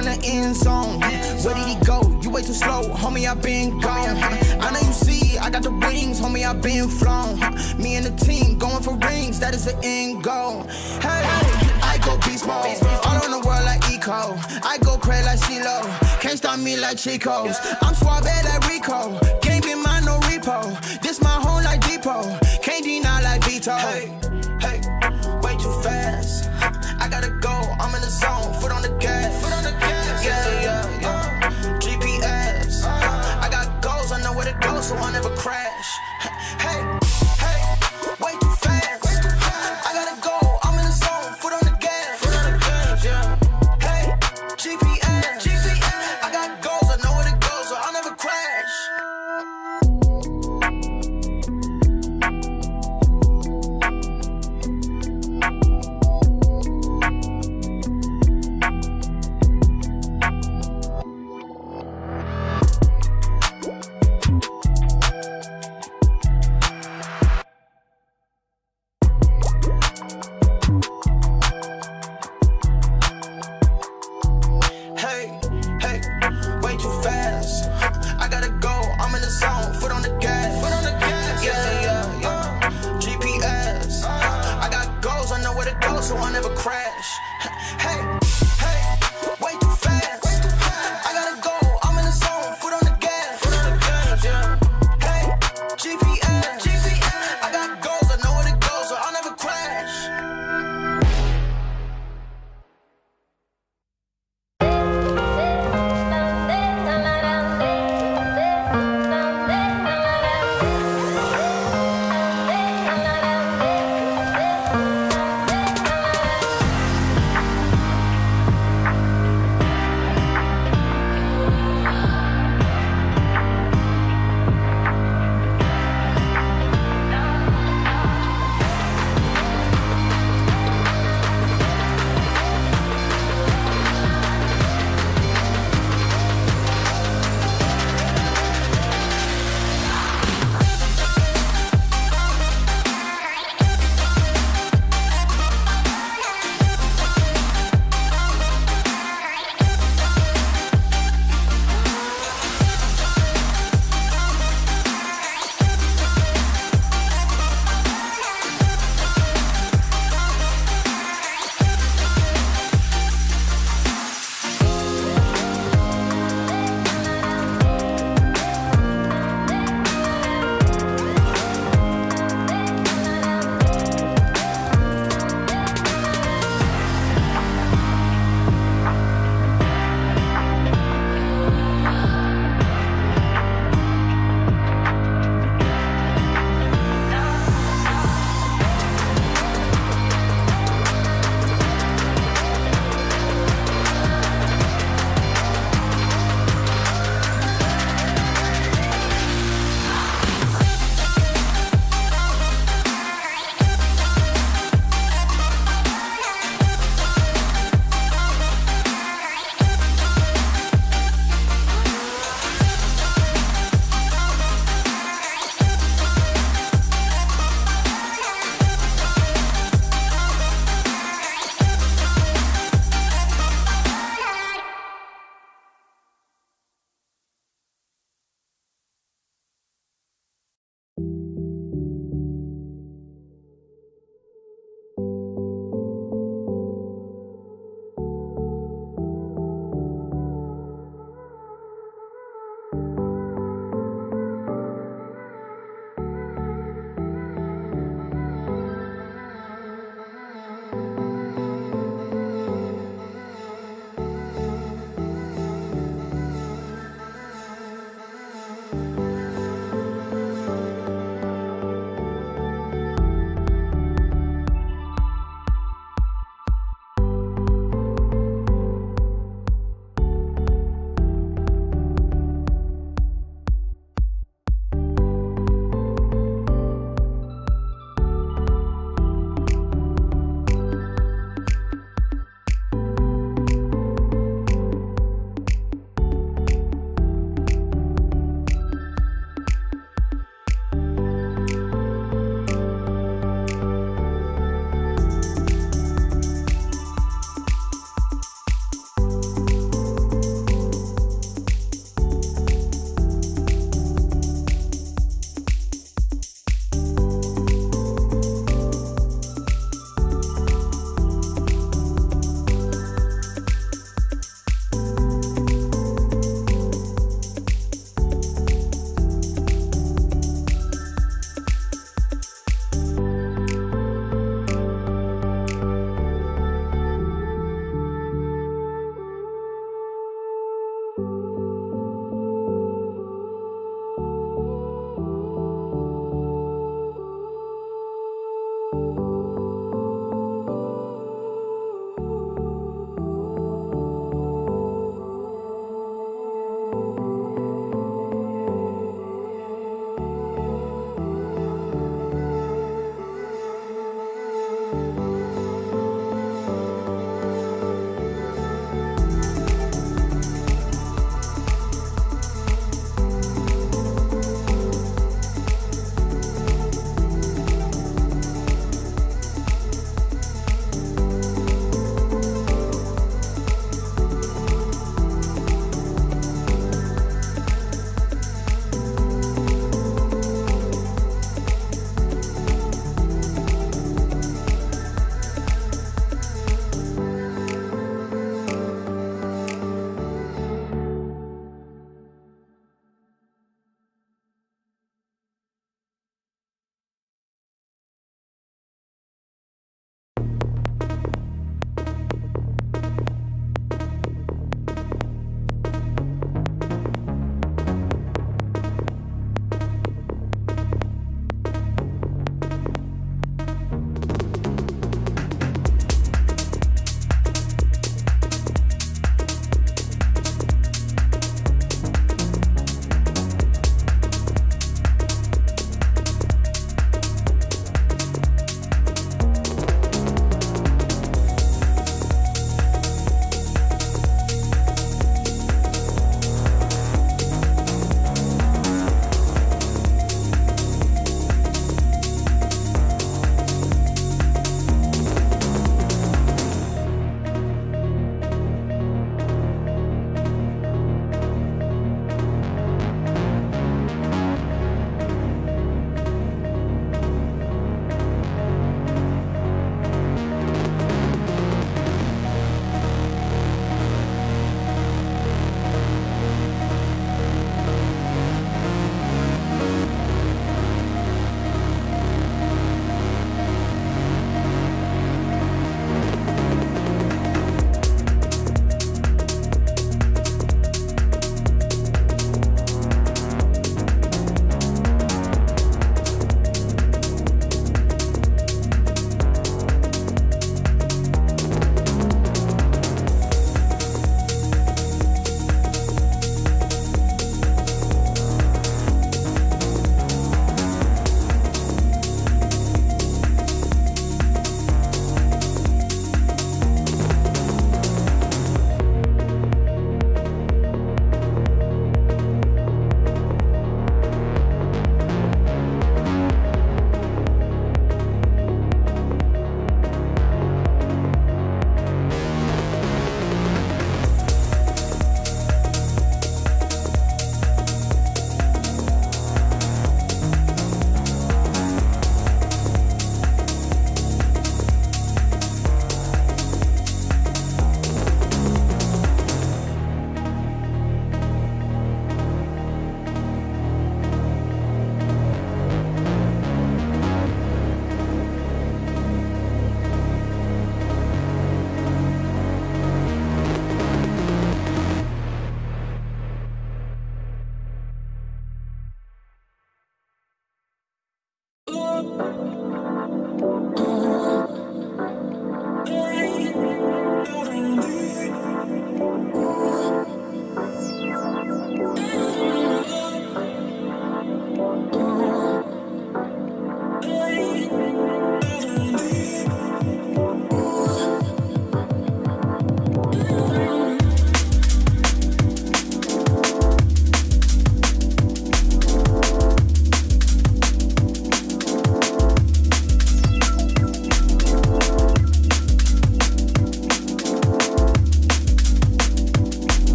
in the end zone. Where did he go? You way too slow, homie, I been gone. I know you see, I got the wings, homie, I been flown. Me and the team going for rings, that is the end goal. Hey, I go beast mode, all around the world like Eco. I go crazy like CeeLo, can't stop me like Chico's. I'm suave like Rico, can't be mine no repo. This my home like Depot, can't deny like Vito. Hey, way too fast. I gotta go, I'm in the zone, foot on the gas. Yeah. GPS, I got goals, I know where to go, so I never crash. Hey, way too fast. I gotta go, I'm in the zone, foot on the gas. Yeah. Hey, GPS, I got goals, I know where to go, so I'll never crash.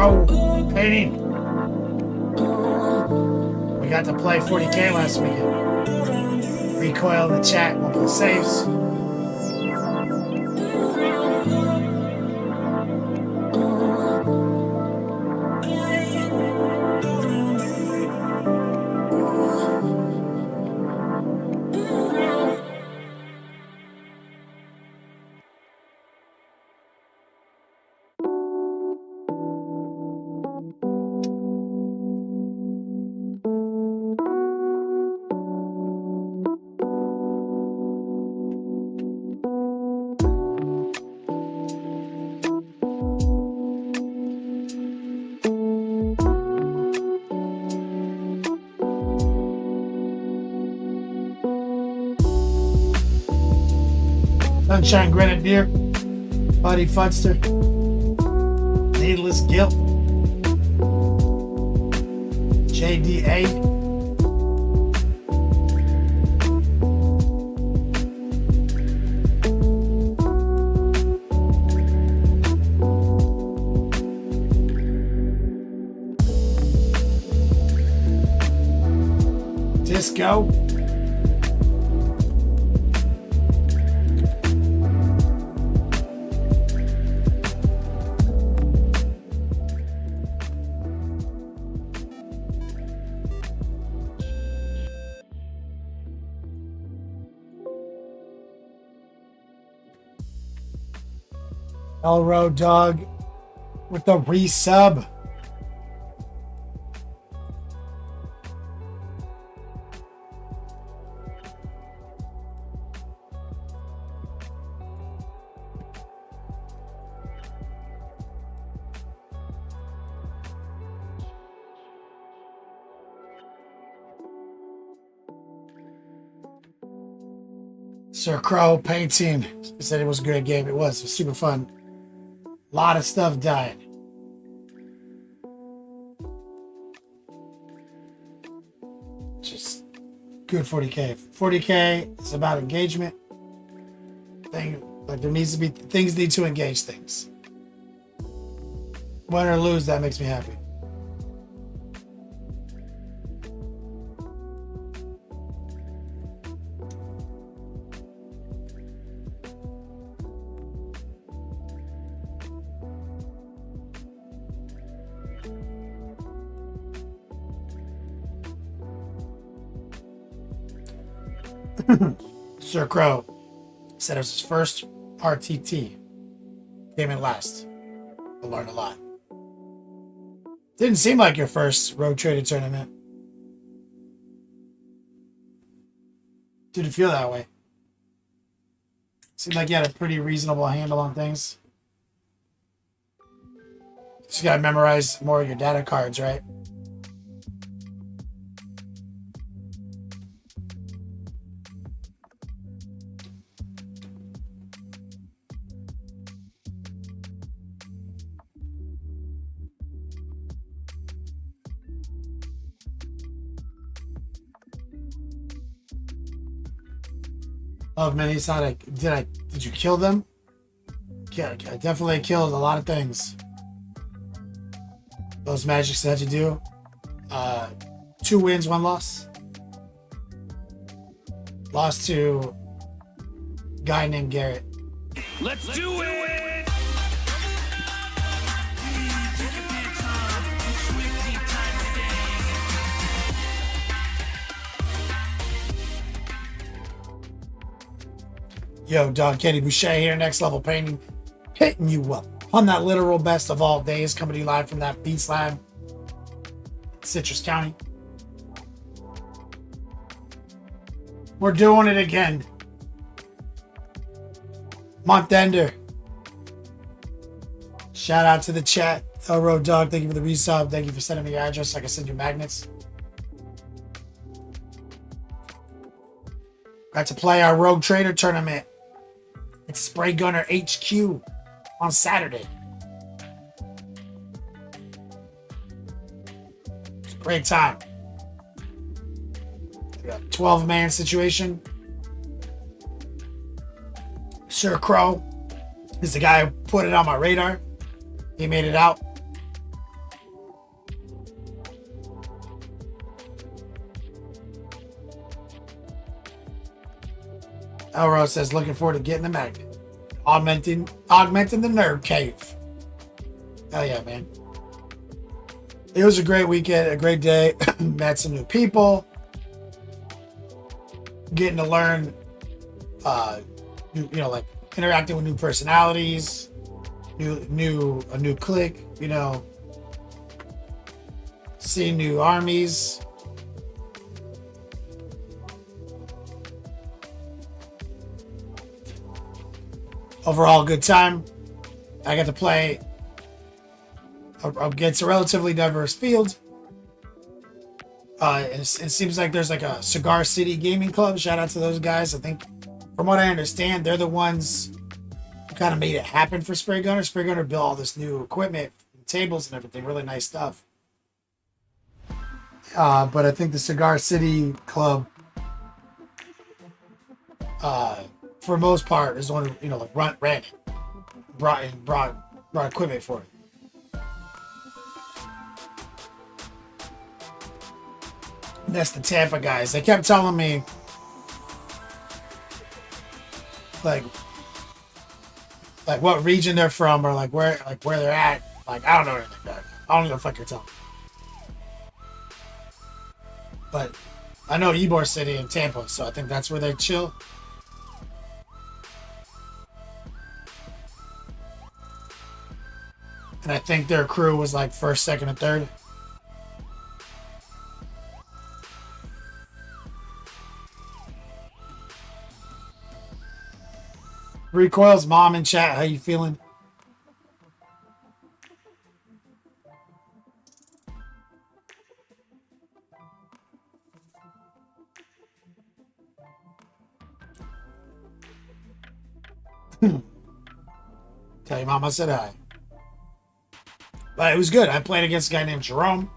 Crow painting. We got to play 40K last weekend. Recoil in the chat, one of the saves. Sunshine Grenadier, Buddy Fudster, Needless Guilt, JDA, Disco, Elro Dog with the resub. Sir Crow painting. He said it was a good game. It was super fun. A lot of stuff died. Just good 40K. 40K is about engagement. Like there needs to be things need to engage things. Win or lose, that makes me happy. Sir Crow said it was his first RTT. Came in last. I learned a lot. Didn't seem like your first Rogue Trader tournament. Didn't feel that way. Seemed like you had a pretty reasonable handle on things. Just gotta memorize more of your data cards, right? Oh man, he's not like, did you kill them? Yeah, I definitely killed a lot of things. Those magics that you do. 2 wins, 1 loss. Lost to a guy named Garrett. Let's do it! Yo, Dog Kenny Boucher here, Next Level Painting, hitting you up on that literal best of all days, coming to you live from that Beast Lab, Citrus County. We're doing it again. Month ender. Shout out to the chat. Elro Dog, thank you for the resub. Thank you for sending me your address so I can send you magnets. Got to play our Rogue Trader tournament. It's Spray Gunner HQ on Saturday. It's a great time. 12-man situation. Sir Crow is the guy who put it on my radar. He made it out. Elro says, looking forward to getting the magnet. Augmenting the nerd cave. Hell yeah, man. It was a great weekend, a great day. Met some new people. Getting to learn, like interacting with new personalities, a new clique, seeing new armies. Overall, good time. I got to play against a relatively diverse field. It seems like there's like a Cigar City Gaming Club. Shout out to those guys. I think, from what I understand, they're the ones who kind of made it happen for Spray Gunner. Spray Gunner built all this new equipment, tables and everything. Really nice stuff. But I think the Cigar City Club, for most part, is the one who ran it, brought equipment for it. That's the Tampa guys. They kept telling me, like what region they're from, or where they're at. I don't know anything about it. I don't even fucking tell. But I know Ybor City and Tampa, so I think that's where they chill. And I think their crew was like first, second, and third. Recoil's mom in chat, how you feeling? Tell your mom I said hi. But it was good. I played against a guy named Jerome.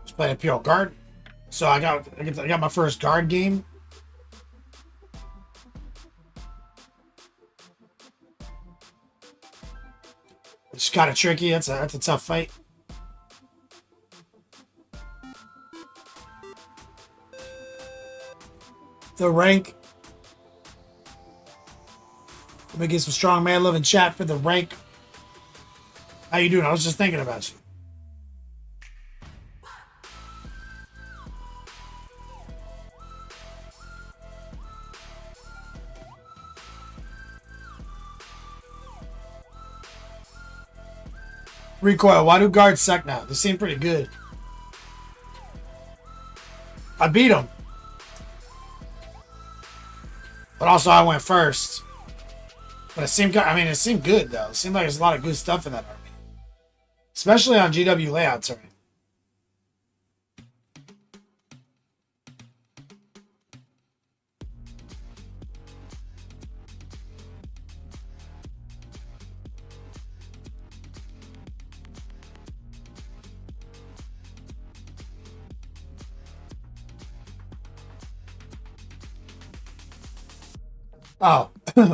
Just played a pure guard. So I got my first guard game. It's kind of tricky. That's a tough fight. The rank. Let me get some strong man love in chat for the rank. How you doing? I was just thinking about you. Recoil, why do guards suck now? They seem pretty good. I beat them. But also I went first. But it seemed good though. It seemed like there's a lot of good stuff in that army. Especially on GW layout terrain. Oh,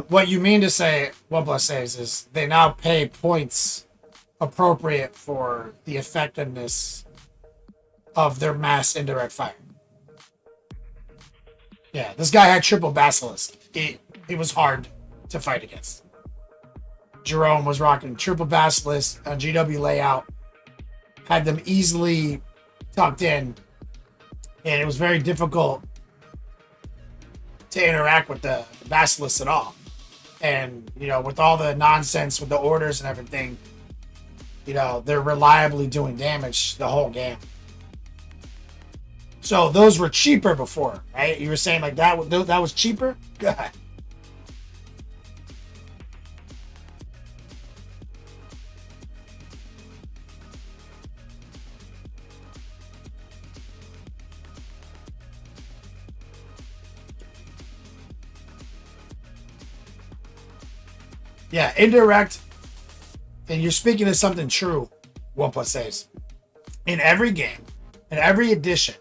what you mean to say, OnePlus says, is they now pay points appropriate for the effectiveness of their mass indirect fire. Yeah, this guy had triple Basilisk. It was hard to fight against. Jerome was rocking triple Basilisk on GW layout, had them easily tucked in, and it was very difficult to interact with the Basilisk at all. And, with all the nonsense with the orders and everything, they're reliably doing damage the whole game. So those were cheaper before, right? You were saying like that was cheaper? God. Yeah, indirect, and you're speaking of something true, OnePlus says. In every game, in every edition,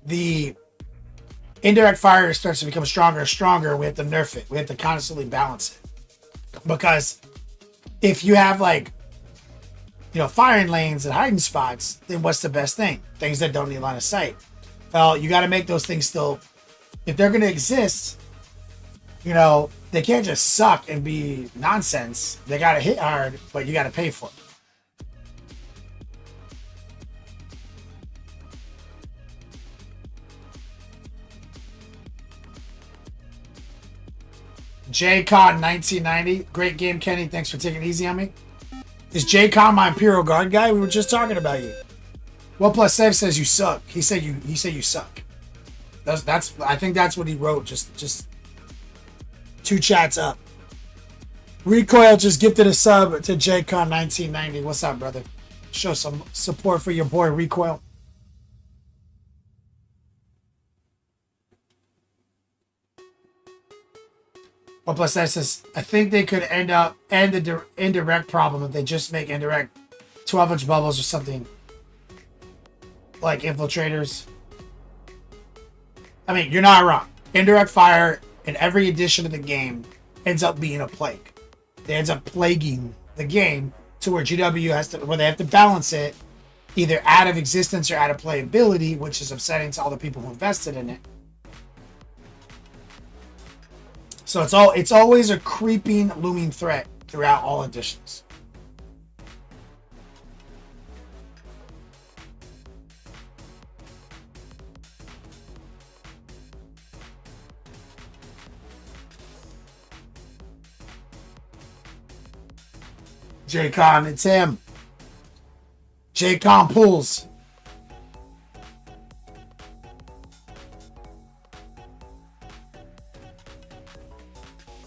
the indirect fire starts to become stronger and stronger. We have to nerf it. We have to constantly balance it. Because if you have firing lanes and hiding spots, then what's the best thing? Things that don't need line of sight. Well, you got to make those things still if they're gonna exist, you know, they can't just suck and be nonsense. They gotta hit hard, but you gotta pay for it. JCon 1990. Great game, Kenny. Thanks for taking it easy on me. Is JCon my Imperial Guard guy? We were just talking about you. OnePlus7 says you suck. He said you suck. That's I think that's what he wrote. Just 2 chats up. Recoil just gifted a sub to JCon 1990. What's up, brother? Show some support for your boy Recoil. OnePlus7 says, I think they could end the indirect problem if they just make indirect 12-inch bubbles or something like infiltrators. I mean, you're not wrong. Indirect fire in every edition of the game ends up being a plague. It ends up plaguing the game to where GW where they have to balance it either out of existence or out of playability, which is upsetting to all the people who invested in it. So it's always a creeping, looming threat throughout all editions. JCon, it's him. JCon pulls.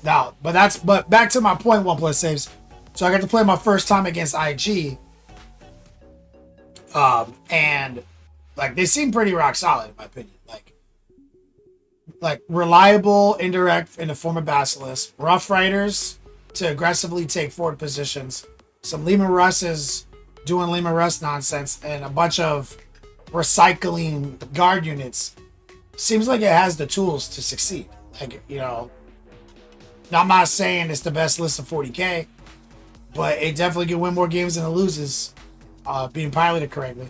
Now, but back to my point, OnePlus saves. So I got to play my first time against IG. And like they seem pretty rock solid in my opinion. Like reliable indirect in the form of Basilisk, Rough Riders to aggressively take forward positions, some Lima Russes doing Lima Russ nonsense, and a bunch of recycling guard units. Seems like it has the tools to succeed. Like, you know, I'm not saying it's the best list of 40K, but it definitely can win more games than it loses, being piloted correctly.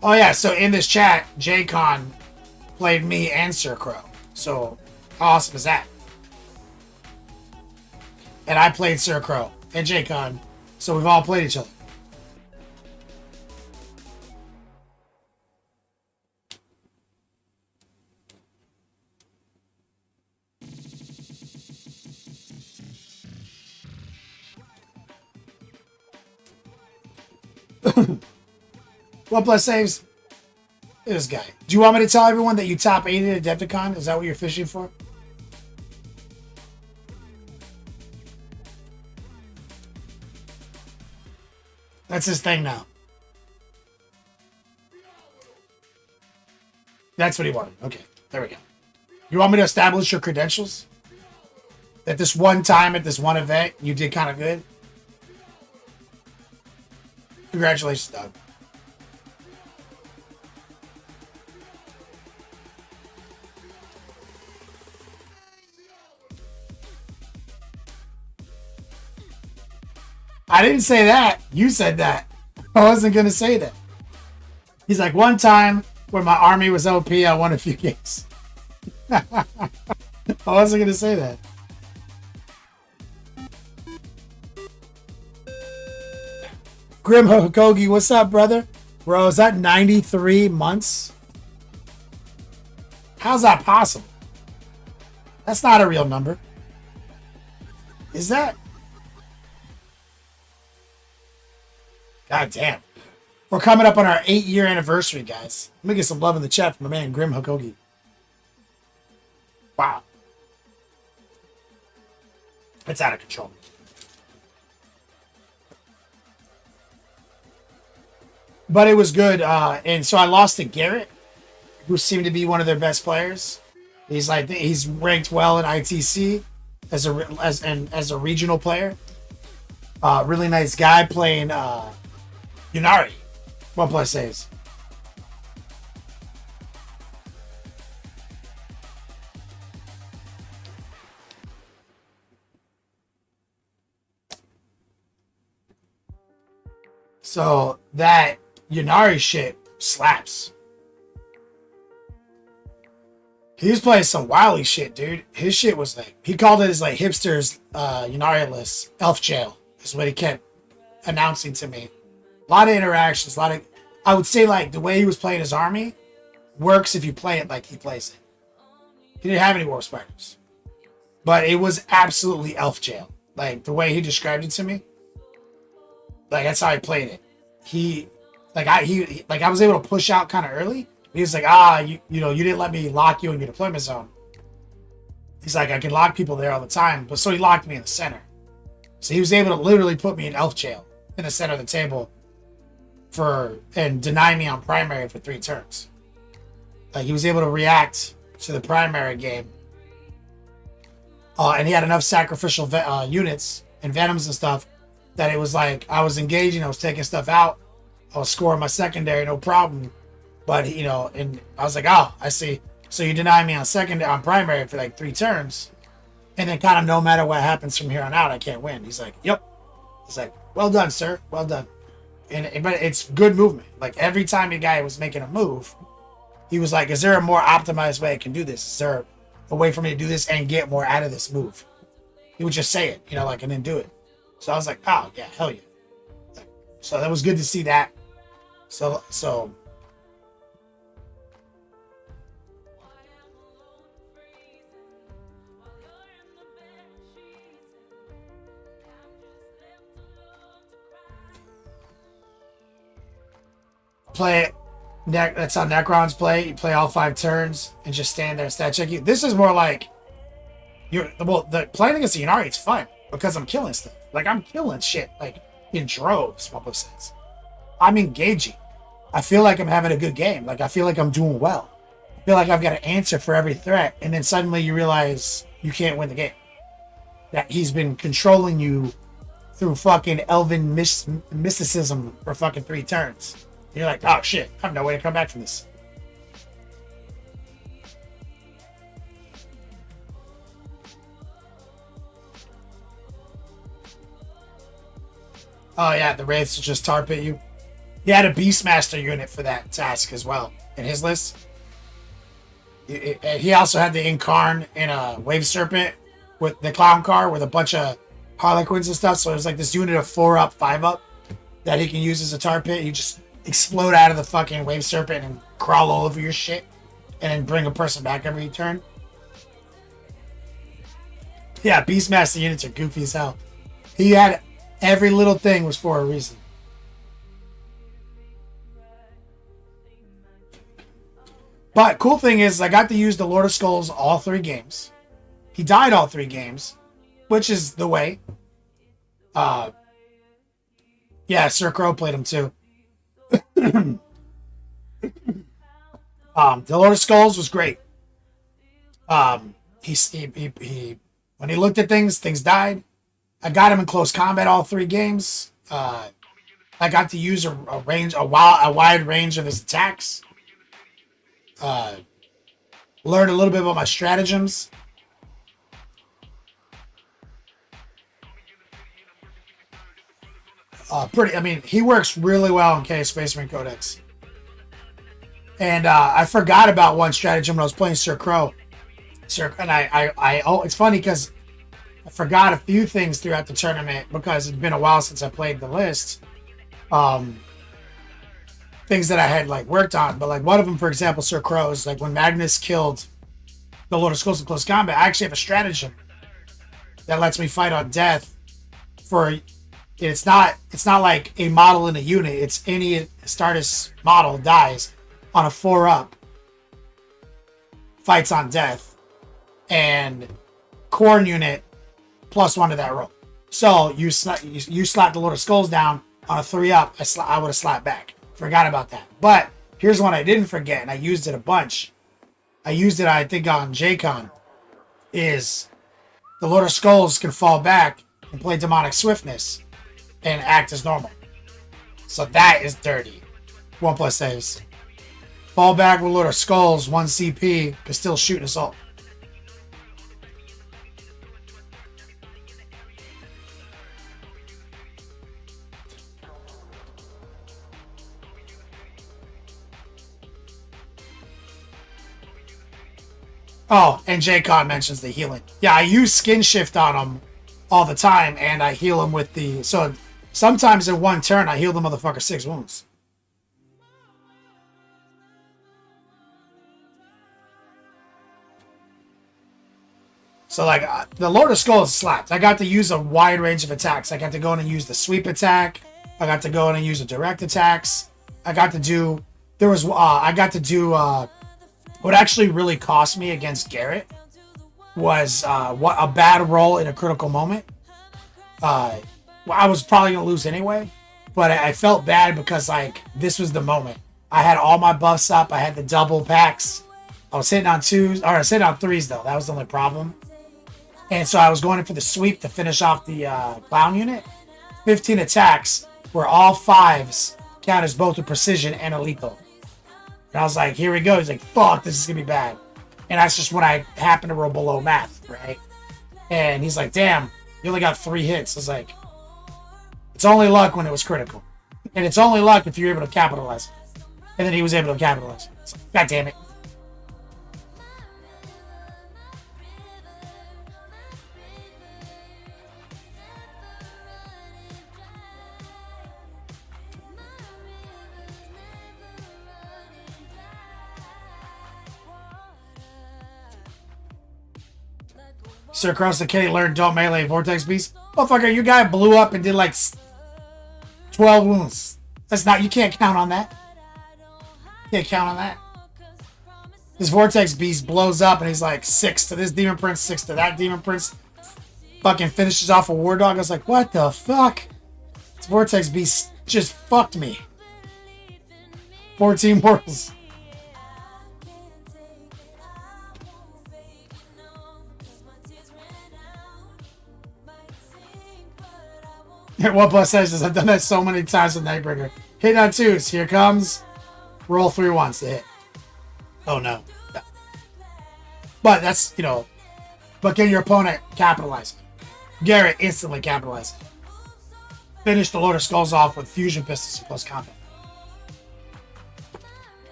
Oh yeah, so in this chat, JCon played me and Sir Crow. So how awesome is that? And I played Sir Crow and JCon, so we've all played each other. OnePlus saves this guy. Do you want me to tell everyone that you top 8 at Adepticon? Is that what you're fishing for? That's his thing now. That's what he wanted. Okay, there we go. You want me to establish your credentials? That this one time at this one event, you did kind of good? Congratulations, Doug. I didn't say that. You said that. I wasn't going to say that. He's like, one time when my army was OP, I won a few games. I wasn't going to say that. Grim Hokogi, what's up, brother? Bro, is that 93 months? How's that possible? That's not a real number. Is that? God damn. We're coming up on our 8-year anniversary, guys. Let me get some love in the chat from my man, Grim Hokogi. Wow. It's out of control. But it was good. And so I lost to Garrett, who seemed to be one of their best players. He's ranked well in ITC as a regional player. Really nice guy playing Yunari. OnePlus saves. So that Yunari shit slaps. He was playing some wily shit, dude. His shit was like, he called it his like hipsters Yunari list. Elf jail is what he kept announcing to me. A lot of interactions, I would say like the way he was playing his army works if you play it like he plays it. He didn't have any war spiders. But it was absolutely elf jail. Like the way he described it to me. Like that's how I played it. I was able to push out kind of early. He was like, you didn't let me lock you in your deployment zone. He's like, I can lock people there all the time. But so he locked me in the center. So he was able to literally put me in elf jail in the center of the table and deny me on primary for 3 turns. Like he was able to react to the primary game. And he had enough sacrificial units and venoms and stuff that it was like I was engaging, I was taking stuff out, I was scoring my secondary, no problem. But and I was like, oh, I see. So you deny me on primary for like 3 turns, and then kind of no matter what happens from here on out, I can't win. He's like, yep. He's like, well done, sir, well done. But it's good movement. Like every time a guy was making a move, he was like, is there a more optimized way I can do this? Is there a way for me to do this and get more out of this move? He would just say it, and then do it. So I was like, oh yeah, hell yeah. So that was good to see that. So play it. That's how Necrons play. You play all 5 turns and just stand there and stat check you. This is more like the playing against the Yunari, it's fun because I'm killing stuff. Like I'm killing shit like in droves, Papa says. I'm engaging. I feel like I'm having a good game. Like I feel like I'm doing well. I feel like I've got an answer for every threat, and then suddenly you realize you can't win the game. That he's been controlling you through fucking elven mysticism for fucking 3 turns. You're like, oh shit, I have no way to come back from this. Oh yeah, the Wraiths will just tar pit you. He had a Beastmaster unit for that task as well in his list. He also had the Incarn and a Wave Serpent with the Clown car with a bunch of Harlequins and stuff. So it was like this unit of 4-up, 5-up that he can use as a tar pit. You just explode out of the fucking Wave Serpent and crawl all over your shit and then bring a person back every turn. Yeah, Beastmaster units are goofy as hell. He had every little thing was for a reason. But cool thing is I got to use the Lord of Skulls all 3 games. He died all 3 games, which is the way. Yeah, Sir Crow played him too. The Lord of Skulls was great. He when he looked at things died. I got him in close combat all 3 games. I got to use a wide range of his attacks. Learned a little bit about my stratagems. He works really well in Chaos Space Marine Codex. And I forgot about one stratagem when I was playing Sir Crow. It's funny because I forgot a few things throughout the tournament because it's been a while since I played the list. Things that I had like worked on, but like one of them, for example, Sir Crow is like when Magnus killed the Lord of Skulls in close combat. I actually have a stratagem that lets me fight on death for. It's not like a model in a unit. It's any Astartes model dies on a 4-up, fights on death, and Khorne unit +1 to that roll. So you slap the Lord of Skulls down on a 3-up. I would have slapped back. Forgot about that. But here's one I didn't forget, and I used it a bunch. I used it, I think, on JCon. Is the Lord of Skulls can fall back and play Demonic Swiftness and act as normal. So that is dirty. 1+ saves. Fall back with Lord of Skulls, 1 CP, can still shoot an assault. Oh, and J-Con mentions the healing. Yeah, I use skin shift on him all the time, and I heal him with the... So sometimes in one turn, I heal the motherfucker 6 wounds. So, like, the Lord of Skulls slapped. I got to use a wide range of attacks. I got to go in and use the sweep attack. I got to go in and use the direct attacks. I got to do... I got to do... what actually really cost me against Garrett was a bad roll in a critical moment. I was probably going to lose anyway, but I felt bad because, like, this was the moment. I had all my buffs up. I had the double packs. I was hitting on 2s, or I was hitting on 3s, though. That was the only problem. And so I was going in for the sweep to finish off the clown unit. 15 attacks where all 5s count as both a precision and a lethal. And I was like, here we go. He's like, fuck, this is going to be bad. And that's just when I happened to roll below math, right? And he's like, damn, you only got 3 hits. I was like, it's only luck when it was critical. And it's only luck if you're able to capitalize. And then he was able to capitalize. So, God damn it. Sir Cross the K learned don't melee Vortex Beast. Motherfucker, your guy blew up and did like 12 wounds. That's not, you can't count on that. You can't count on that. This Vortex Beast blows up and he's like 6 to this Demon Prince, 6 to that Demon Prince. Fucking finishes off a War Dog. I was like, what the fuck? This Vortex Beast just fucked me. 14 mortals. What Plus says is I've done that so many times with Nightbreaker. Hit on 2s. Here comes. Roll 3 once to hit. Oh no. Yeah. But that's, you know. But can your opponent capitalize? Garrett instantly capitalized. Finish the Lord of Skulls off with fusion pistols in close combat.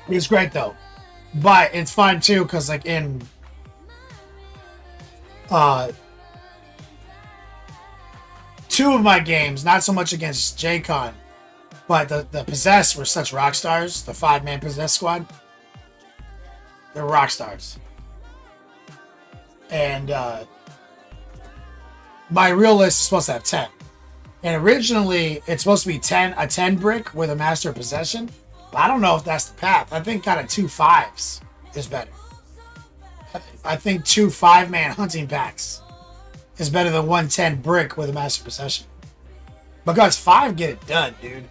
It's great though. But it's fine too, because like in two of my games, not so much against J-Con, but the Possessed were such rock stars. The 5-man Possessed squad, they're rock stars. And my real list is supposed to have 10. And originally it's supposed to be a 10 brick with a Master of Possession. But I don't know if that's the path. I think kind of 2 5s is better. I think 2 5-man hunting packs is better than 1 10 brick with a Master Possession. Because 5 get it done, dude.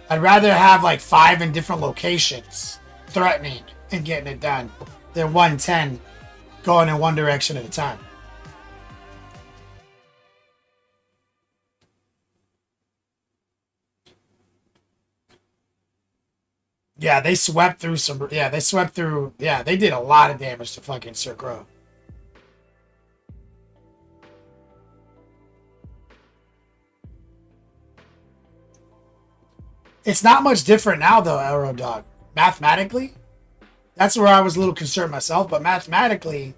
I'd rather have like 5 in different locations threatening and getting it done than 1 10 going in one direction at a time. Yeah, they swept through some... Yeah, they swept through... Yeah, they did a lot of damage to fucking Sir Crow. It's not much different now, though, Arrow Dog. Mathematically, that's where I was a little concerned myself, but mathematically,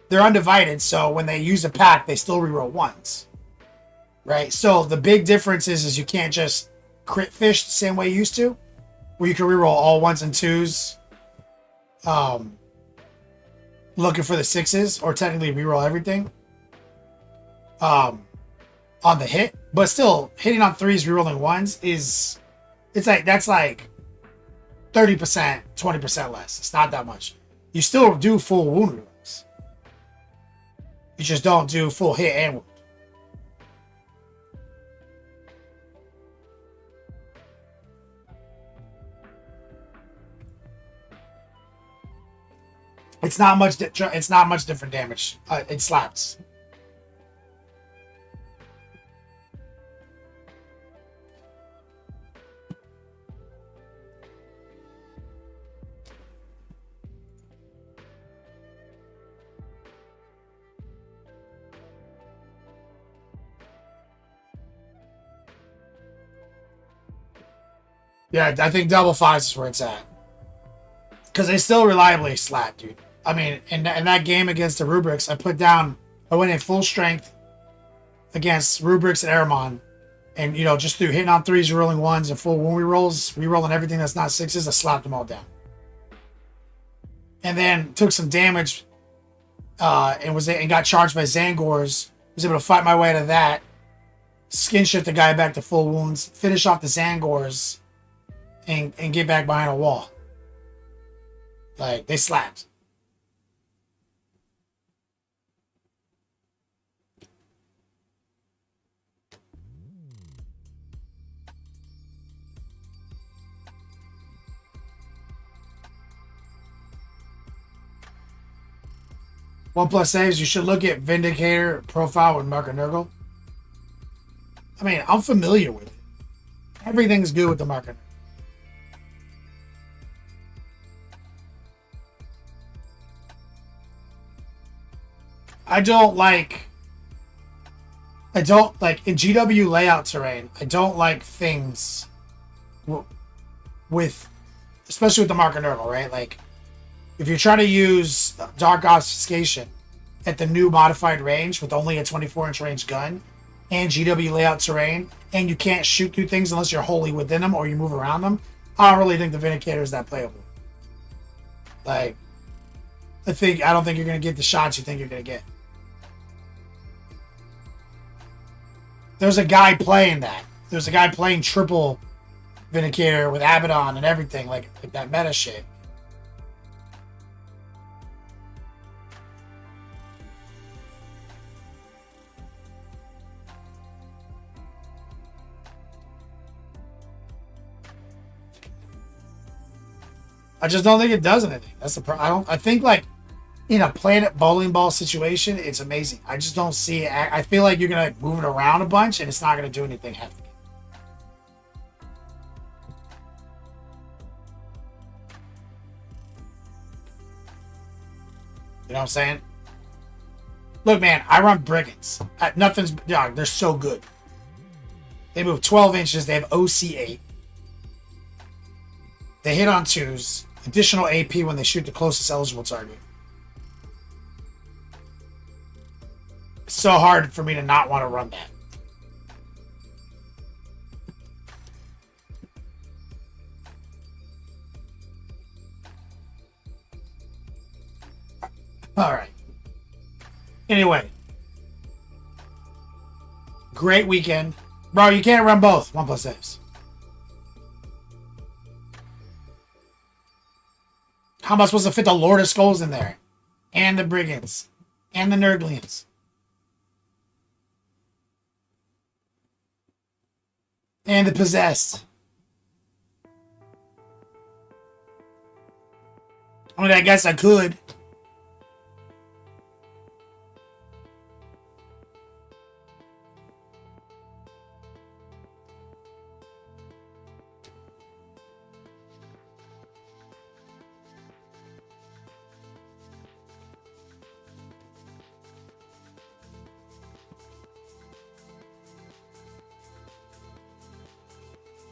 they're undivided, so when they use a pack, they still reroll 1s. Right? So the big difference is you can't just crit fish the same way you used to, where you can reroll all 1s and 2s, looking for the 6s, or technically reroll everything on the hit. But still, hitting on 3s, rerolling 1s is... It's like, that's like 30%, 20% less. It's not that much. You still do full wound rerolls. You just don't do full hit and wound. It's not much. It's not much different damage. It slaps. Yeah, I think double fives is where it's at. Because they still reliably slap, dude. I mean, in that game against the Rubrics, I went in full strength against Rubrics and Ahriman. And, you know, just through hitting on threes, rolling ones, and full wound rerolling everything that's not sixes, I slapped them all down. And then took some damage and got charged by Zangors. Was able to fight my way out of that. Skin shift the guy back to full wounds. Finish off the Zangors. And get back behind a wall. Like, they slapped. OnePlus saves, you should look at Vindicator profile with Mark and Nurgle. I mean, I'm familiar with it. Everything's good with the Mark and Nurgle. I don't like in GW layout terrain, I don't like things with, especially with the Mark and Nurgle, right? Like, if you're trying to use Dark Obfuscation at the new modified range with only a 24-inch range gun and GW layout terrain, and you can't shoot through things unless you're wholly within them or you move around them, I don't really think the Vindicator is that playable. Like, I don't think you're going to get the shots you think you're going to get. There's a guy playing that. There's a guy playing triple Vindicator with Abaddon and everything, like that meta shit. I just don't think it does anything. That's the problem. I think, like, in a Planet bowling ball situation, it's amazing. I just don't see it. I feel like you're gonna move it around a bunch, and it's not gonna do anything half the game. You know what I'm saying? Look, man, I run Brigands. They're so good. They move 12 inches. They have OC8. They hit on twos. Additional AP when they shoot the closest eligible target. It's so hard for me to not want to run that. Alright. Anyway. Great weekend. Bro, you can't run both. OnePlus saves. How am I supposed to fit the Lord of Skulls in there? And the Brigands. And the Nurglians. And the Possessed. I mean, I guess I could.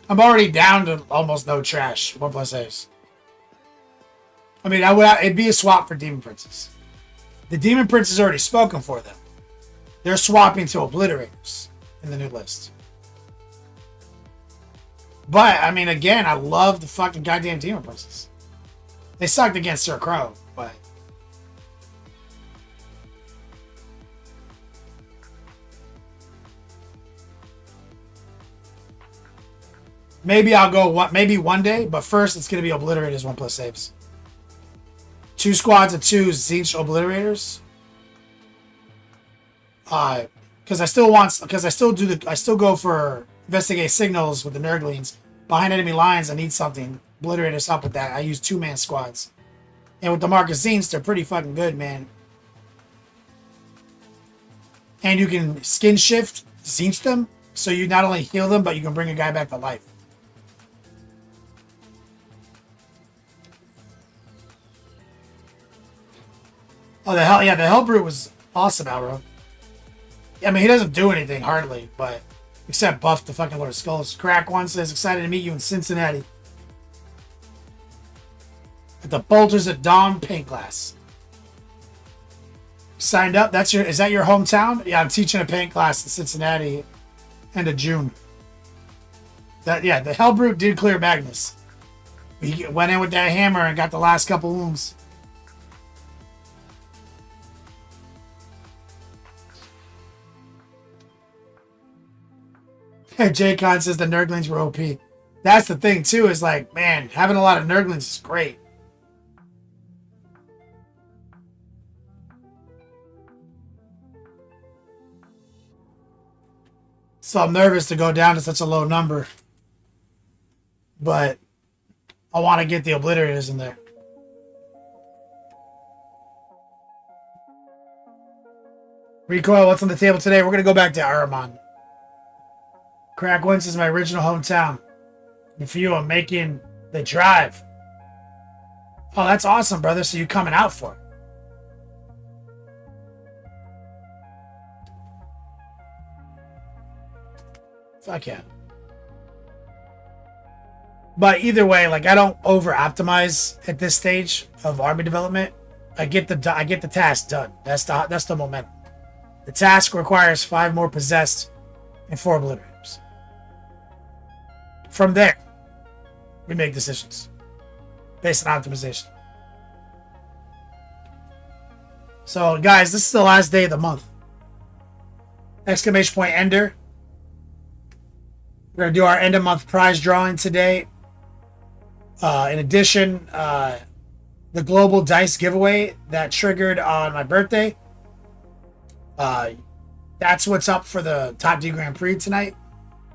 I'm already down to almost no trash. OnePlus A's. I mean, it'd be a swap for Demon Princes. The Demon Prince has already spoken for them. They're swapping to Obliterators in the new list. But, I mean, again, I love the fucking goddamn Demon Princes. They sucked against Sir Crow, but... Maybe I'll go maybe one day, but first it's going to be Obliterators OnePlus saves. 2 squads of 2 Zinch Obliterators. Because I still go for Investigate Signals with the Nurglings. Behind enemy lines, I need something. Obliterators help with that. I use 2-man squads. And with the Marcus Zinch, they're pretty fucking good, man. And you can skin shift Zinch them, so you not only heal them, but you can bring a guy back to life. Oh, the Hellbrute was awesome, Alro. I mean, he doesn't do anything, hardly, but Except Buff the fucking Lord of Skulls. Crack One says, excited to meet you in Cincinnati. At the Bolters at Dawn paint class. Signed up? Is that your hometown? Yeah, I'm teaching a paint class in Cincinnati end of June. The Hellbrute did clear Magnus. He went in with that hammer and got the last couple wounds. J-Con says the Nurglings were OP. That's the thing too, is like, man, having a lot of Nurglings is great. So I'm nervous to go down to such a low number. But I want to get the Obliterators in there. Recoil, what's on the table today? We're going to go back to Ahriman. Crack Wince is my original hometown. And for you, I'm making the drive. Oh, that's awesome, brother. So you coming out for it. Fuck yeah. But either way, like, I don't over optimize at this stage of army development. I get the task done. That's the momentum. The task requires 5 more possessed and 4 obliterators. From there, we make decisions based on optimization. So, guys, this is the last day of the month. Exclamation point Ender. We're going to do our end of month prize drawing today. In addition, the global dice giveaway that triggered on my birthday. That's what's up for the Top D Grand Prix tonight.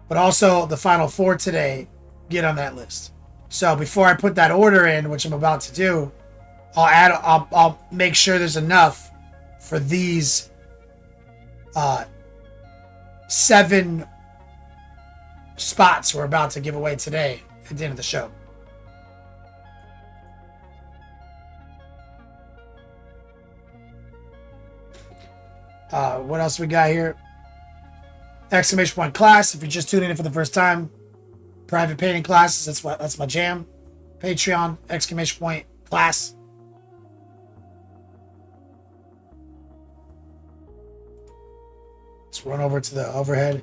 But also the Final 4 today, get on that list. So before I put that order in, which I'm about to do, I'll make sure there's enough for these 7 spots we're about to give away today at the end of the show. What else we got here? Exclamation point class. If you're just tuning in for the first time, private painting classes. That's my jam. Patreon. Exclamation point class. Let's run over to the overhead.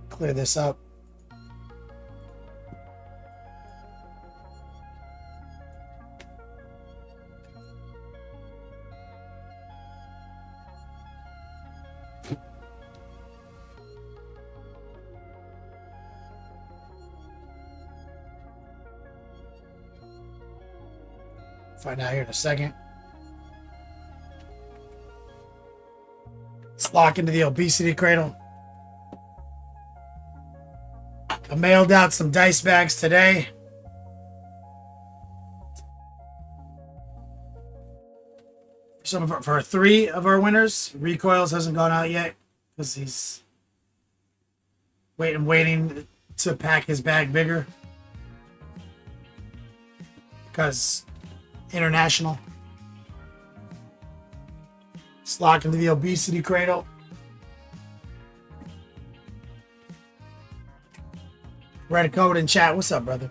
Clear this up. Find out here in a second. Let's lock into the obesity cradle. I mailed out some dice bags today. For 3 of our winners. Recoils hasn't gone out yet because he's waiting to pack his bag bigger. Because international. Let's lock into the obesity cradle. Reddit code in chat. What's up, brother?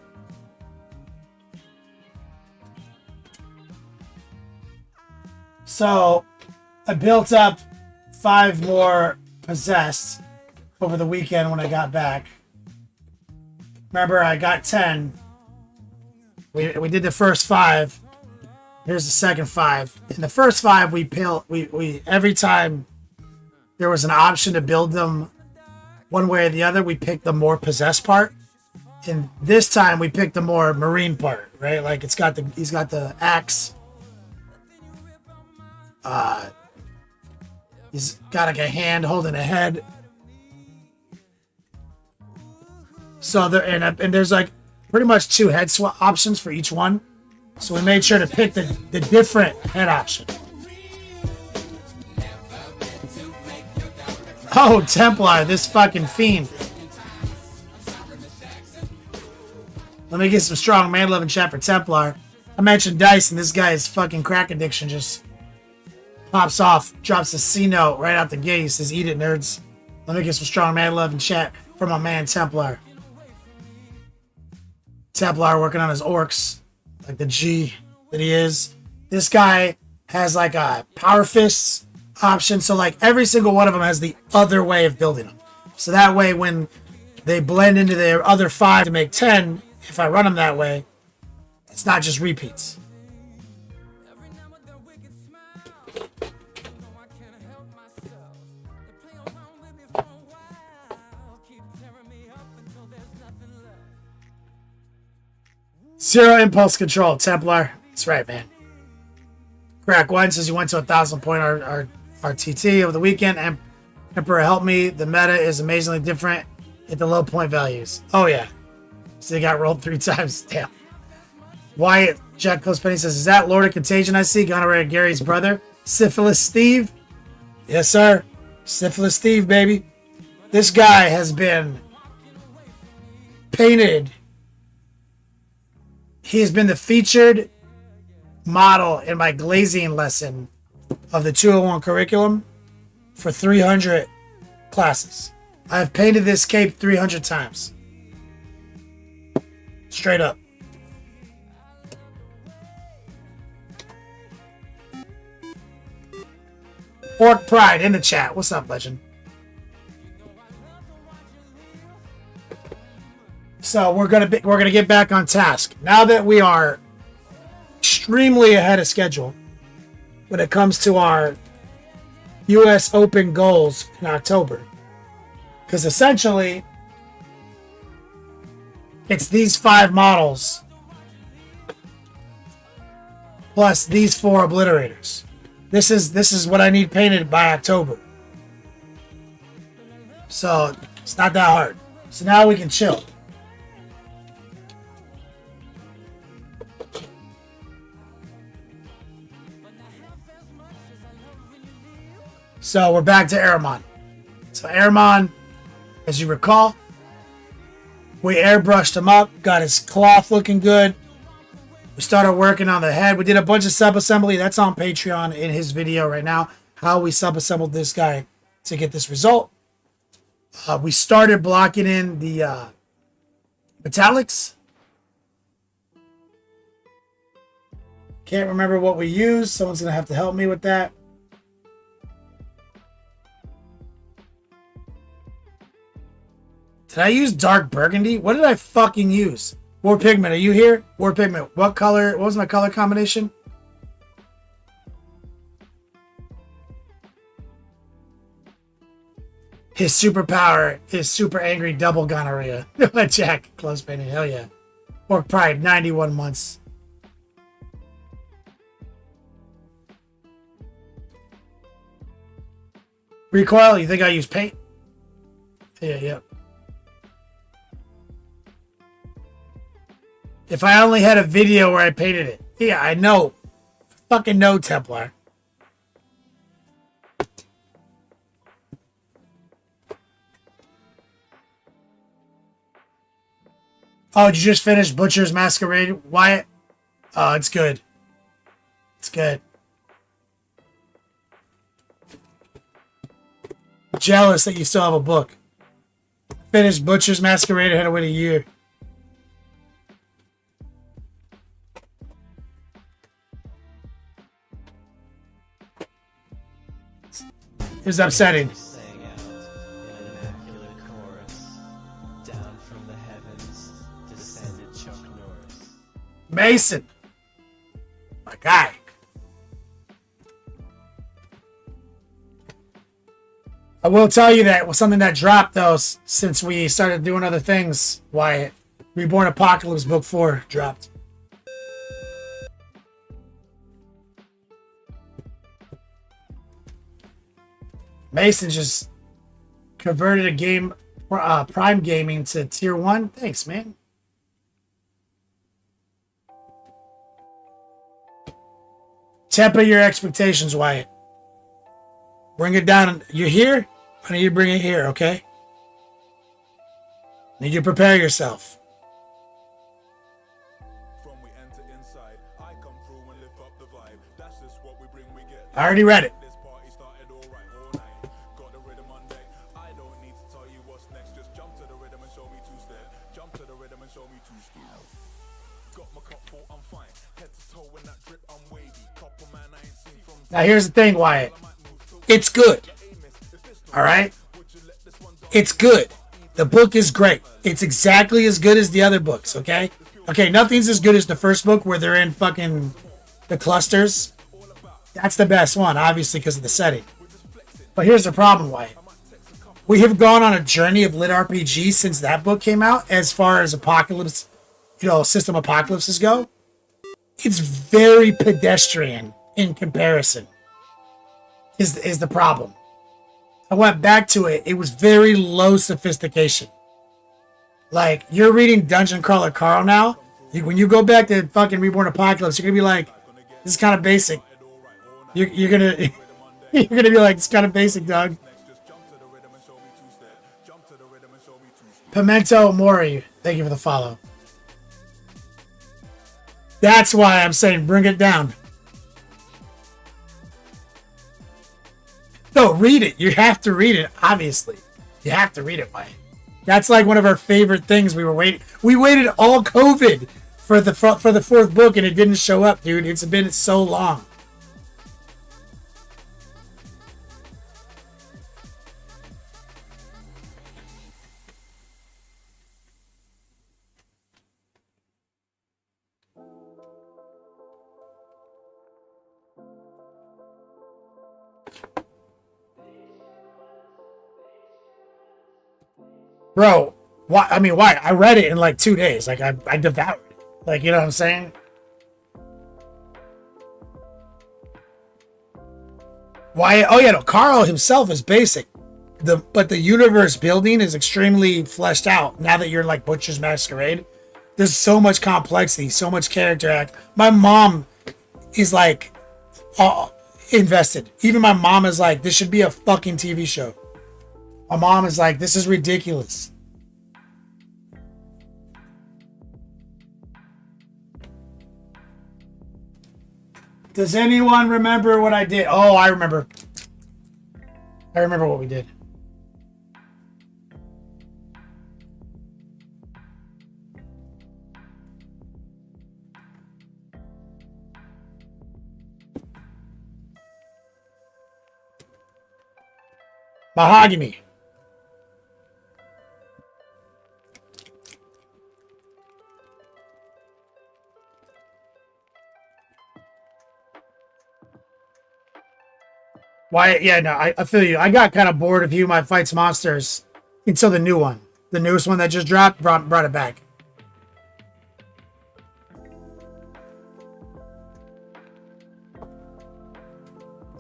So, I built up 5 more possessed over the weekend when I got back. Remember, I got 10. We did the first 5. Here's the second 5. In the first 5, we every time there was an option to build them one way or the other, we picked the more possessed part. And this time we picked the more marine part, right? Like he's got the axe. He's got like a hand holding a head. So there's like pretty much 2 head swap options for each one. So we made sure to pick the different head option. Oh, Templar, this fucking fiend. Let me get some strong man love in chat for Templar. I mentioned Dice, and this guy's fucking crack addiction just pops off, drops a C note right out the gate. He says, "Eat it, nerds." Let me get some strong man love and chat from my man Templar. Templar working on his orcs, like the G that he is. This guy has like a power fists option, so like every single one of them has the other way of building them. So that way, when they blend into their other 5 to make 10, if I run them that way, it's not just repeats. Zero impulse control, Templar. That's right, man. Crack One says you went to 1,000 point RTT over the weekend. And Emperor helped me. The meta is amazingly different at the low point values. Oh, yeah. So they got rolled 3 times. Damn. Wyatt Jack Close Penny says, is that Lord of Contagion I see? Gonorrhea Gary's brother? Syphilis Steve? Yes, sir. Syphilis Steve, baby. This guy has been painted. He has been the featured model in my glazing lesson of the 201 curriculum for 300 classes. I've painted this cape 300 times. Straight up. Orc Pride in the chat. What's up, legend? So we're gonna get back on task now that we are extremely ahead of schedule when it comes to our U.S. Open goals in October, because essentially it's these 5 models plus these 4 obliterators. This is what I need painted by October. So it's not that hard. So now we can chill. So we're back to Ahriman. So Ahriman, as you recall, we airbrushed him up, got his cloth looking good. We started working on the head. We did a bunch of sub-assembly. That's on Patreon in his video right now, how we sub-assembled this guy to get this result. We started blocking in the metallics. Can't remember what we used. Someone's going to have to help me with that. Did I use dark burgundy? What did I fucking use? War Pigment, are you here? War Pigment, what color? What was my color combination? His superpower is super angry double gonorrhea. Jack, close painting, hell yeah. Orc Pride, 91 months. Recoil, you think I use paint? Yeah. If I only had a video where I painted it. Yeah, I know. Fucking know, Templar. Oh, did you just finish Butcher's Masquerade, Wyatt? Oh, it's good. It's good. Jealous that you still have a book. Finished Butcher's Masquerade, I had to wait a year. It was upsetting. Mason, my guy. I will tell you that was something that dropped though since we started doing other things. Wyatt, Reborn Apocalypse Book 4 dropped. Mason just converted a game, Prime Gaming to Tier 1. Thanks, man. Temper your expectations, Wyatt. Bring it down. You're here? I need you to bring it here, okay? Need you to prepare yourself. From we enter inside, I I already read it. Now here's the thing, Wyatt. It's good. All right? It's good. The book is great. It's exactly as good as the other books, okay? Okay, nothing's as good as the first book where they're in fucking the clusters. That's the best one, obviously, because of the setting. But here's the problem, Wyatt. We have gone on a journey of LitRPG since that book came out, as far as apocalypse, system apocalypses go. It's very pedestrian in comparison, is the problem. I went back to it. It was very low sophistication. Like, you're reading Dungeon Crawler Carl now. When you go back to fucking Reborn Apocalypse, you're going to be like, this is kind of basic. You're going to you're gonna be like, it's kind of basic, dog. Pimento Mori, thank you for the follow. That's why I'm saying bring it down. No, read it. You have to read it, obviously. You have to read it, Mike. That's like one of our favorite things. We waited all COVID for the fourth book, and it didn't show up, dude. It's been so long. Bro, why? I mean, why? I read it in like 2 days. Like, I devoured it. Like, you know what I'm saying? Why? Oh, yeah, no. Carl himself is basic. But the universe building is extremely fleshed out now that you're like Butcher's Masquerade. There's so much complexity, so much character act. My mom is like invested. Even my mom is like, this should be a fucking TV show. My mom is like, this is ridiculous. Does anyone remember what I did? Oh, I remember. I remember what we did. Mahogany. Why? Yeah, no, I feel you. I got kind of bored of You Might Fights Monsters until the new one. The newest one that just dropped brought it back.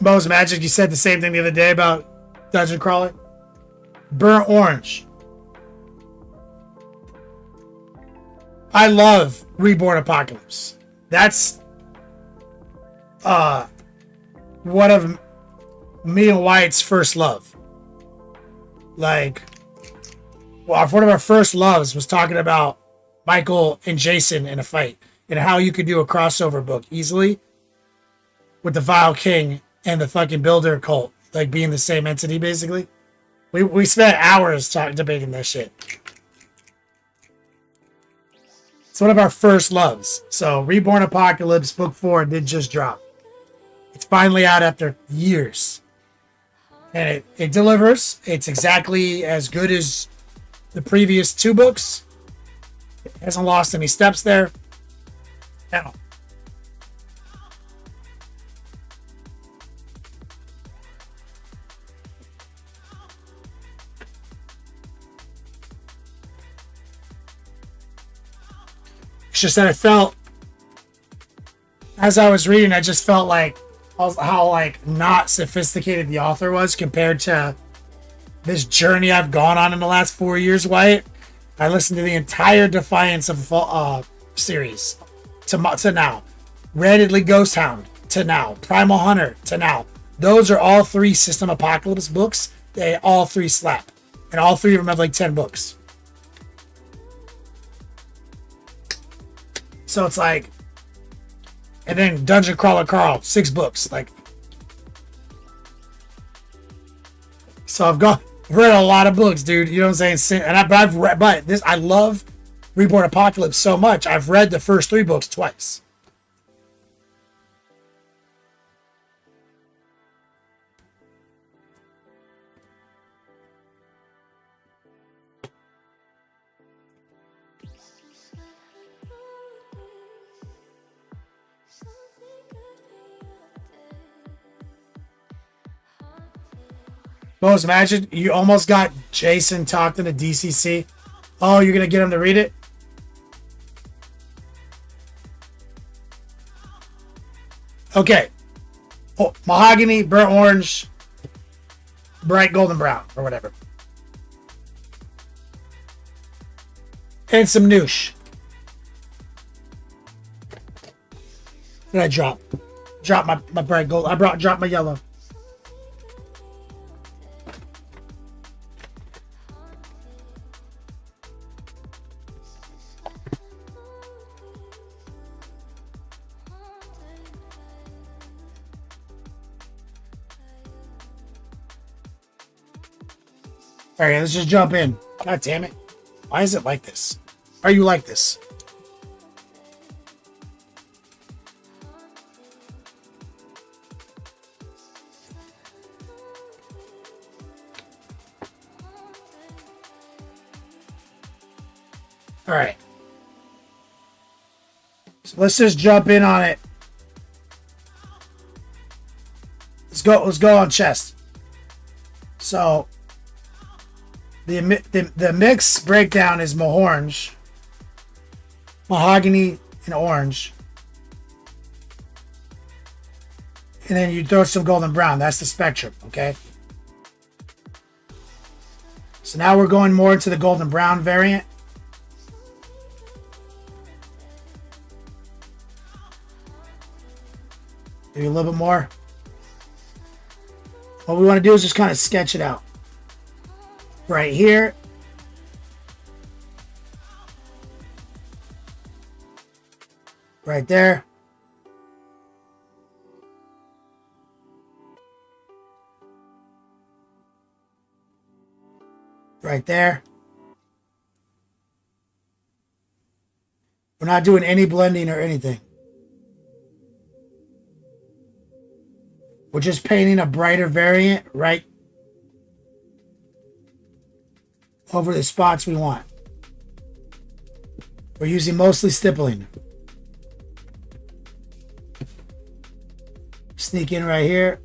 Mo's Magic, you said the same thing the other day about Dungeon Crawler. Burnt Orange. I love Reborn Apocalypse. That's one of me and Wyatt's first love. Like, well, one of our first loves was talking about Michael and Jason in a fight and how you could do a crossover book easily with the Vile King and the fucking Builder cult, like being the same entity, basically. We spent hours debating that shit. It's one of our first loves. So, Reborn Apocalypse Book 4 did just drop. It's finally out after years. And it delivers. It's exactly as good as the previous 2 books. It hasn't lost any steps there. No. It's just that I felt, as I was reading, I just felt like how like not sophisticated the author was compared to this journey I've gone on in the last 4 years, Wyatt. I listened to the entire Defiance of series to now. Redditly Ghost Hound to now. Primal Hunter to now. Those are all 3 System Apocalypse books. They all 3 slap. And all 3 of them have like 10 books. So it's like, And then Dungeon Crawler Carl, 6 books. Like, so I've read a lot of books, dude. You know what I'm saying? And I've read, but this, I love Reborn Apocalypse so much. I've read the first 3 books twice. Most imagine you almost got Jason talked into DCC. Oh, you're gonna get him to read it? Okay. Oh, mahogany, burnt orange, bright golden brown, or whatever. And some noosh. What did I drop? Drop my bright gold. Drop my yellow. All right, let's just jump in. God damn it. Why is it like this? Are you like this? All right. So let's just jump in on it. Let's go on chest. So the mix breakdown is orange, mahogany, and orange. And then you throw some golden brown. That's the spectrum, okay? So now we're going more into the golden brown variant. Maybe a little bit more. What we want to do is just kind of sketch it out. Right here. Right there. Right there. We're not doing any blending or anything. We're just painting a brighter variant right over the spots we want. We're using mostly stippling. Sneak in right here.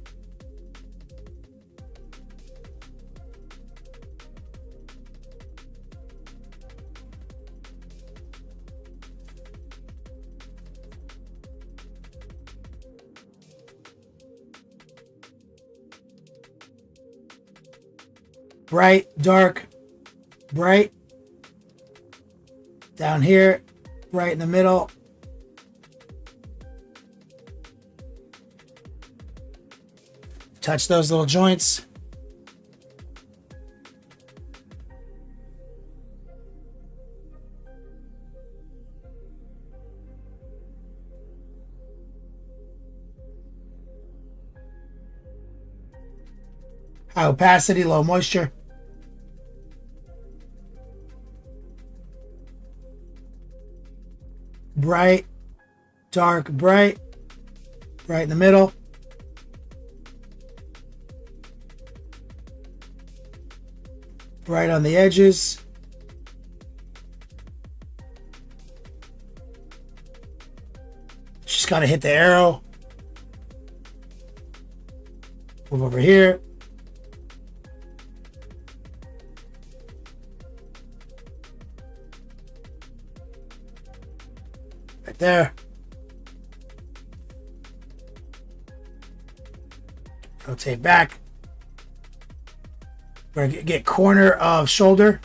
Bright, dark, bright. Down here, right in the middle. Touch those little joints. High opacity, low moisture. Bright, dark, bright. Right in the middle. Bright on the edges. Just gotta hit the arrow. Move over here. Right there. Rotate back. We're going to get corner of shoulder.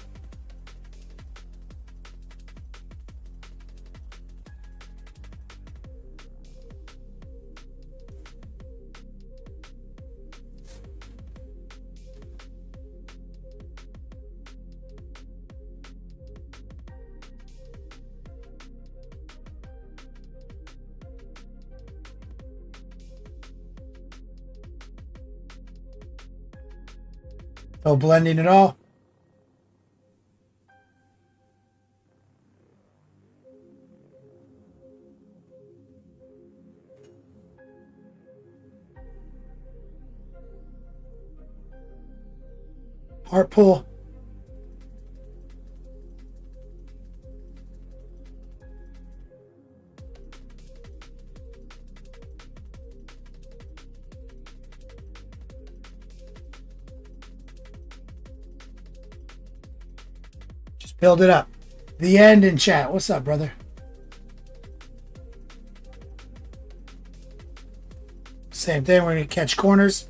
No blending at all. Heart pull. Just build it up. The end in chat. What's up, brother? Same thing. We're going to catch corners.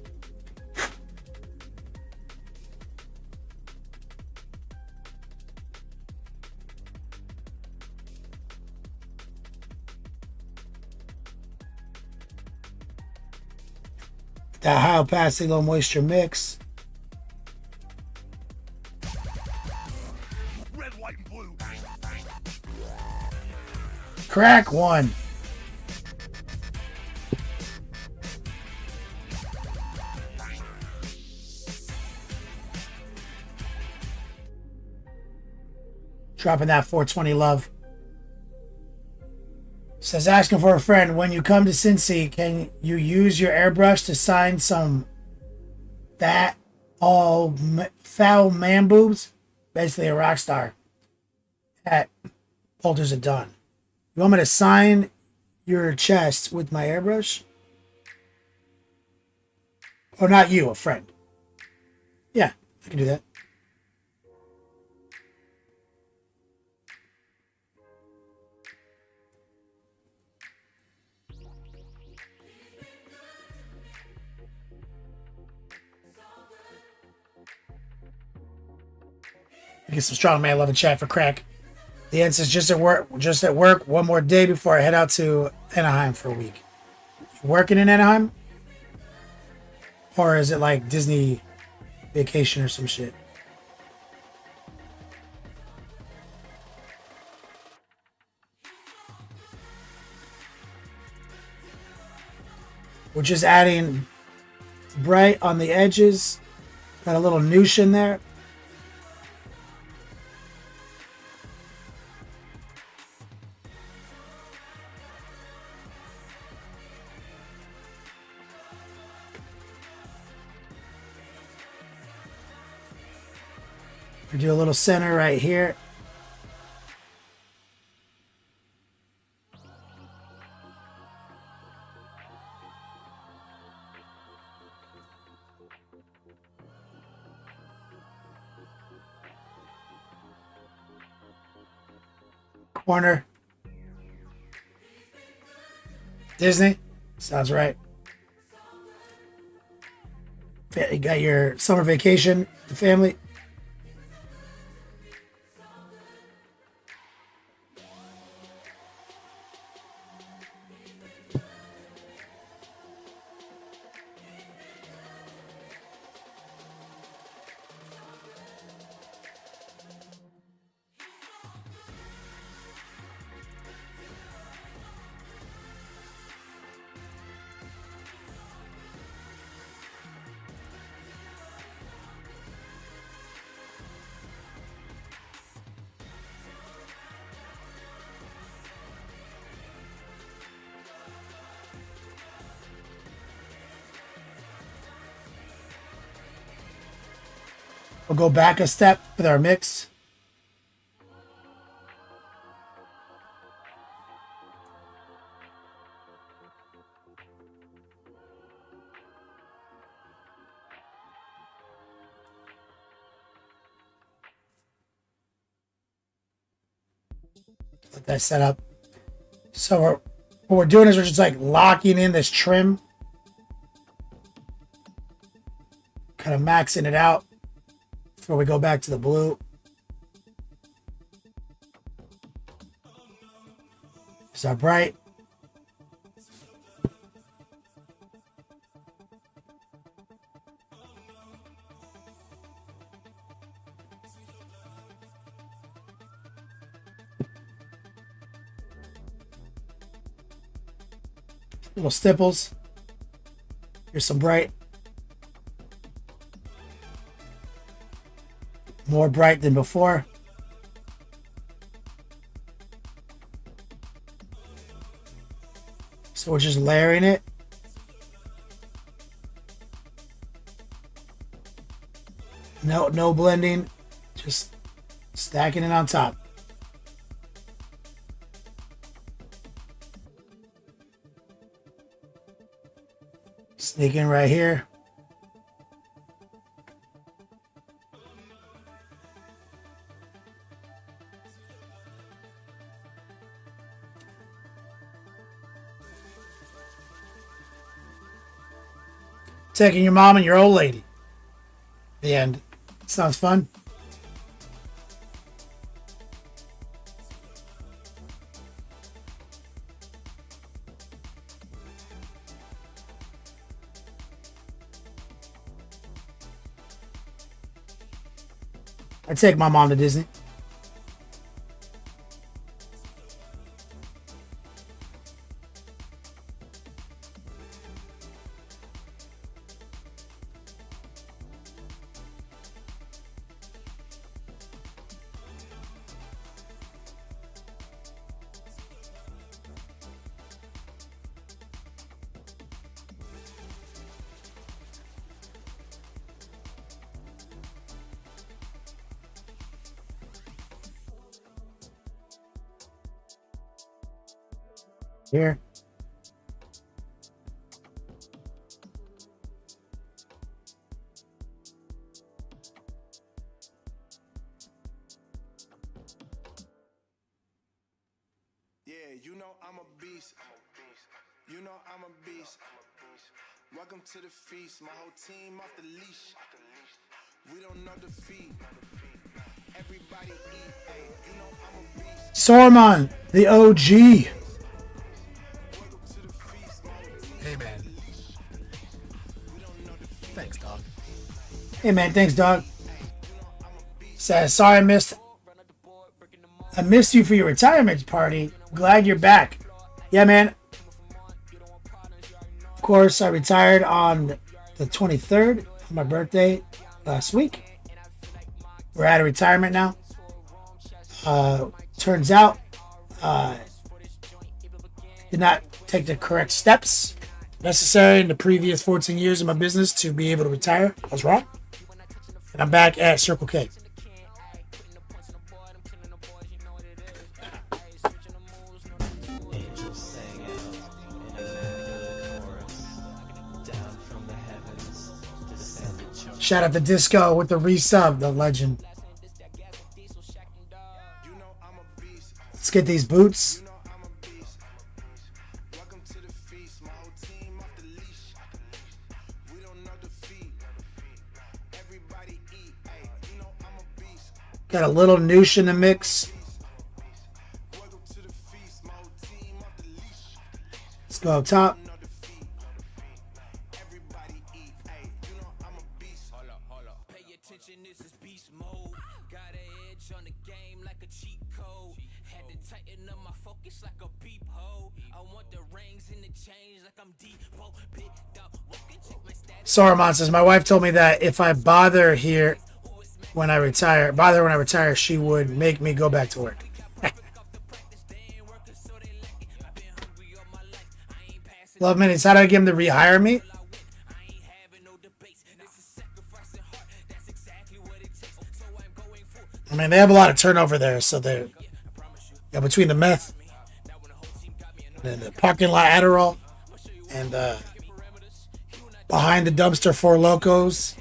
That high opacity, low moisture mix. Red, white, and blue. Crack one. Dropping that 420 love. Says, asking for a friend. When you come to Cincy, can you use your airbrush to sign some foul man boobs? Basically a rock star at Boulders at Dawn. You want me to sign your chest with my airbrush? Or not you, a friend. Yeah, I can do that. Get some strong man love in chat for crack. The end says just at work. One more day before I head out to Anaheim for a week. You working in Anaheim? Or is it like Disney vacation or some shit? We're just adding bright on the edges. Got a little noosh in there. We do a little center right here. Corner. Disney. Sounds right. You got your summer vacation, the family. We'll go back a step with our mix. Let that set up. So what we're doing is we're just like locking in this trim. Kind of maxing it out before we go back to the blue. Is that bright? Little stipples. Here's some bright. More bright than before. So we're just layering it. No blending. Just stacking it on top. Sneaking right here. Taking your mom and your old lady. The end. Sounds fun. I take my mom to Disney. Here. Yeah, you know I'm a beast. You know I'm a beast. Welcome to the feast. My whole team off the leash. We don't know defeat. Everybody eat. Hey, you know I'm a beast. Saruman, the OG. Hey, man. Thanks, dog. Hey man, thanks, dog. Says, sorry I missed you for your retirement party. Glad you're back. Yeah, man. Of course, I retired on the 23rd for my birthday last week. We're out of retirement now. Turns out, did not take the correct steps necessary in the previous 14 years of my business to be able to retire. I was wrong. And I'm back at Circle K. Shout out to Disco with the resub, the legend. Let's get these boots. Got a little noosh in the mix. Let's go up top. Saruman says, my wife told me that if I bother when I retire, she would make me go back to work. Love minutes. How do I get him to rehire me? I mean, they have a lot of turnover there, so they're between the meth and the parking lot Adderall and behind the dumpster Four Locos.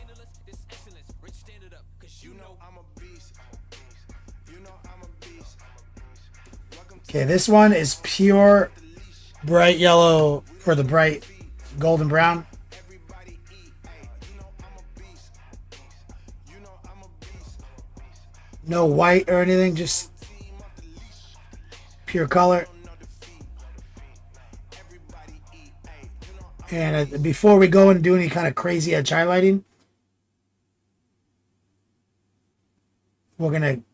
Okay, this one is pure bright yellow or the bright golden brown. No white or anything, just pure color. And before we go and do any kind of crazy edge highlighting, we're going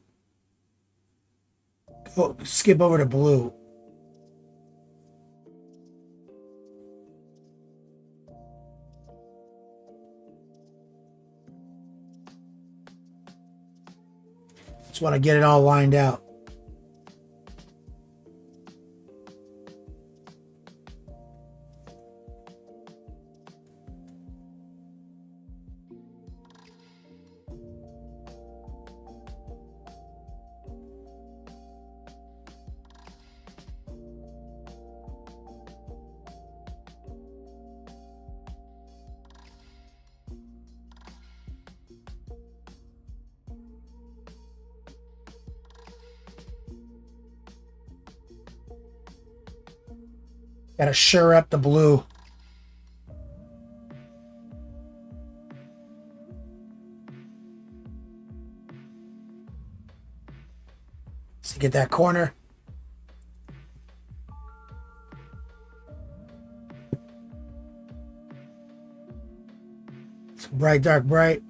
to skip over to blue. Just want to get it all lined out. Gotta sure up the blue. So get that corner. So bright, dark, bright.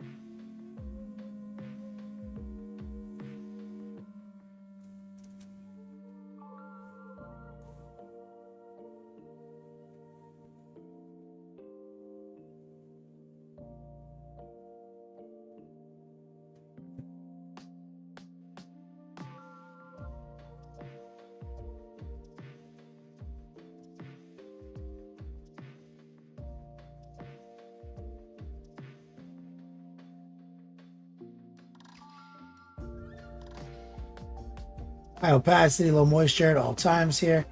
High opacity, low moisture at all times here.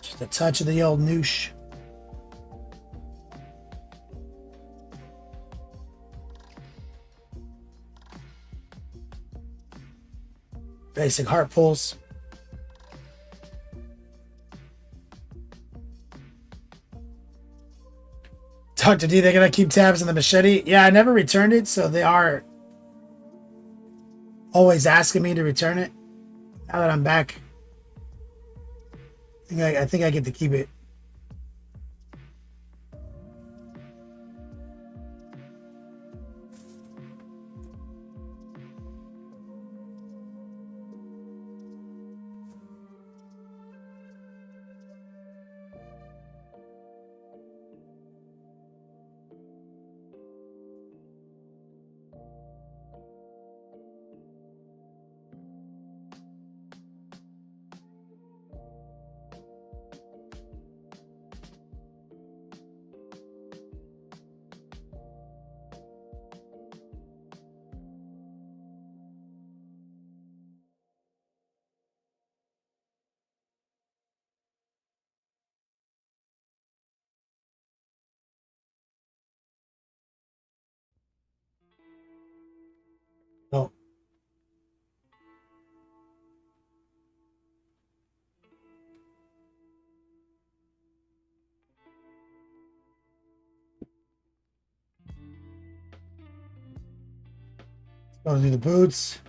Just a touch of the old noosh. Basic heart pulse. Dr. D, they're gonna keep tabs on the machete. Yeah, I never returned it, so they are always asking me to return it. Now that I'm back, I think I get to keep it. Oh. Go do the boots.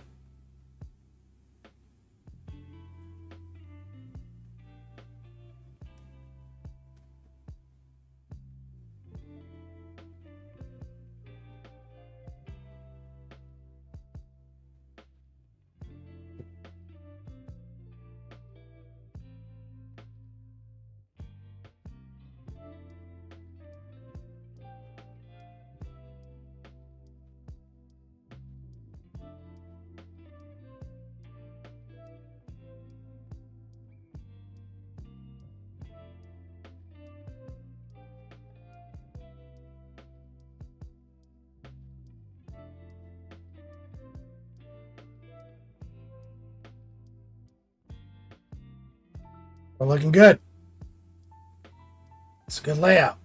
We're looking good. It's a good layout.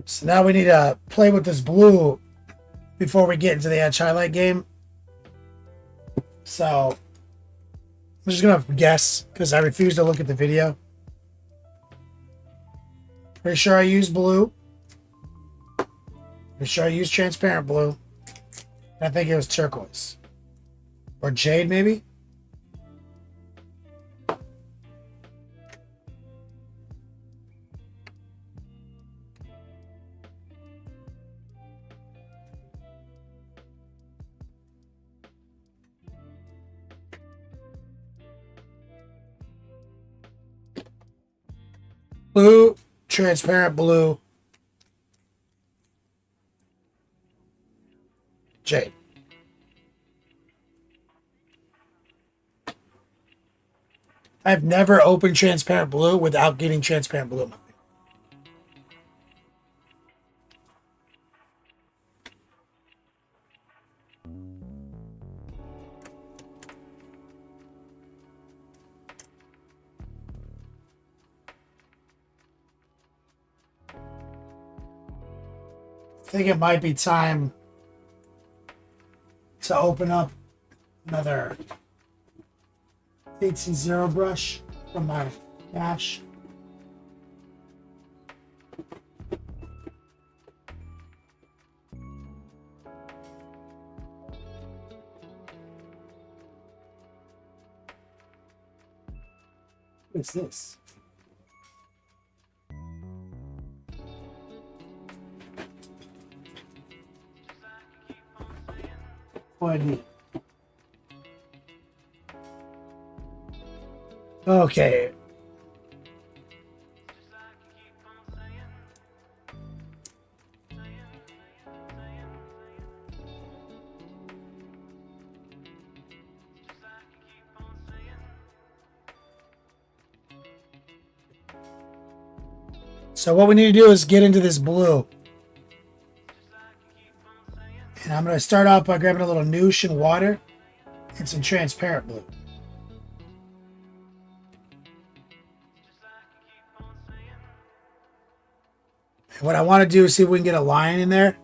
So now we need to play with this blue before we get into the edge highlight game. So I'm just going to guess because I refuse to look at the video. Pretty sure I used blue. Pretty sure I used transparent blue. I think it was turquoise. Or jade, maybe? Blue, transparent blue. Jade. I've never opened transparent blue without getting transparent blue in my finger. I think it might be time to open up another 18-0 brush from my stash. What's this? No idea. Okay. So what we need to do is get into this blue. And I'm going to start off by grabbing a little noosh and water and some transparent blue. And what I want to do is see if we can get a line in there.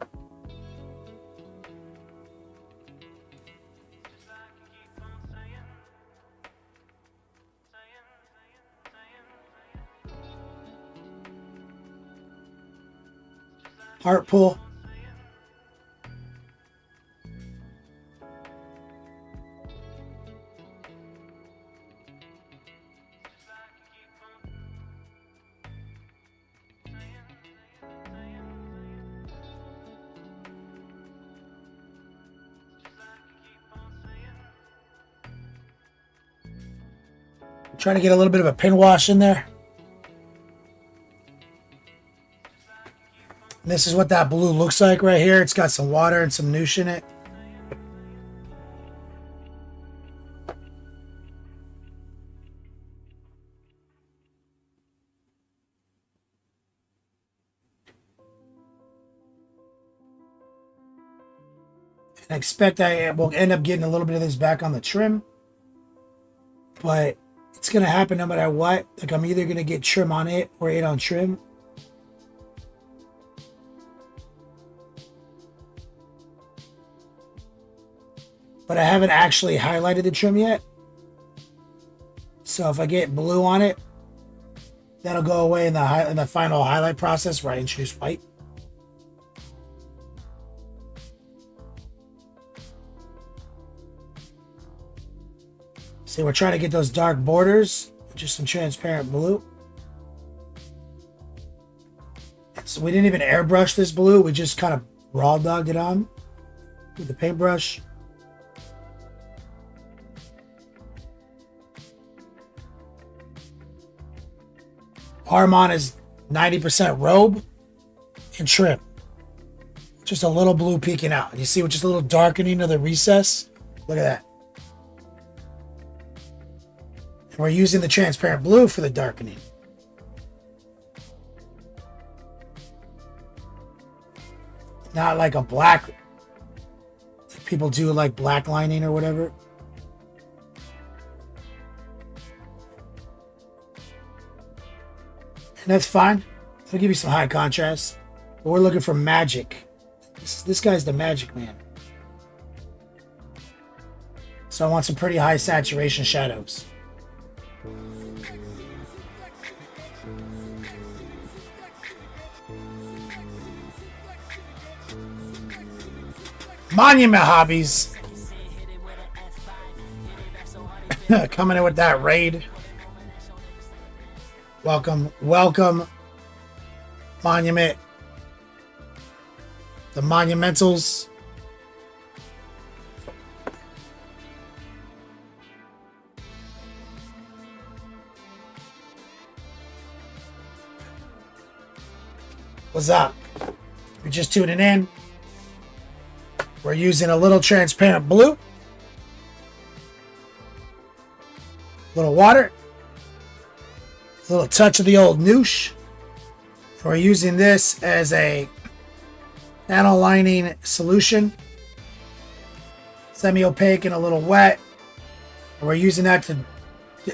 Heart pull. Trying to get a little bit of a pin wash in there. And this is what that blue looks like right here. It's got some water and some noosh in it. And I expect I will end up getting a little bit of this back on the trim. But it's going to happen no matter what. Like, I'm either going to get trim on it or it on trim. But I haven't actually highlighted the trim yet. So if I get blue on it, that'll go away in the final highlight process where I introduce white. See, we're trying to get those dark borders, just some transparent blue. So we didn't even airbrush this blue. We just kind of raw dogged it on with the paintbrush. Ahriman is 90% robe and trim. Just a little blue peeking out. You see, with just a little darkening of the recess. Look at that. And we're using the transparent blue for the darkening. Not like a black. People do like black lining or whatever. And that's fine. It'll give you some high contrast. But we're looking for magic. This guy's the magic man. So I want some pretty high saturation shadows. Monument Hobbies. Coming in with that raid. Welcome, welcome, Monument. The Monumentals. What's up? You're just tuning in. We're using a little transparent blue, a little water, a little touch of the old noosh. We're using this as a panel lining solution, semi-opaque and a little wet. And we're using that to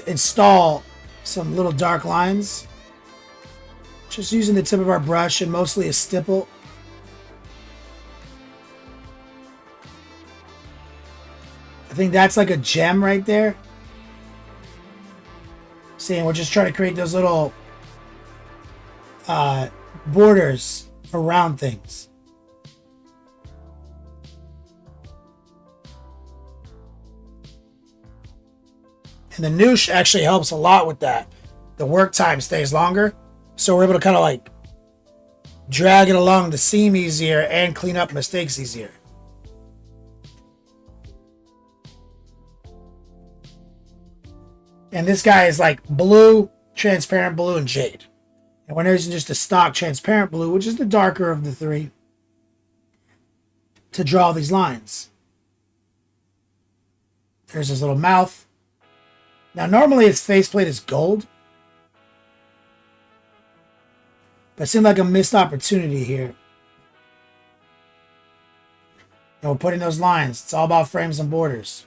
install some little dark lines. Just using the tip of our brush and mostly a stipple. I think that's like a gem right there. See, and we're just trying to create those little borders around things. And the noosh actually helps a lot with that. The work time stays longer, so we're able to kind of like drag it along the seam easier and clean up mistakes easier. And this guy is like blue, transparent blue, and jade. And when there's just a stock transparent blue, which is the darker of the three, to draw these lines. There's his little mouth. Now, normally his faceplate is gold. But it seemed like a missed opportunity here. And we're putting those lines. It's all about frames and borders.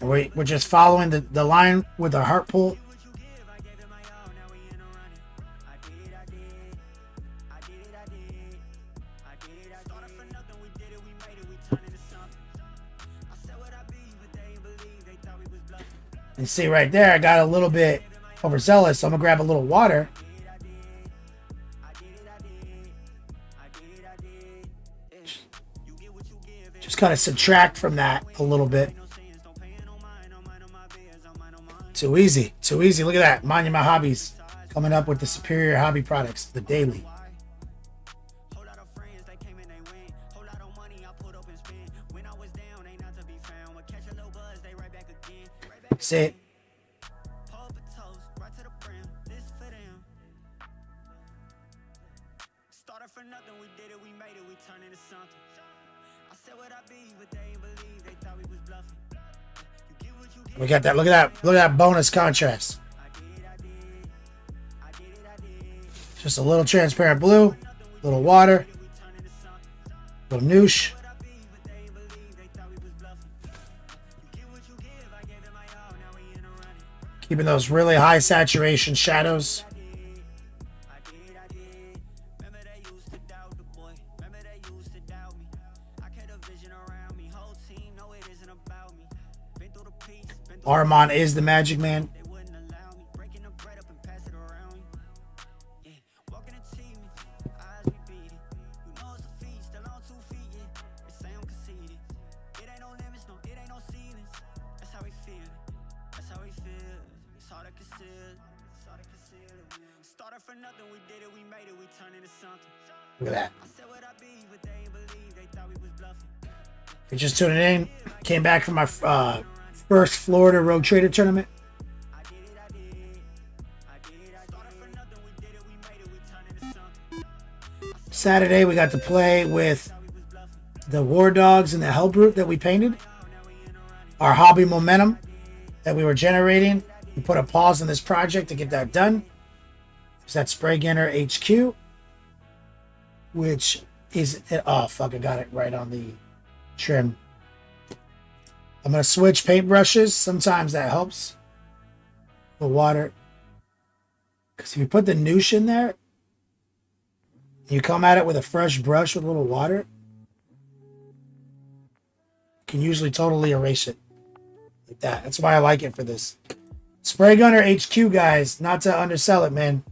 And we're just following the line with our heart pull. And see right there, I got a little bit overzealous, so I'm gonna grab a little water. Just kind of subtract from that a little bit. Too easy, too easy. Look at that, minding my hobbies. Coming up with the superior hobby products, the daily. See it? We got that. Look at that. Look at that bonus contrast. Just a little transparent blue, a little water, a little noosh. Keeping those really high saturation shadows. Ahriman is the magic man. Look at that. If you're just tuning in, came back from my first Florida Rogue Trader tournament. Saturday we got to play with the War Dogs and the Hellbrute that we painted. Our hobby momentum that we were generating. We put a pause on this project to get that done. It's that Spray Gunner HQ, which is, oh fuck, I got it right on the trim. I'm going to switch paintbrushes. Sometimes that helps. The water. Because if you put the noosh in there, you come at it with a fresh brush with a little water, you can usually totally erase it. Like that. That's why I like it for this. Spray Gunner HQ, guys. Not to undersell it, man.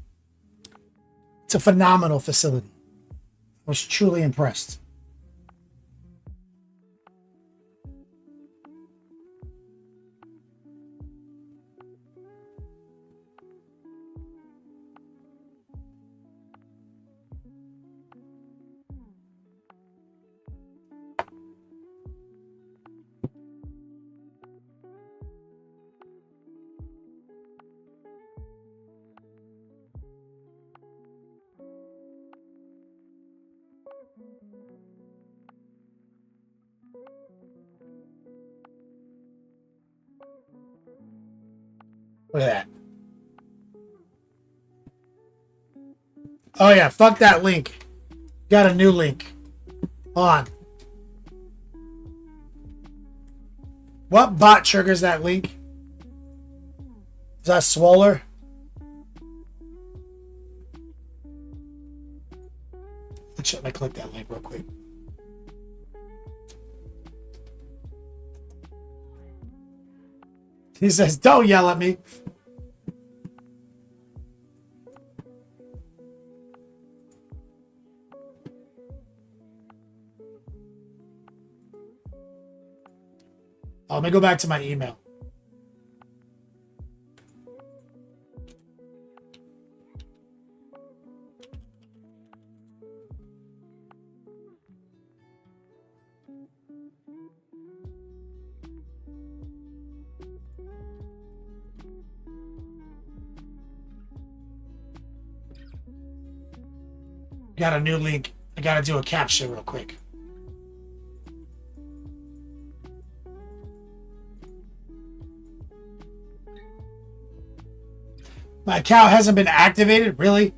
It's a phenomenal facility. I was truly impressed. Look at that. Oh yeah, fuck that link. Got a new link. Hold on. What bot triggers that link? Is that Swoller? Let me click that link real quick. He says, don't yell at me. Oh, let me go back to my email. Got a new link. I gotta do a capture real quick. My account hasn't been activated? Really?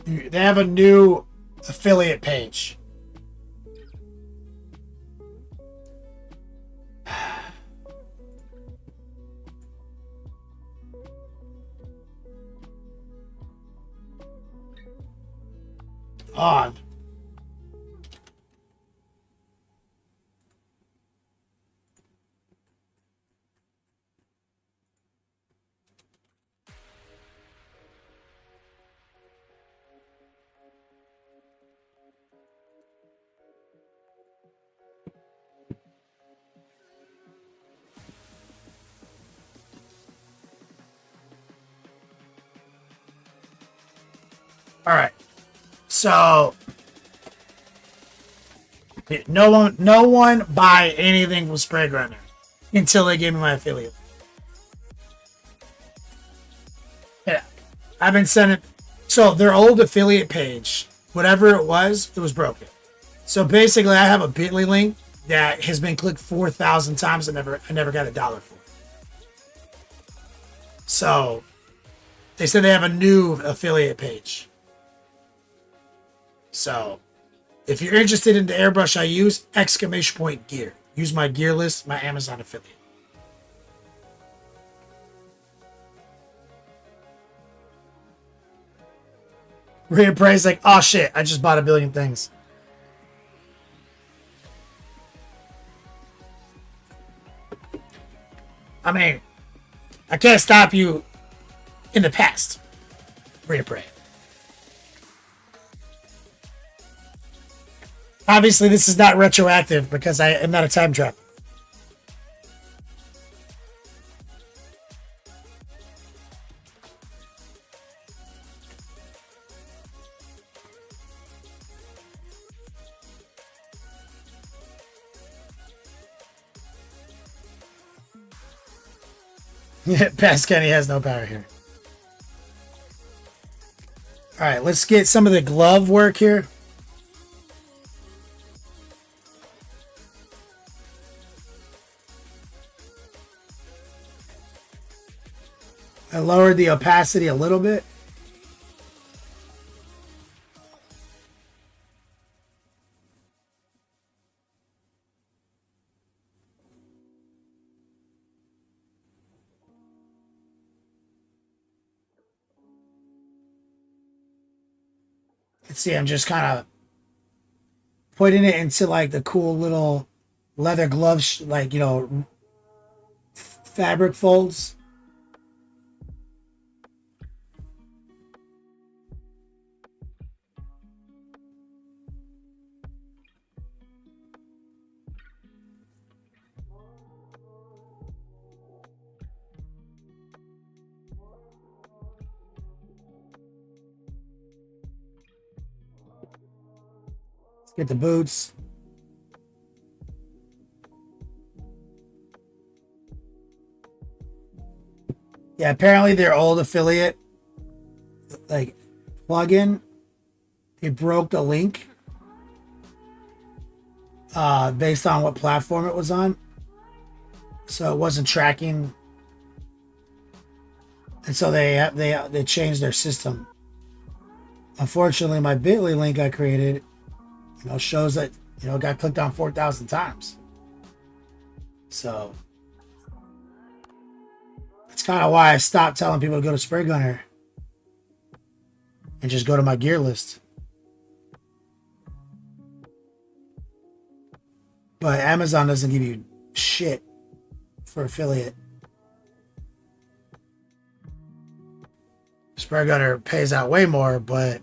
They have a new affiliate page. On. All right. So no one buy anything from Spread Runner until they give me my affiliate. Yeah. I've been sending so their old affiliate page, whatever it was broken. So basically I have a Bitly link that has been clicked 4,000 times and I never got $1 for it. So they said they have a new affiliate page. So, if you're interested in the airbrush I use, ! Gear. Use my gear list, my Amazon affiliate. Rhea Prey's like, oh shit, I just bought 1 billion things. I mean, I can't stop you in the past, Rhea Prey. Obviously, this is not retroactive because I am not a time trap. Past Kenny has no power here. All right, let's get some of the glove work here. I lowered the opacity a little bit. Let's see, I'm just kind of putting it into like the cool little leather gloves, like, you know, fabric folds. Get the boots. Yeah, apparently their old affiliate like plugin, it broke the link based on what platform it was on. So it wasn't tracking. And so they changed their system. Unfortunately, my Bitly link I created, shows that, it got clicked on 4,000 times. So that's kind of why I stopped telling people to go to Spray Gunner and just go to my gear list. But Amazon doesn't give you shit for affiliate. Spray Gunner pays out way more, but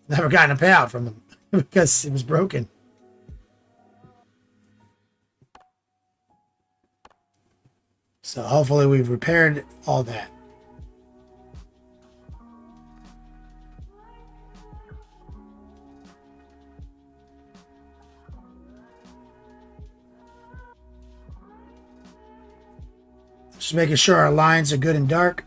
never gotten a payout from them because it was broken. So hopefully we've repaired all that. Just making sure our lines are good and dark.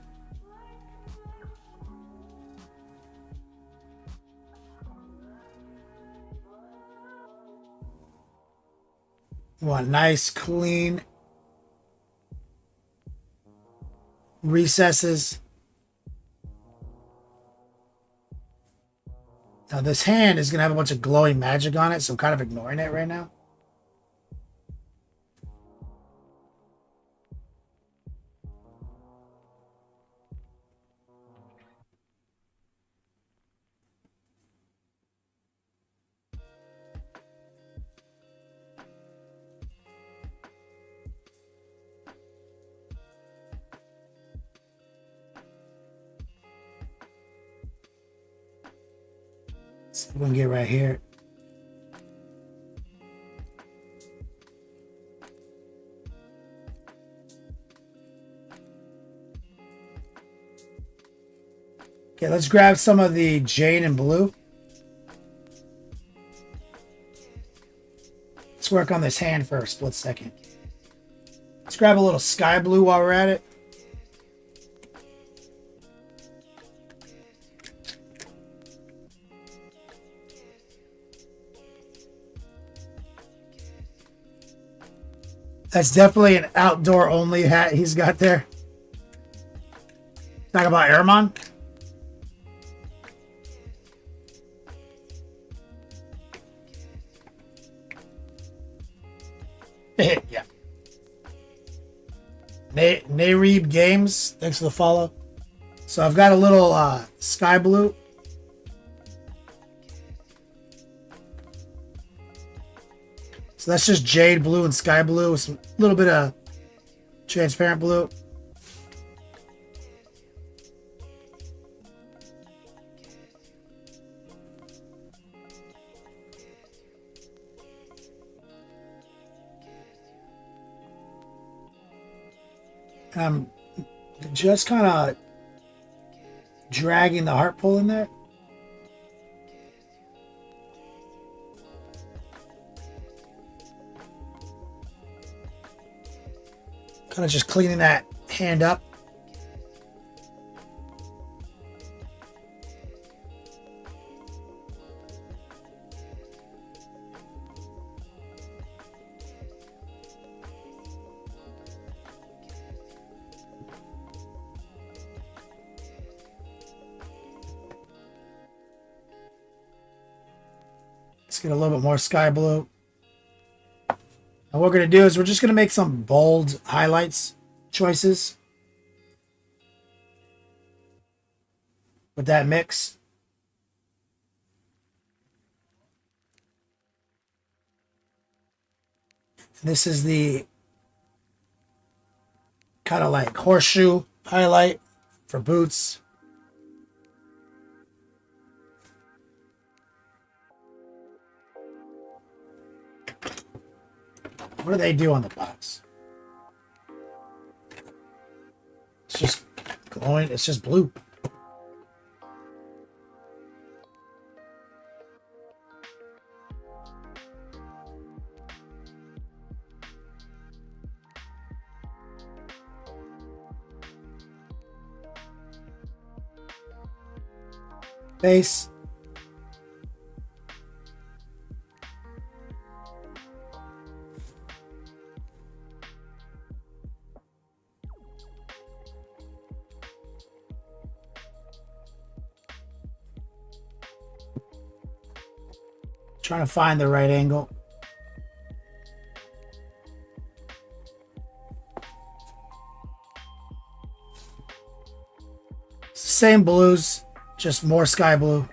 We want nice, clean recesses. Now this hand is going to have a bunch of glowing magic on it, so I'm kind of ignoring it right now. So we're going to get right here. Okay, let's grab some of the jade and blue. Let's work on this hand for a split second. Let's grab a little sky blue while we're at it. That's definitely an outdoor only hat he's got there. Talk about Ahriman. Yeah. Nareeb Games, thanks for the follow. So I've got a little sky blue. So that's just jade blue and sky blue with a little bit of transparent blue. I'm just kind of dragging the heart pull in there. Kind of just cleaning that hand up. Let's get a little bit more sky blue. And what we're going to do is we're just going to make some bold highlights choices with that mix. This is the kind of like horseshoe highlight for boots. What do they do on the box? It's just glowing. It's just blue. Base. Trying to find the right angle. It's the same blues, just more sky blue.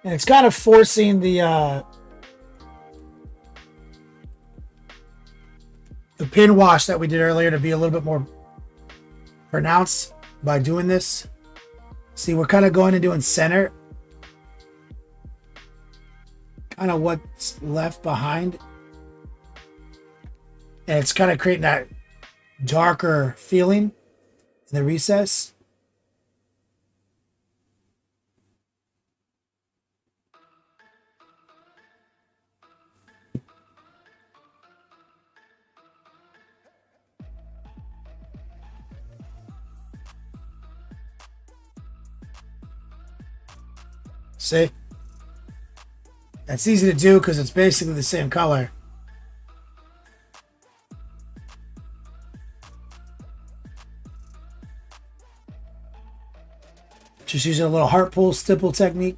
And it's kind of forcing the pin wash that we did earlier to be a little bit more pronounced by doing this. See, we're kind of going and doing center. Kind of what's left behind. And it's kind of creating that darker feeling in the recess. See? That's easy to do because it's basically the same color. Just using a little heart pull stipple technique.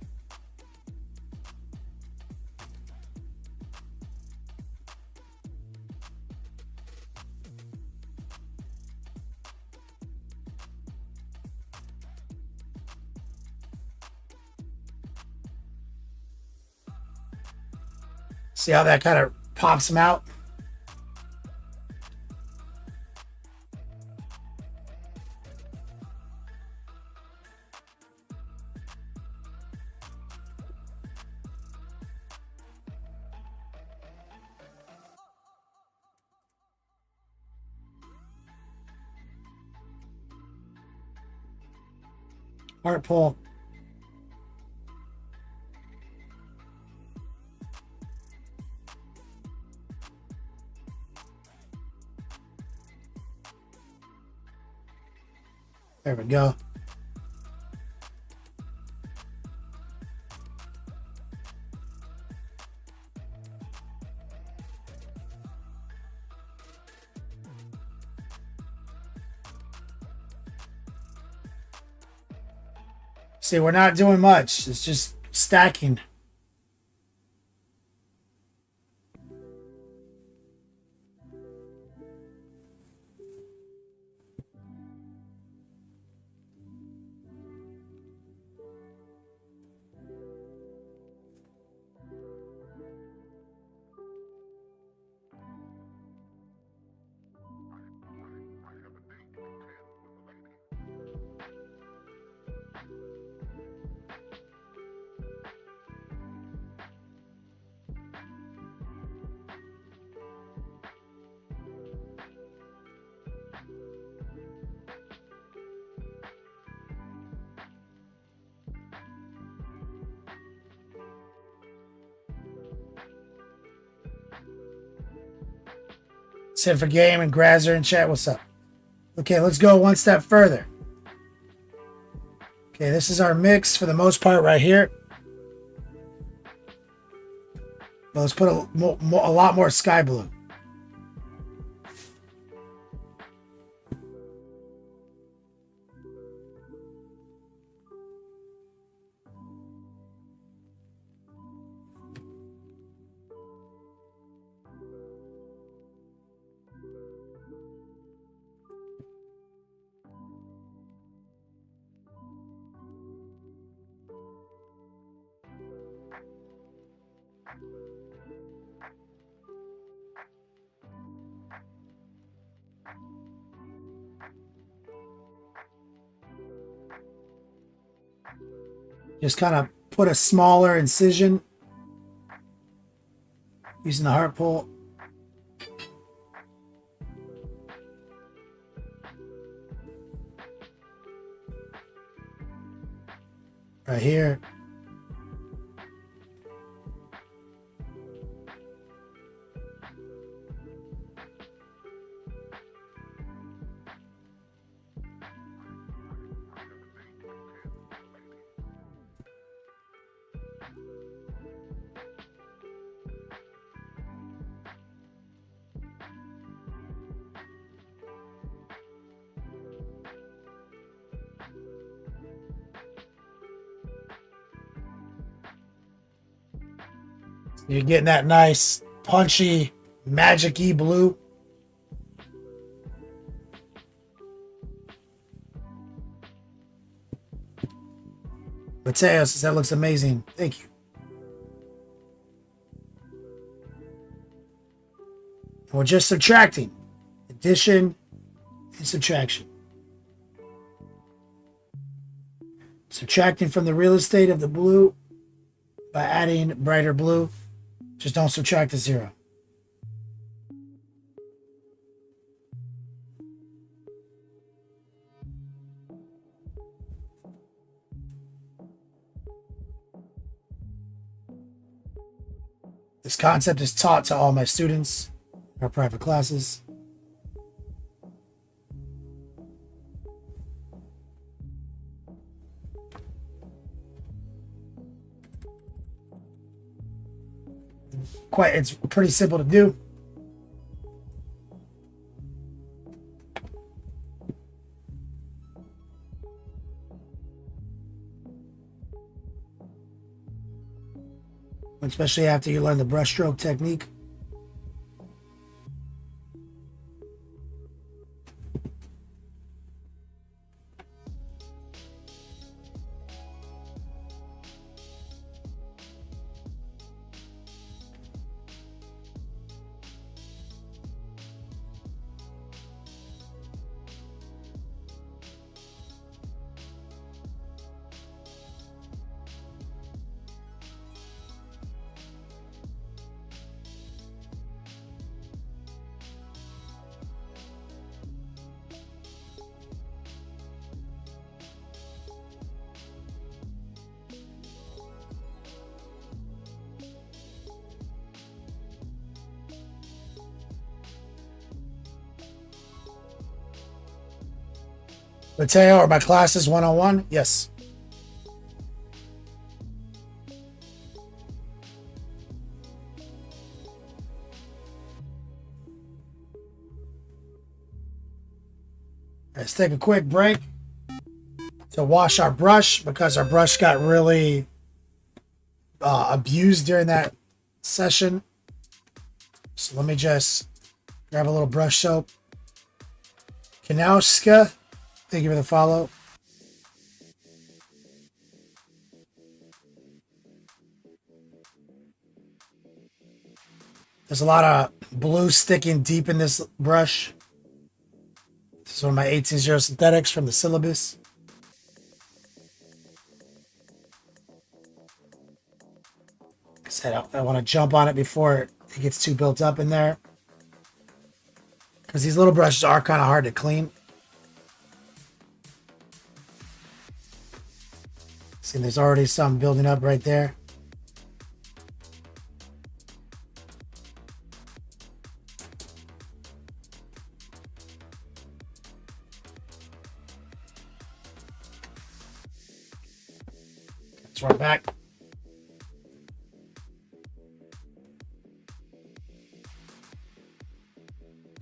See how that kind of pops them out? Heart pull. There we go. See, we're not doing much. It's just stacking. Sit for game and Grazer in chat. What's up? Okay, let's go one step further. Okay, this is our mix for the most part right here. But let's put a lot more sky blue. Just kind of put a smaller incision using the heart pull. Right here. You're getting that nice, punchy, magic-y blue. Mateo says that looks amazing. Thank you. We're just subtracting. Addition and subtraction. Subtracting from the real estate of the blue by adding brighter blue. Just don't subtract the 0. This concept is taught to all my students in our private classes. It's pretty simple to do. Especially after you learn the brushstroke technique. Mateo, are my classes 101? Yes. Let's take a quick break to wash our brush because our brush got really abused during that session. So let me just grab a little brush soap. Kanauska, thank you for the follow. There's a lot of blue sticking deep in this brush. This is one of my 18-0 synthetics from the syllabus. Like I said, I want to jump on it before it gets too built up in there. Because these little brushes are kind of hard to clean. See, there's already some building up right there. Let's run back.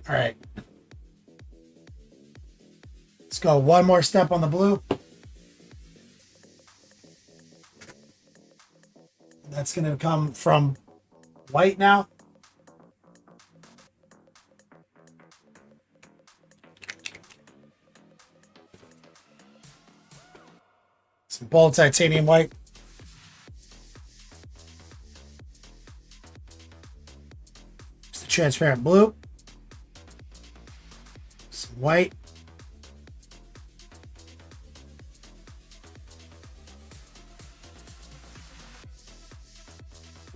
All right. Let's go one more step on the blue. That's going to come from white now. Some bold titanium white. Just a transparent blue. Some white.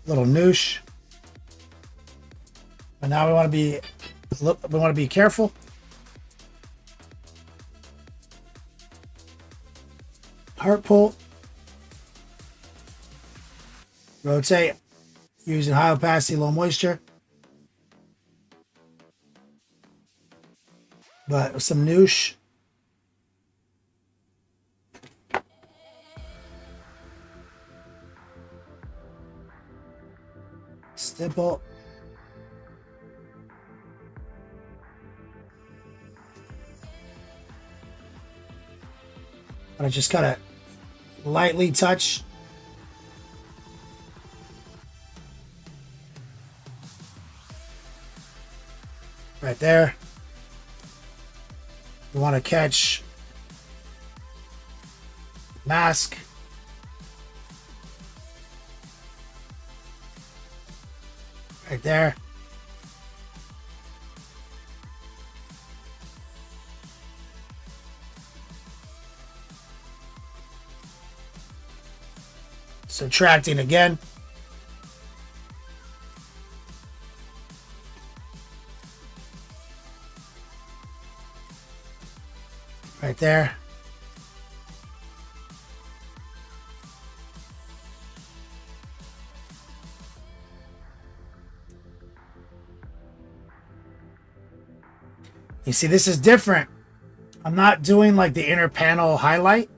Little noosh. But now we want to be careful. Heart pull. Rotate. Using high opacity, low moisture. But with some noosh. Stipple. And I just gotta lightly touch. Right there. You want to catch mask. Right there. Subtracting again. Right there. You see, this is different. I'm not doing like the inner panel highlight.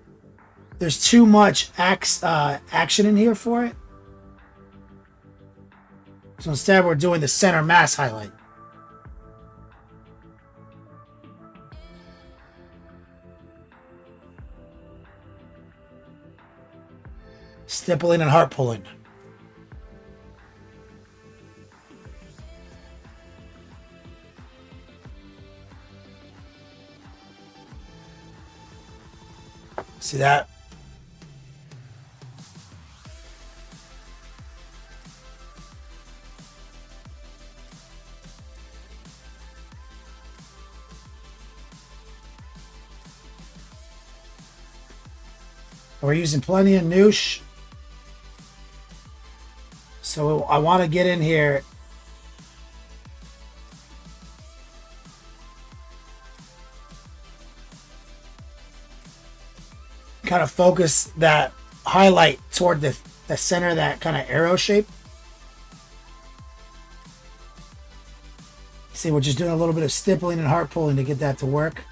There's too much action in here for it. So instead, we're doing the center mass highlight. Stippling and heart pulling. See that? We're using plenty of noosh. So I want to get in here. Kind of focus that highlight toward the center, that kind of arrow shape. See, we're just doing a little bit of stippling and heart pulling to get that to work.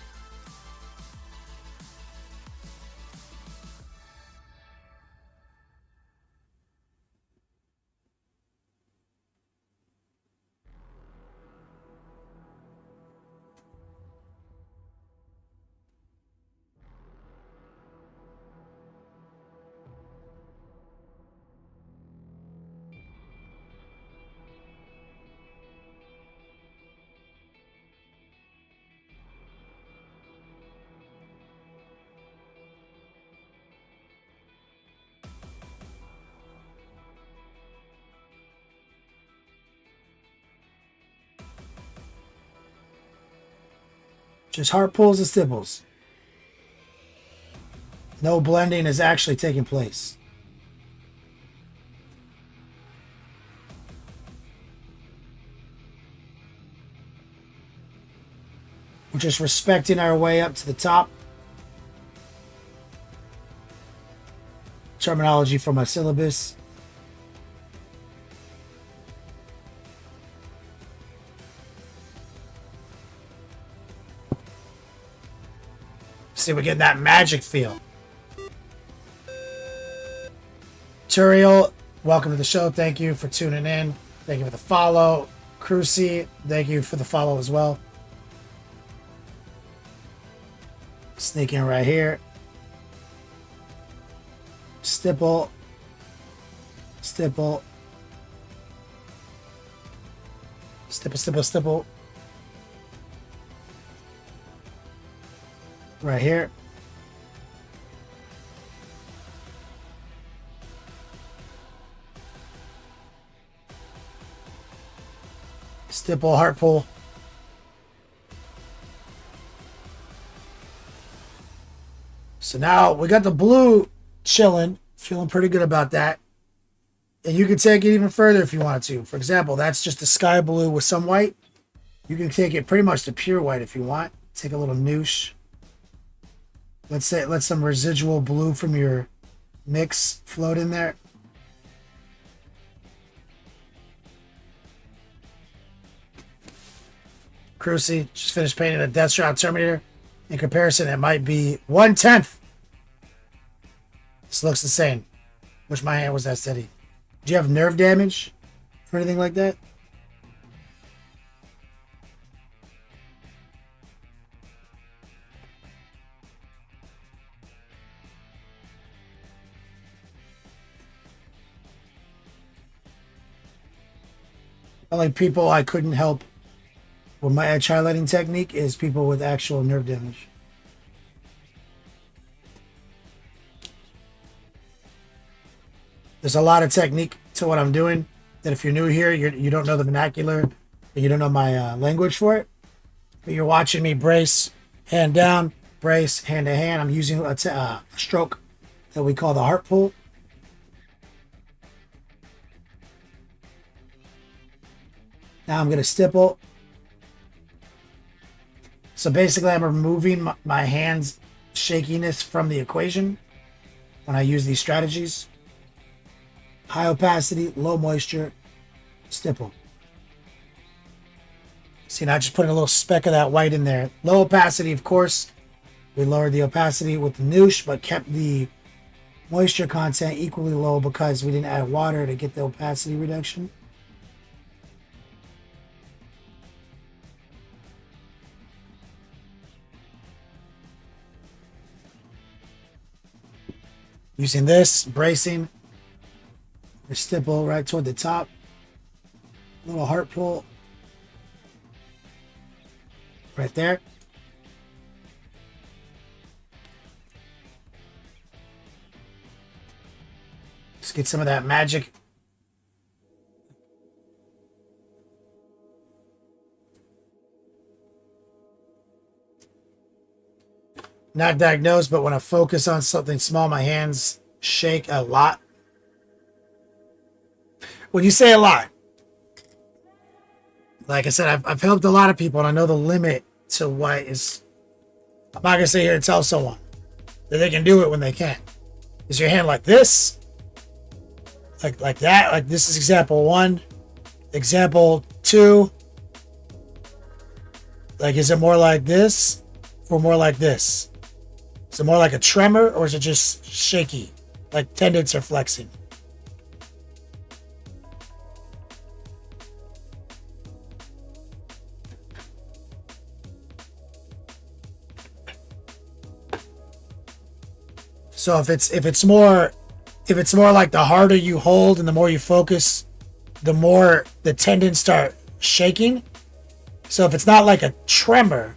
Just heart pulls and stipples. No blending is actually taking place. We're just respecting our way up to the top. Terminology from my syllabus. See, we're getting that magic feel. Turiel, welcome to the show. Thank you for tuning in. Thank you for the follow. Crucy, thank you for the follow as well. Sneak in right here. Stipple. Stipple. Stipple, stipple, stipple. Right here. Stipple, heart pull. So now we got the blue chilling, feeling pretty good about that. And you can take it even further if you want to. For example, that's just a sky blue with some white. You can take it pretty much to pure white if you want. Take a little noosh. Let's say let some residual blue from your mix float in there. Crucy just finished painting a Deathshot Terminator. In comparison, it might be 1/10. This looks insane. Wish my hand was that steady. Do you have nerve damage or anything like that? Only people I couldn't help Well, my edge highlighting technique is people with actual nerve damage. There's a lot of technique to what I'm doing that if you're new here, you don't know the vernacular, you don't know my language for it, but you're watching me brace, hand down, brace, hand to hand. I'm using a stroke that we call the heart pull. Now I'm going to stipple. So basically I'm removing my hands shakiness from the equation when I use these strategies. High opacity, low moisture, stipple. See, now just putting a little speck of that white in there. Low opacity, of course. We lowered the opacity with the noosh, but kept the moisture content equally low because we didn't add water to get the opacity reduction. Using this, bracing, the stipple right toward the top. Little heart pull. Right there. Just get some of that magic. Not diagnosed, but when I focus on something small, my hands shake a lot. When you say a lot, like I said, I've helped a lot of people, and I know the limit to what is. I'm not gonna sit here and tell someone that they can do it when they can't. Is your hand like this? Like that? Like this is example 1. Example 2. Like, is it more like this or more like this? Is it more like a tremor or is it just shaky? Like tendons are flexing. So if it's more like the harder you hold and the more you focus, the more the tendons start shaking. So if it's not like a tremor,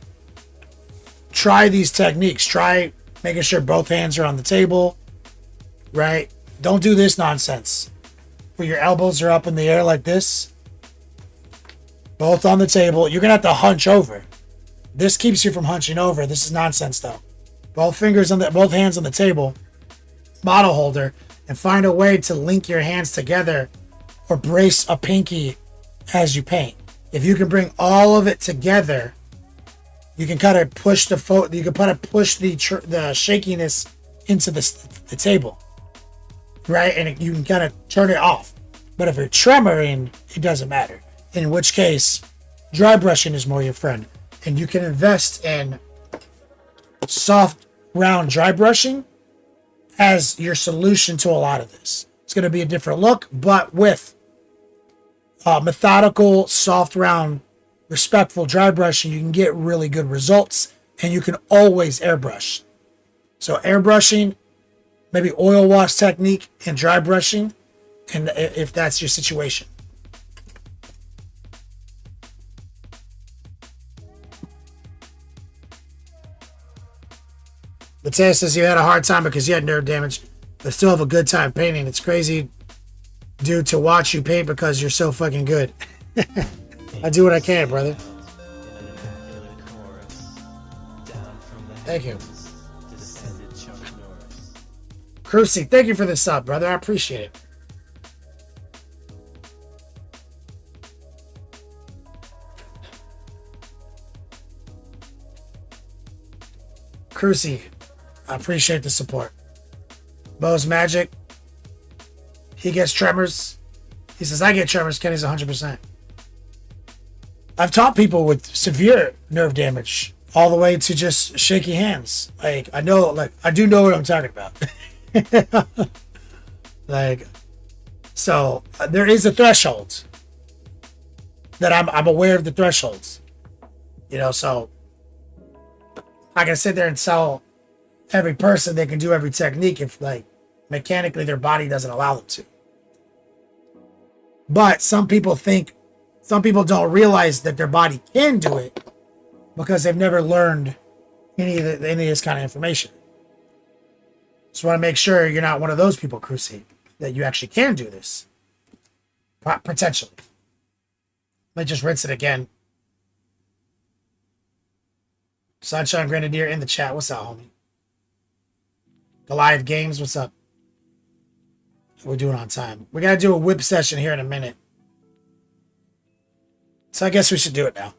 try these techniques. Try making sure both hands are on the table, right? Don't do this nonsense where your elbows are up in the air like this. Both on the table. You're gonna have to hunch over. This keeps you from hunching over. This is nonsense though. Both hands on the table, model holder, and find a way to link your hands together or brace a pinky as you paint. If you can bring all of it together, you can kind of push the shakiness into the table, right? And you can kind of turn it off. But if you're tremoring, it doesn't matter. In which case, dry brushing is more your friend, and you can invest in soft, round dry brushing as your solution to a lot of this. It's going to be a different look, but with methodical, soft, round, respectful dry brushing, you can get really good results, and you can always airbrush. So airbrushing, maybe oil wash technique, and dry brushing, and if that's your situation. Mateo says you had a hard time because you had nerve damage, but still have a good time painting. It's crazy, dude, to watch you paint because you're so fucking good. I do what I can, brother. Thank you. Crucy, thank you for the sub, brother. I appreciate it. Crucy, I appreciate the support. Bo's Magic, he gets tremors. He says, I get tremors. Kenny's 100%. I've taught people with severe nerve damage all the way to just shaky hands. Like, I do know what I'm talking about. So there is a threshold that I'm aware of the thresholds, so I can sit there and tell every person they can do every technique if mechanically their body doesn't allow them to. But some people think some people don't realize that their body can do it because they've never learned any of this kind of information. Just want to make sure you're not one of those people, Crusade, that you actually can do this. Potentially. Let me just rinse it again. Sunshine Grenadier in the chat. What's up, homie? Goliath Games, what's up? We're doing on time. We got to do a whip session here in a minute. So I guess we should do it now.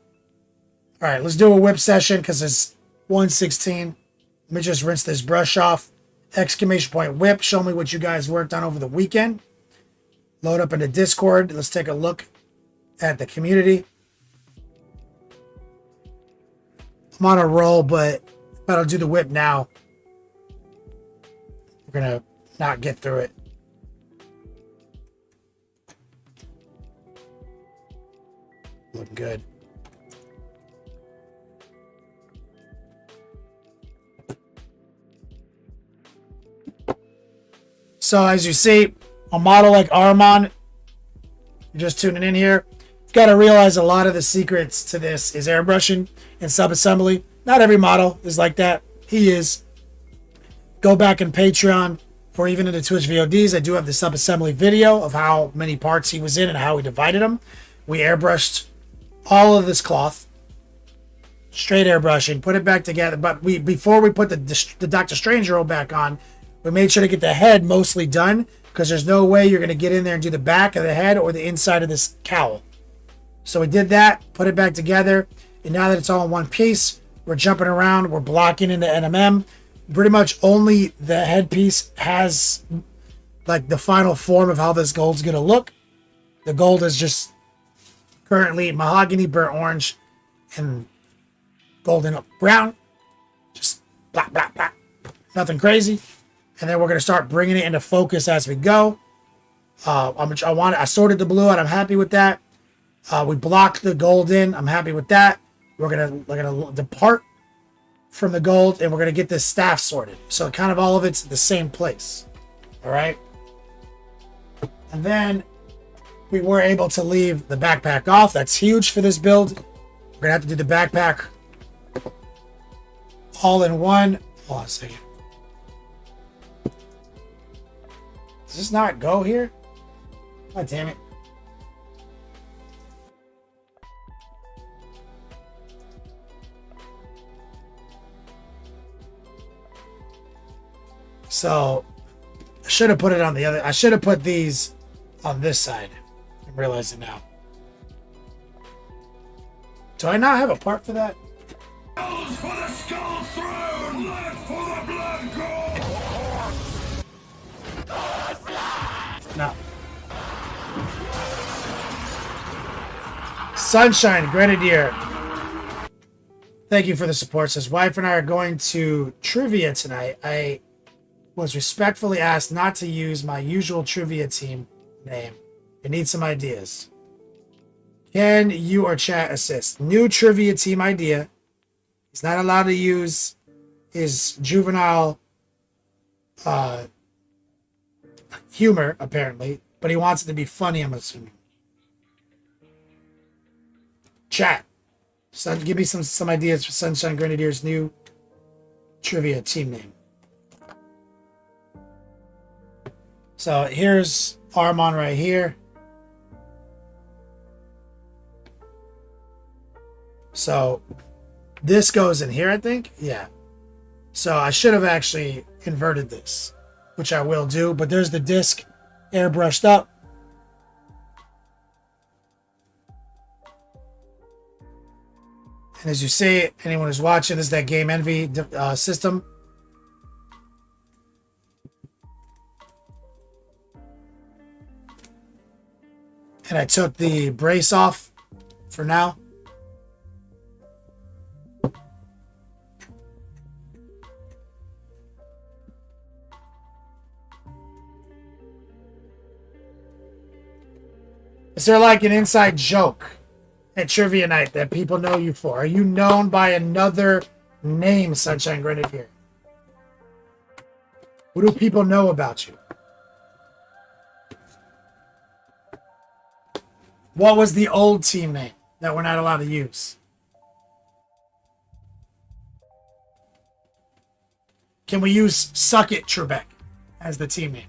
All right, let's do a whip session because it's 1:16. Let me just rinse this brush off. Exclamation point whip. Show me what you guys worked on over the weekend. Load up into Discord. Let's take a look at the community. I'm on a roll, but if I don't do the whip now, we're going to not get through it. Looking good. So as you see, a model like Ahriman, you're just tuning in here, you've got to realize a lot of the secrets to this is airbrushing and sub-assembly. Not every model is like that. He is. Go back in Patreon or even in the Twitch VODs. I do have the sub-assembly video of how many parts he was in and how we divided them. We airbrushed all of this cloth, straight airbrushing, put it back together. But before we put the Doctor Strange roll back on, we made sure to get the head mostly done because there's no way you're going to get in there and do the back of the head or the inside of this cowl. So we did that, put it back together, and now that it's all in one piece, we're jumping around, we're blocking into NMM. Pretty much only the headpiece has like the final form of how this gold's going to look. The gold is just currently mahogany, burnt orange, and golden brown. Just blah, blah, blah. Nothing crazy. And then we're going to start bringing it into focus as we go. I sorted the blue out. I'm happy with that. We blocked the gold in. I'm happy with that. We're gonna depart from the gold, and we're gonna get this staff sorted. So kind of all of it's at the same place. All right. And then we were able to leave the backpack off. That's huge for this build. We're gonna have to do the backpack all in one. Hold on a second. Does this not go here? God damn it. So I should have put it on the other. I should have put these on this side. I'm realizing now. Do I not have a part for that? For the skull throne, blood for the blood god. No. Sunshine Grenadier. Thank you for the support. Says wife and I are going to trivia tonight. I was respectfully asked not to use my usual trivia team name. I need some ideas. Can you or chat assist? New trivia team idea. He's not allowed to use his juvenile humor, apparently, but he wants it to be funny, I'm assuming. Chat. So give me some ideas for Sunshine Grenadier's new trivia team name. So here's Ahriman right here. So this goes in here, I think. Yeah. So I should have actually inverted this, which I will do. But there's the disc airbrushed up. And as you see, anyone who's watching, this is that Game Envy system. And I took the brace off for now. Is there like an inside joke at Trivia Night that people know you for? Are you known by another name, Sunshine Grenadier? What do people know about you? What was the old team name that we're not allowed to use? Can we use Suck It Trebek as the team name?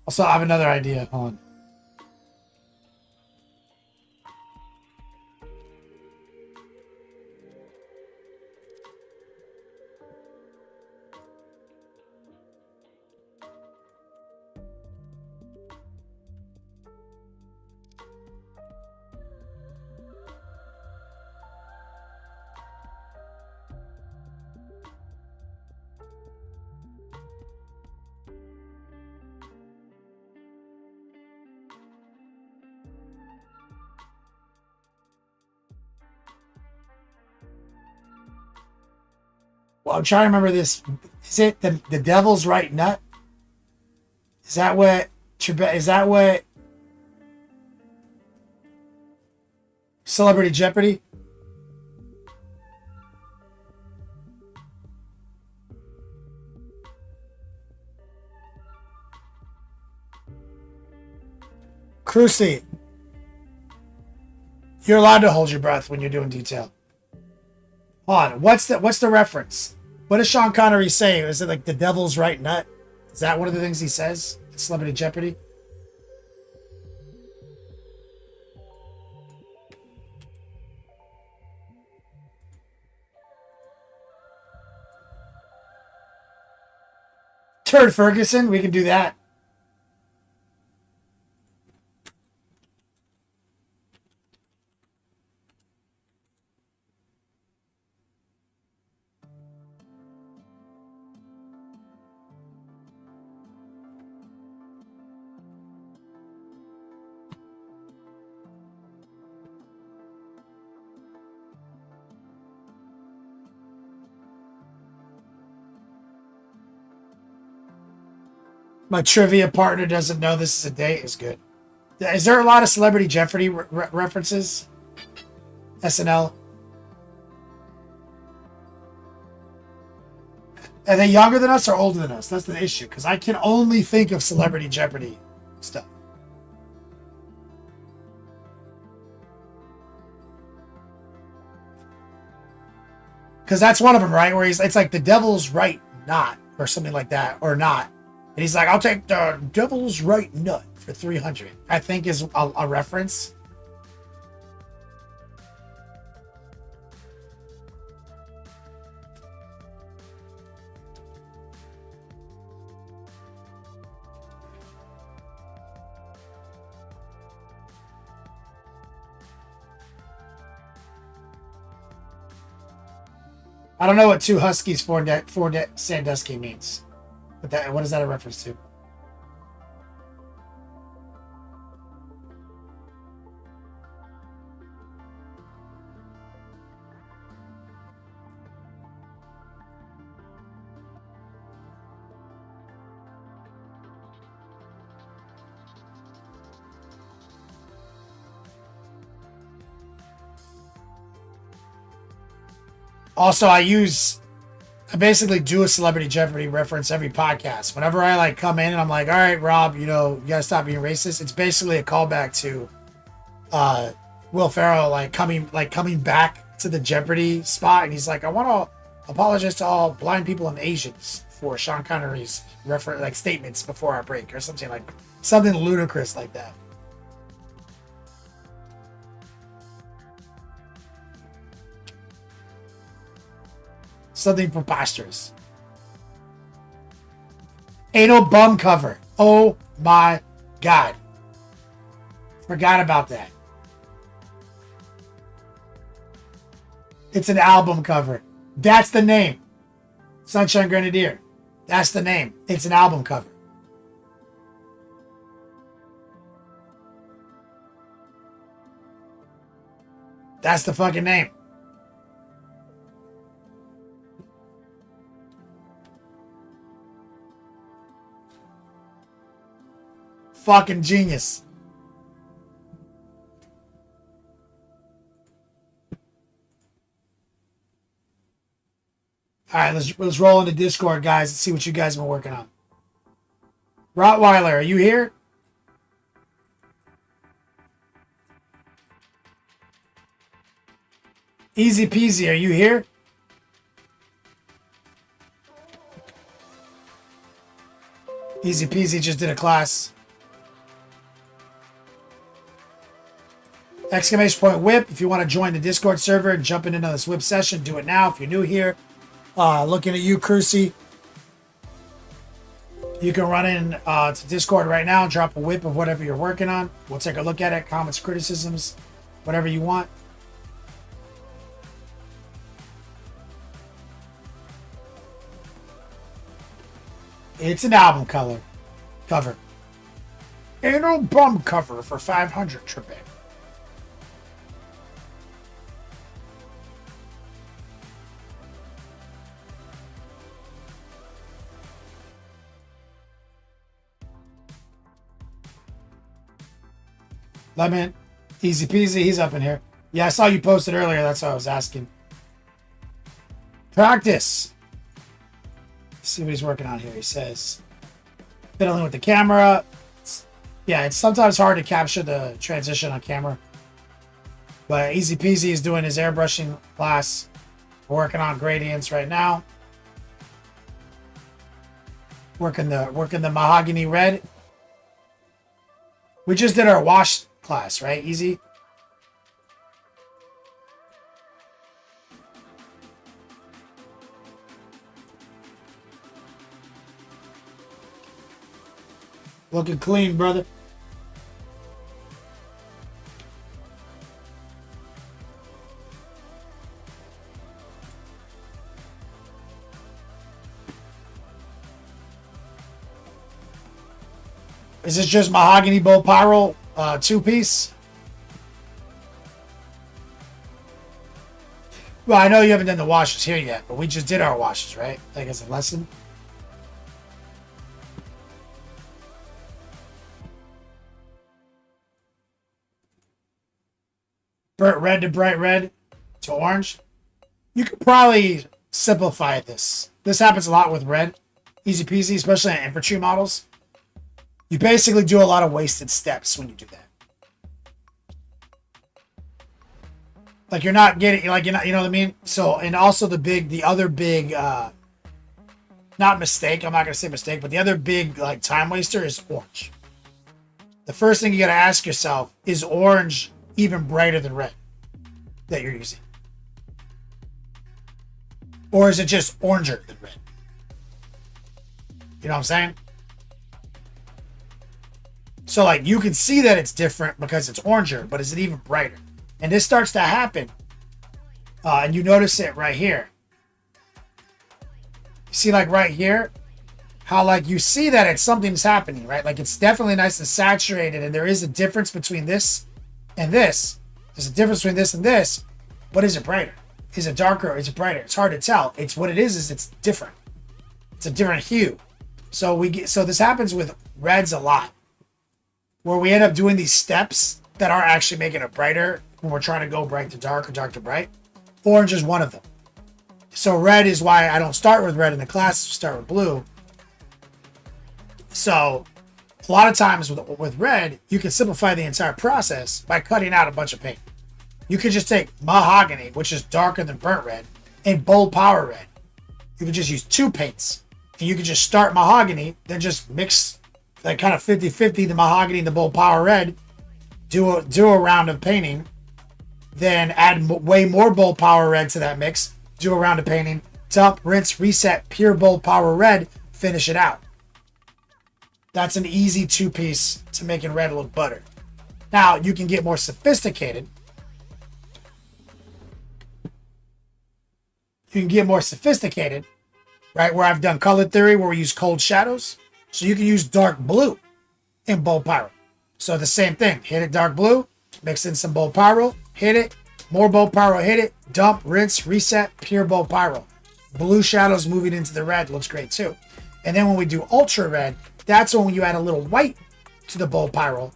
Also, I have another idea. Hold on. Well, I'm trying to remember this. Is it the Devil's Right Nut? Is that what is that what Celebrity Jeopardy? Crucy, you're allowed to hold your breath when you're doing detail. Hold on. What's the reference? What does Sean Connery say? Is it like the Devil's Right Nut? Is that one of the things he says in Celebrity Jeopardy? Turd Ferguson, we can do that. My trivia partner doesn't know this is a date is good. Is there a lot of Celebrity Jeopardy references? SNL? Are they younger than us or older than us? That's the issue, because I can only think of Celebrity Jeopardy stuff. Because that's one of them, right? Where it's like the Devil's Right Not, or something like that, or not. And he's like, I'll take the Devil's Right Nut for 300. I think is a reference. I don't know what two Huskies, four Sandusky means. But what is that a reference to? Also, I basically do a Celebrity Jeopardy reference every podcast. Whenever I like come in and I'm like, all right, Rob, you gotta stop being racist. It's basically a callback to Will Ferrell coming back to the Jeopardy spot, and he's like, I want to apologize to all blind people and Asians for Sean Connery's statements before our break, or something ludicrous like that. Something preposterous. Anal bum cover. Oh my God. Forgot about that. It's an album cover. That's the name. Sunshine Grenadier. That's the name. It's an album cover. That's the fucking name. fucking genius. All right, let's roll into Discord, guys, and see what you guys have been working on. Rottweiler, are you here? Easy peasy, are you here? Easy peasy just did a class. Exclamation point whip. If you want to join the Discord server and jump into this whip session, do it now. If you're new here, looking at you, Crucy. You can run in to Discord right now and drop a whip of whatever you're working on. We'll take a look at it. Comments, criticisms, whatever you want. It's an album cover. Ain't no bum cover for 500, Trippy. Lemon, easy peasy, he's up in here. Yeah, I saw you posted earlier, that's what I was asking. Practice. Let's see what he's working on here. He says, fiddling with the camera. It's sometimes hard to capture the transition on camera. But easy peasy is doing his airbrushing class. Working on gradients right now. Working the mahogany red. We just did our wash class, right? Easy. Looking clean, brother. Is this just mahogany bow pyro 2-piece? Well, I know you haven't done the washes here yet, but we just did our washes, right? Like as a lesson. Burnt red to bright red to orange. You could probably simplify this. This happens a lot with red. Easy peasy, especially on infantry models. You basically do a lot of wasted steps when you do that. Like you're not getting, like you're not, you know what I mean? So, and also the other big, not mistake, I'm not gonna say mistake, but the other big like time waster is orange. The first thing you gotta ask yourself, is orange even brighter than red that you're using? Or is it just oranger than red? You know what I'm saying? So like you can see that it's different because it's oranger, but is it even brighter? And this starts to happen. And you notice it right here. You see like right here, how like you see that it's something's happening, right? Like it's definitely nice and saturated, and there is a difference between this and this. There's a difference between this and this, but is it brighter? Is it darker or is it brighter? It's hard to tell. It's what it is it's different. It's a different hue. So this happens with reds a lot, where we end up doing these steps that are actually making it brighter when we're trying to go bright to dark or dark to bright. Orange is one of them. So red is why I don't start with red in the class, start with blue. So a lot of times with red, you can simplify the entire process by cutting out a bunch of paint. You could just take mahogany, which is darker than burnt red, and bold power red. You could just use 2 paints. And you could just start mahogany, then just mix like kind of 50-50 the mahogany and the bold power red, do a round of painting, then add way more bold power red to that mix, do a round of painting, dump, rinse, reset, pure bold power red, finish it out. That's an easy 2-piece to making red look better. Now you can get more sophisticated. Right? Where I've done color theory, where we use cold shadows. So you can use dark blue in bold pyro. So the same thing, hit it dark blue, mix in some bold pyro, hit it, more bold pyro, hit it, dump, rinse, reset, pure bold pyro. Blue shadows moving into the red looks great too. And then when we do ultra red, that's when you add a little white to the Bold Pyro.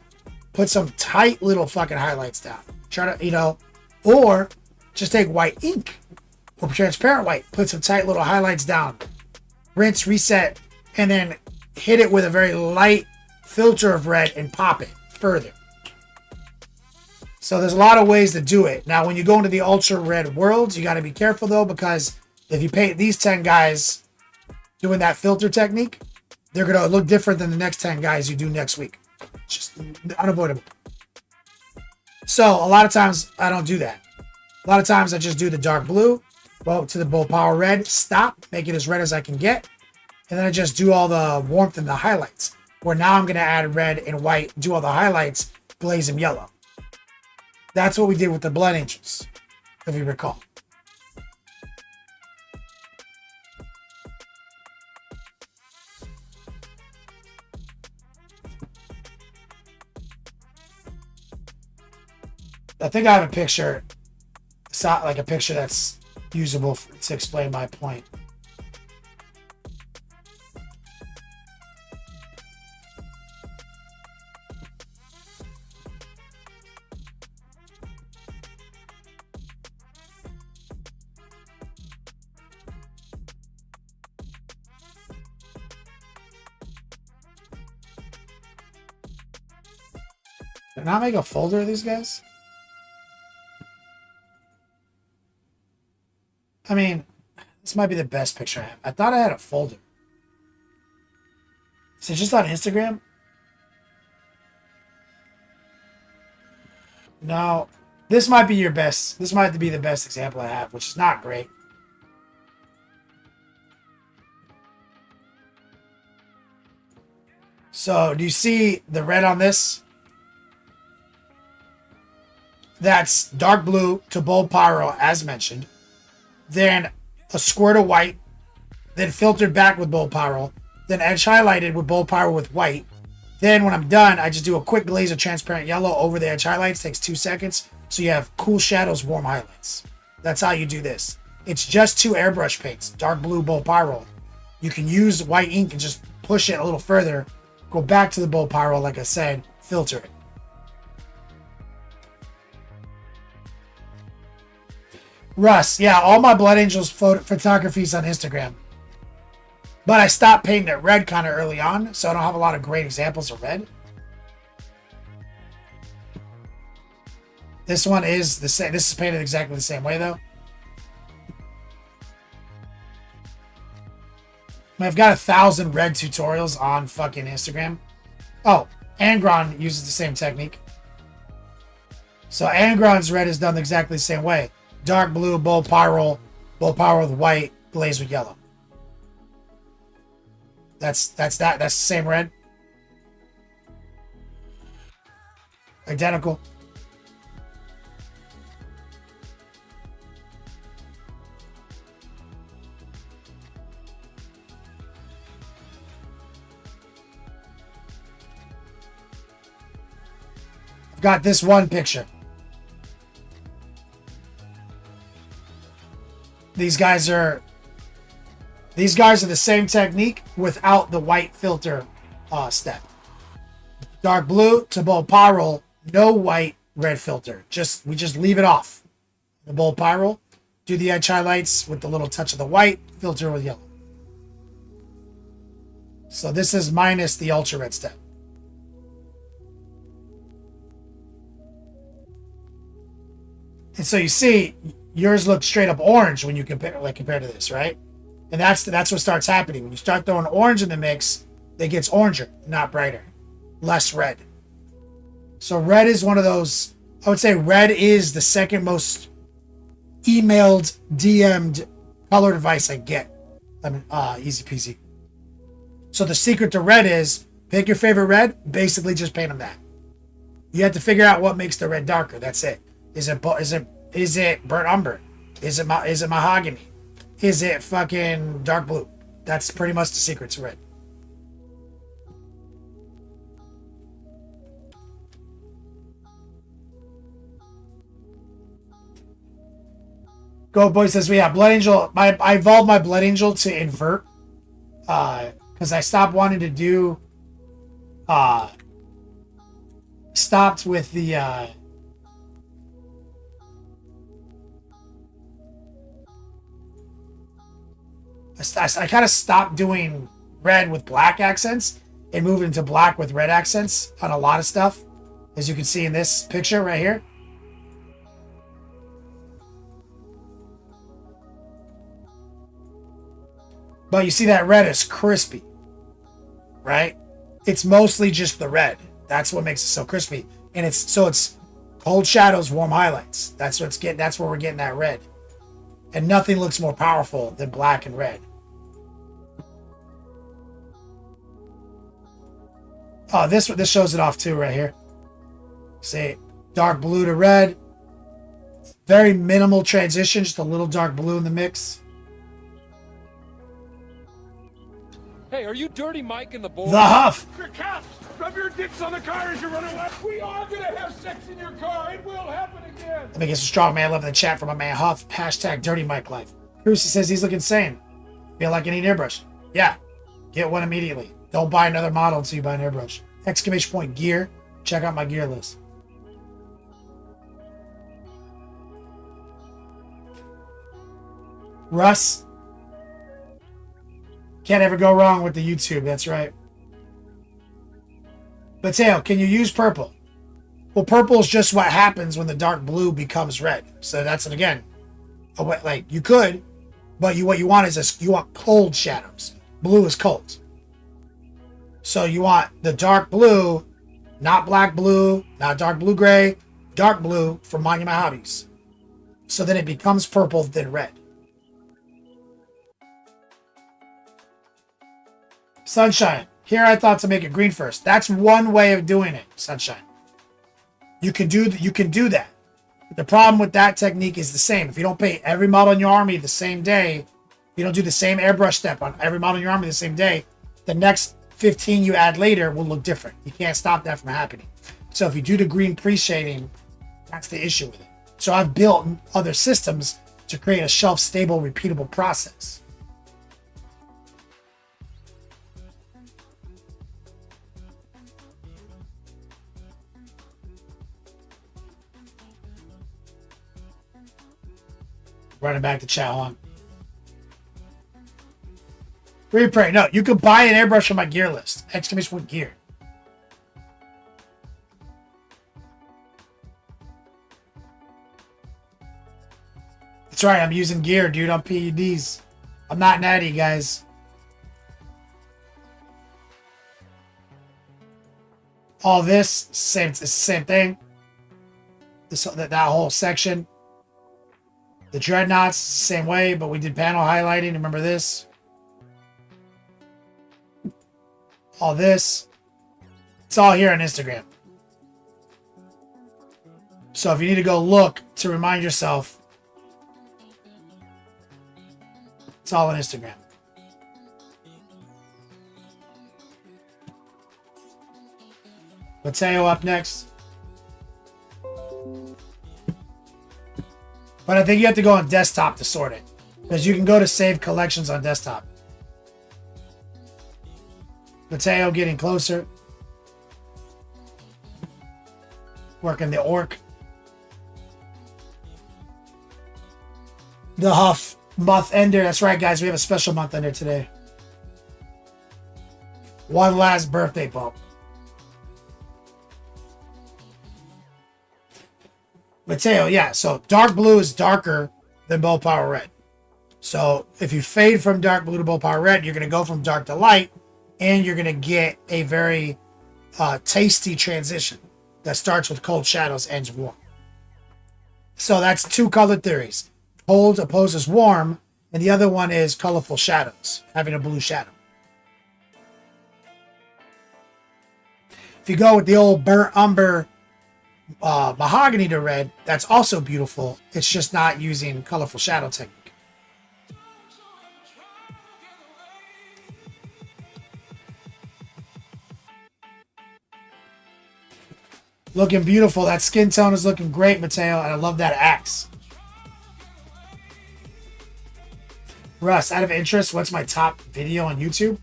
Put some tight little fucking highlights down. Try to, or just take white ink or transparent white. Put some tight little highlights down. Rinse, reset, and then hit it with a very light filter of red and pop it further. So there's a lot of ways to do it. Now, when you go into the ultra red worlds, you got to be careful though, because if you paint these 10 guys doing that filter technique, they're going to look different than the next 10 guys you do next week. It's just unavoidable. So a lot of times I don't do that. A lot of times I just do the dark blue, go to the Bold Power red, stop, make it as red as I can get, and then I just do all the warmth and the highlights. Where now I'm going to add red and white, do all the highlights, glaze them yellow. That's what we did with the Blood Angels, if you recall. I think I have a picture, it's not like a picture that's usable to explain my point. Did I not make a folder of these guys? I mean, this might be the best picture I have. I thought I had a folder. Is it just on Instagram? No. This might be your best. This might be the best example I have, which is not great. So, do you see the red on this? That's dark blue to Bold Pyro, as mentioned. Then a squirt of white. Then filtered back with Bold Pyro. Then edge highlighted with Bold Pyro with white. Then when I'm done, I just do a quick glaze of transparent yellow over the edge highlights. Takes 2 seconds. So you have cool shadows, warm highlights. That's how you do this. It's just 2 airbrush paints. Dark blue, Bold Pyro. You can use white ink and just push it a little further. Go back to the Bold Pyro, like I said. Filter it. Russ, yeah, all my Blood Angels photography is on Instagram. But I stopped painting it red kind of early on, so I don't have a lot of great examples of red. This one is the same. This is painted exactly the same way, though. I've got 1,000 red tutorials on fucking Instagram. Oh, Angron uses the same technique. So Angron's red is done exactly the same way. Dark blue, Bold Pyro with white, glaze with yellow. That's the same red. Identical. I've got this one picture. These guys are the same technique without the white filter step. Dark blue to Bold Pyro, no white red filter. We just leave it off. The Bold Pyro, do the edge highlights with the little touch of the white, filter with yellow. So this is minus the ultra red step. And so you see, yours looks straight up orange when you compare to this, right? And that's what starts happening. When you start throwing orange in the mix, it gets oranger, not brighter. Less red. So red is one of those, I would say red is the second most emailed, DM'd color device I get. I mean, easy peasy. So the secret to red is, pick your favorite red, basically just paint them that. You have to figure out what makes the red darker, that's it. Is it burnt umber? Is it mahogany? Is it fucking dark blue? That's pretty much the secret to red. Go Boy says, yeah, Blood Angel. I evolved my Blood Angel to invert. Because I stopped wanting to do stopped with the I kind of stopped doing red with black accents and moved into black with red accents on a lot of stuff, as you can see in this picture right here. But you see that red is crispy, right? It's mostly just the red. That's what makes it so crispy. And it's cold shadows, warm highlights. That's where we're getting that red. And nothing looks more powerful than black and red. Oh, this shows it off too right here. See, dark blue to red. Very minimal transition, just a little dark blue in the mix. Hey, are you Dirty Mike in the board? The Huff. Your caps! Rub your dicks on the car as you run away! We are gonna have sex in your car! It will happen again! Let me get some strong man love in the chat for my man Huff. Hashtag Dirty Mike Life. Brucey says he's looking sane. Feel like I need an airbrush. Yeah, get one immediately. Don't buy another model until you buy an airbrush. Exclamation point gear. Check out my gear list. Russ. Can't ever go wrong with the YouTube. That's right. Mateo, can you use purple? Well, purple is just what happens when the dark blue becomes red. So that's it again. Like you could, but what you want is you want cold shadows. Blue is cold. So you want the dark blue, not black blue, not dark blue gray, dark blue for Monument Hobbies. So then it becomes purple, then red. Sunshine. Here I thought to make it green first. That's one way of doing it, Sunshine. You can do that. But the problem with that technique is the same. If you don't paint every model in your army the same day, you don't do the same airbrush step on every model in your army the same day, the next 15 you add later will look different. You can't stop that from happening. So if you do the green pre-shading, that's the issue with it. So I've built other systems to create a shelf-stable, repeatable process. Running back to chat on. Repray. No, you can buy an airbrush on my gear list. Exclamation point gear. That's right. I'm using gear, dude, on PEDs. I'm not natty, guys. All this, it's the same thing. That whole section. The dreadnoughts, same way, but we did panel highlighting. Remember this? All this. It's all here on Instagram. So if you need to go look to remind yourself, it's all on Instagram. Mateo up next. But I think you have to go on desktop to sort it, because you can go to save collections on desktop. Mateo getting closer. Working the orc. The Huff month ender. That's right, guys. We have a special month ender today. One last birthday bump. Mateo, yeah. So dark blue is darker than bow power red. So if you fade from dark blue to bow power red, you're going to go from dark to light, and you're going to get a very tasty transition that starts with cold shadows, ends warm. So that's two color theories. Cold opposes warm, and the other one is colorful shadows, having a blue shadow. If you go with the old burnt umber mahogany to red, that's also beautiful. It's just not using colorful shadow technique. Looking beautiful. That skin tone is looking great, Mateo, and I love that axe. Russ, out of interest, what's my top video on YouTube?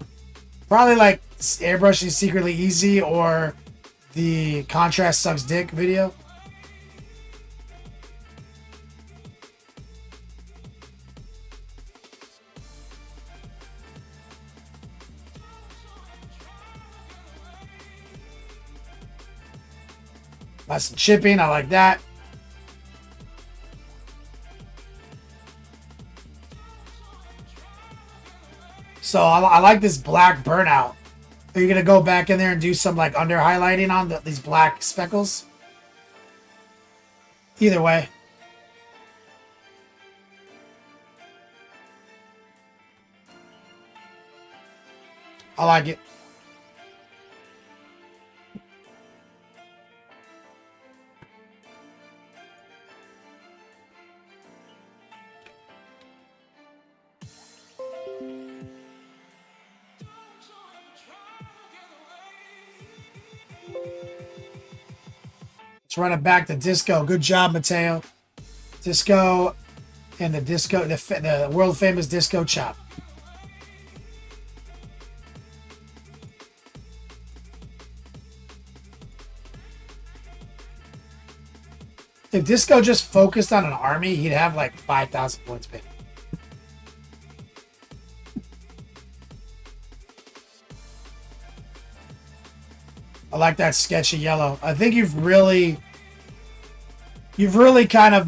Probably like airbrushing secretly easy or the contrast sucks dick video. That's some chipping. I like that. So I like this black burnout. Are you going to go back in there and do some like under highlighting on these black speckles? Either way. I like it. Let's run it back to disco. Good job, Mateo. Disco and the world famous disco chop. If Disco just focused on an army, he'd have like 5,000 points pinned. I like that sketchy yellow. I think you've really kind of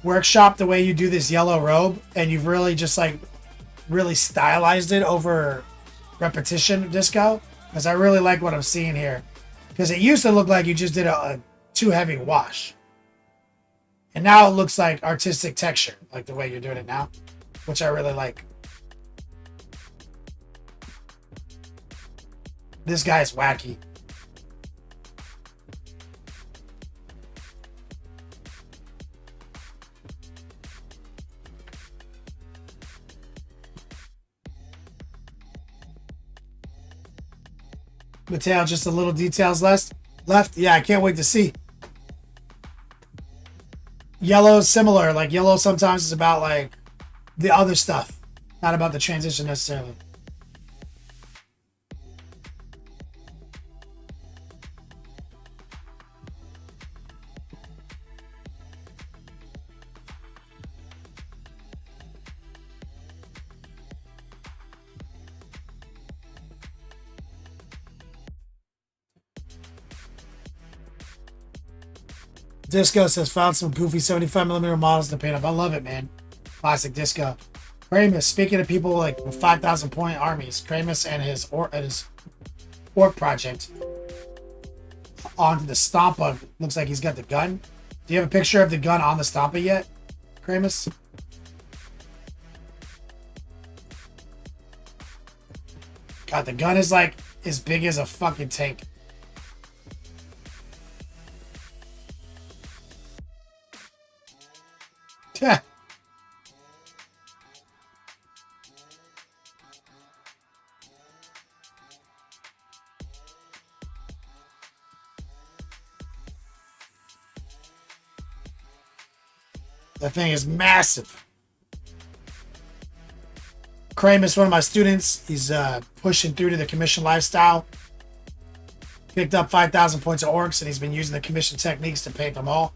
workshopped the way you do this yellow robe, and you've really just like really stylized it over repetition, Disco. Because I really like what I'm seeing here. Because it used to look like you just did a too heavy wash. And now it looks like artistic texture, like the way you're doing it now, which I really like. This guy's wacky. Mateo, just a little details left. Yeah, I can't wait to see. Yellow is similar. Like yellow sometimes is about like the other stuff, not about the transition necessarily. Disco says found some goofy 75mm models to paint up. I love it, man. Classic Disco. Kramus, speaking of people like with 5,000 point armies, Kramus and his orc project onto the Stompa. Looks like he's got the gun. Do you have a picture of the gun on the Stompa yet, Kramus? God, the gun is like as big as a fucking tank. That thing is massive. Kramus, one of my students, he's pushing through to the commission lifestyle. Picked up 5,000 points of orcs, and he's been using the commission techniques to paint them all.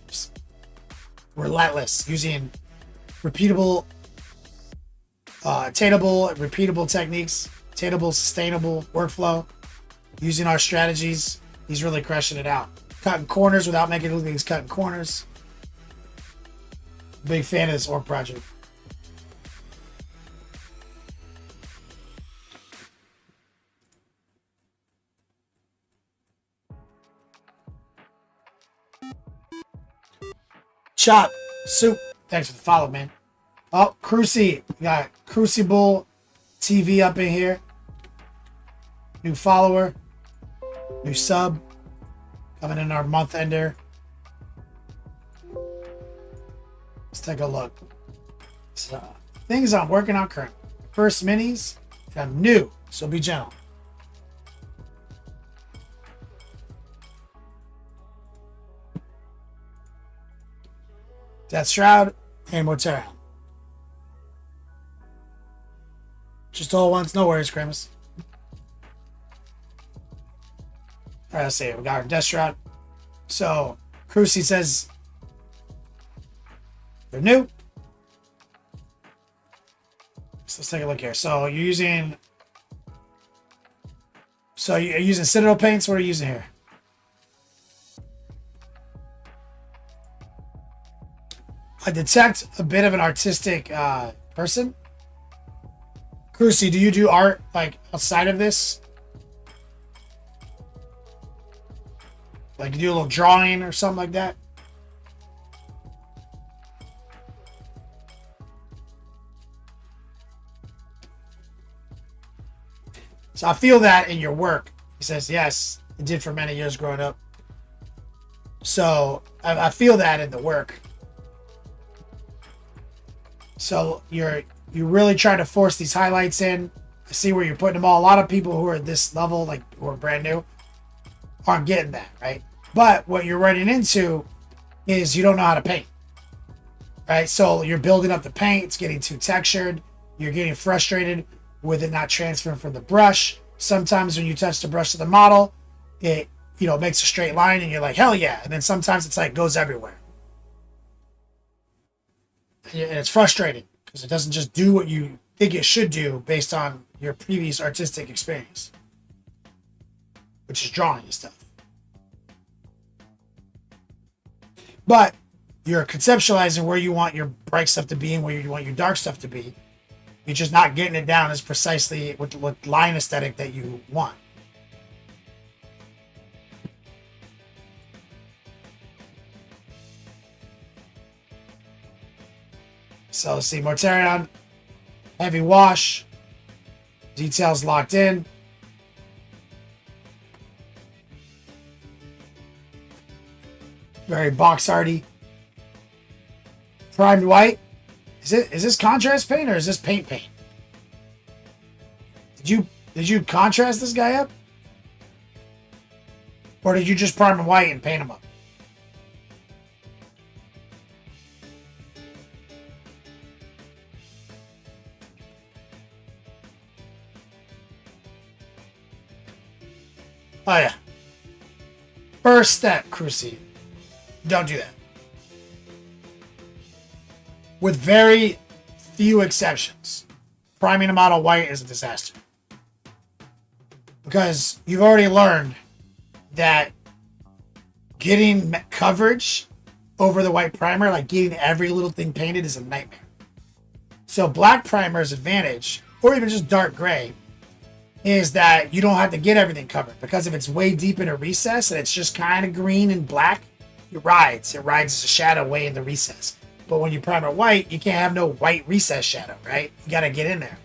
Just relentless, using repeatable, attainable, repeatable techniques, attainable, sustainable workflow, using our strategies. He's really crushing it out. Cutting corners without making it look like he's cutting corners. Big fan of this orc project. Chop Soup, thanks for the follow, man. Oh, Cruci, we got Crucible TV up in here. New follower, new sub, coming in our month ender. Let's take a look. So, things I'm working on currently. First minis, and I'm new, so be gentle. Death Shroud and Mortera. Just all once, no worries, Kramus. All right, let's see. We got our desk route. So, Crucy says they're new. So let's take a look here. So you're using. So you're using Citadel paints. What are you using here? I detect a bit of an artistic person. Crucy, do you do art like outside of this? Like you do a little drawing or something like that? So I feel that in your work. He says, yes, I did for many years growing up. So I feel that in the work. So you really try to force these highlights in. I see where you're putting them all. A lot of people who are at this level, like who are brand new, aren't getting that, right? But what you're running into is you don't know how to paint, right? So you're building up the paint. It's getting too textured. You're getting frustrated with it not transferring from the brush. Sometimes when you touch the brush of the model, it makes a straight line and you're like, hell yeah. And then sometimes it's like goes everywhere. And it's frustrating because it doesn't just do what you think it should do based on your previous artistic experience, which is drawing and stuff. But you're conceptualizing where you want your bright stuff to be and where you want your dark stuff to be. You're just not getting it down as precisely with line aesthetic that you want. So let's see, Mortarion, heavy wash, details locked in. Very box arty. Primed white. Is this contrast paint or is this paint? Did you contrast this guy up? Or did you just prime him white and paint him up? Oh yeah. First step, Crucy. Don't do that. With very few exceptions, priming a model white is a disaster. Because you've already learned that getting coverage over the white primer, like getting every little thing painted, is a nightmare. So black primer's advantage, or even just dark gray, is that you don't have to get everything covered. Because if it's way deep in a recess and it's just kind of green and black, it rides. It rides as a shadow way in the recess. But when you prime it white, you can't have no white recess shadow, right? You got to get in there.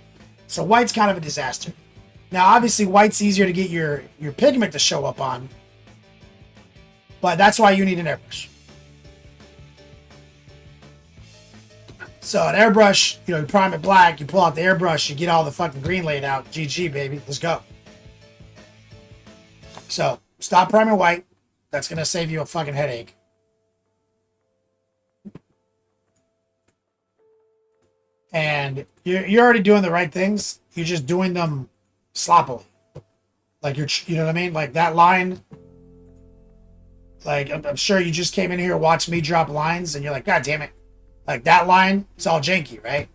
So white's kind of a disaster. Now, obviously, white's easier to get your pigment to show up on. But that's why you need an airbrush. So an airbrush, you prime it black, you pull out the airbrush, you get all the fucking green laid out. GG, baby. Let's go. So stop priming white. That's going to save you a fucking headache. And you're already doing the right things. You're just doing them sloppily. Like you know what I mean? Like that line. Like I'm sure you just came in here, watched me drop lines, and you're like, God damn it! Like that line, it's all janky, right?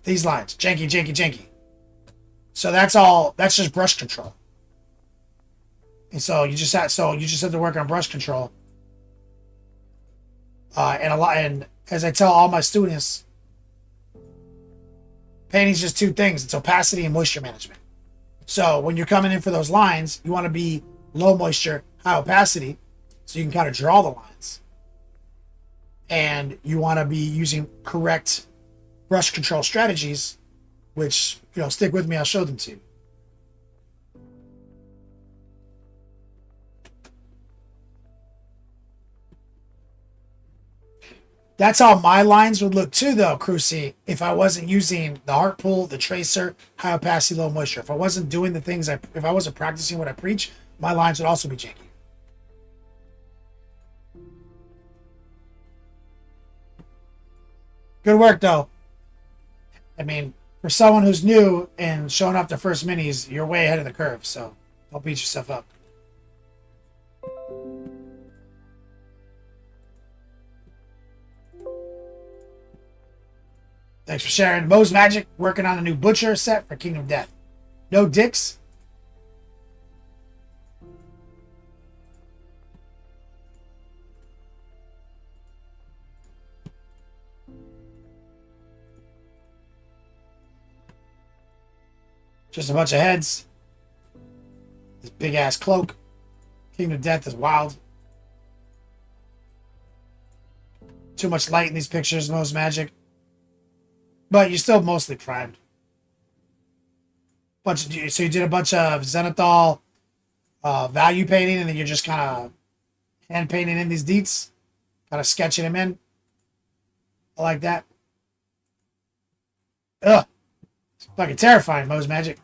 These lines, janky, janky, janky. So that's all. That's just brush control. And so you just have to work on brush control. And as I tell all my students, painting is just two things. It's opacity and moisture management. So when you're coming in for those lines, you want to be low moisture, high opacity, so you can kind of draw the lines. And you want to be using correct brush control strategies, which, stick with me, I'll show them to you. That's how my lines would look too, though, Crucy, if I wasn't using the heart pool, the tracer, high opacity, low moisture. If I wasn't doing the things, if I wasn't practicing what I preach, my lines would also be janky. Good work, though. I mean, For someone who's new and showing off their first minis, you're way ahead of the curve, so don't beat yourself up. Thanks for sharing. Mo's Magic working on a new Butcher set for Kingdom of Death. No dicks. Just a bunch of heads. This big ass cloak. Kingdom of Death is wild. Too much light in these pictures, Mo's Magic. But you're still mostly primed. So you did a bunch of Zenithal value painting, and then you're just kind of hand painting in these deets. Kind of sketching them in. I like that. Ugh. It's fucking terrifying, Mo's Magic.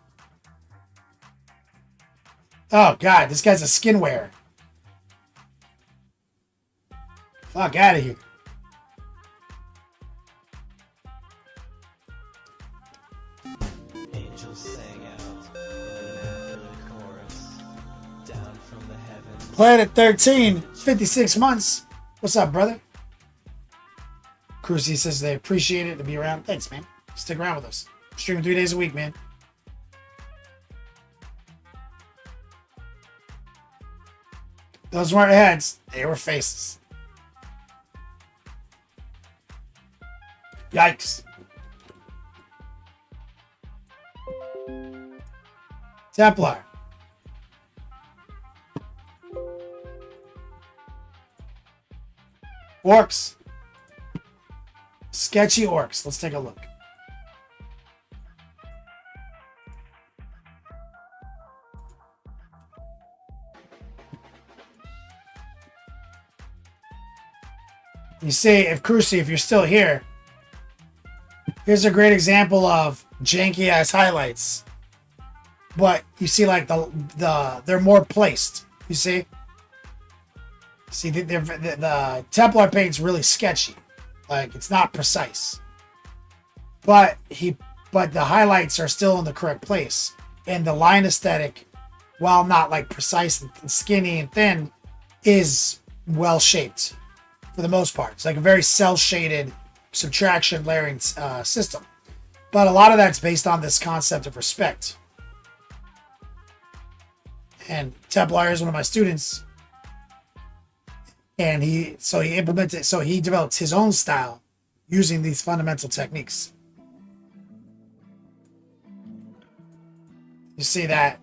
Oh, God. This guy's a skin wearer. Fuck out of here. Angels sang out in an afternoon chorus down from the heavens. Planet 13, 56 months. What's up, brother? Crucy says they appreciate it to be around. Thanks, man. Stick around with us. Streaming 3 days a week, man. Those weren't heads. They were faces. Yikes. Templar. Orcs. Sketchy orcs. Let's take a look. You see, if Crucy, if you're still here, here's a great example of janky ass highlights. But you see, like they're more placed. You see, the Templar paint's really sketchy, like it's not precise. But the highlights are still in the correct place, and the line aesthetic, while not like precise and skinny and thin, is well shaped. For the most part, it's like a very cell-shaded subtraction layering system. But a lot of that's based on this concept of respect. And Templar is one of my students, and he developed his own style using these fundamental techniques. You see that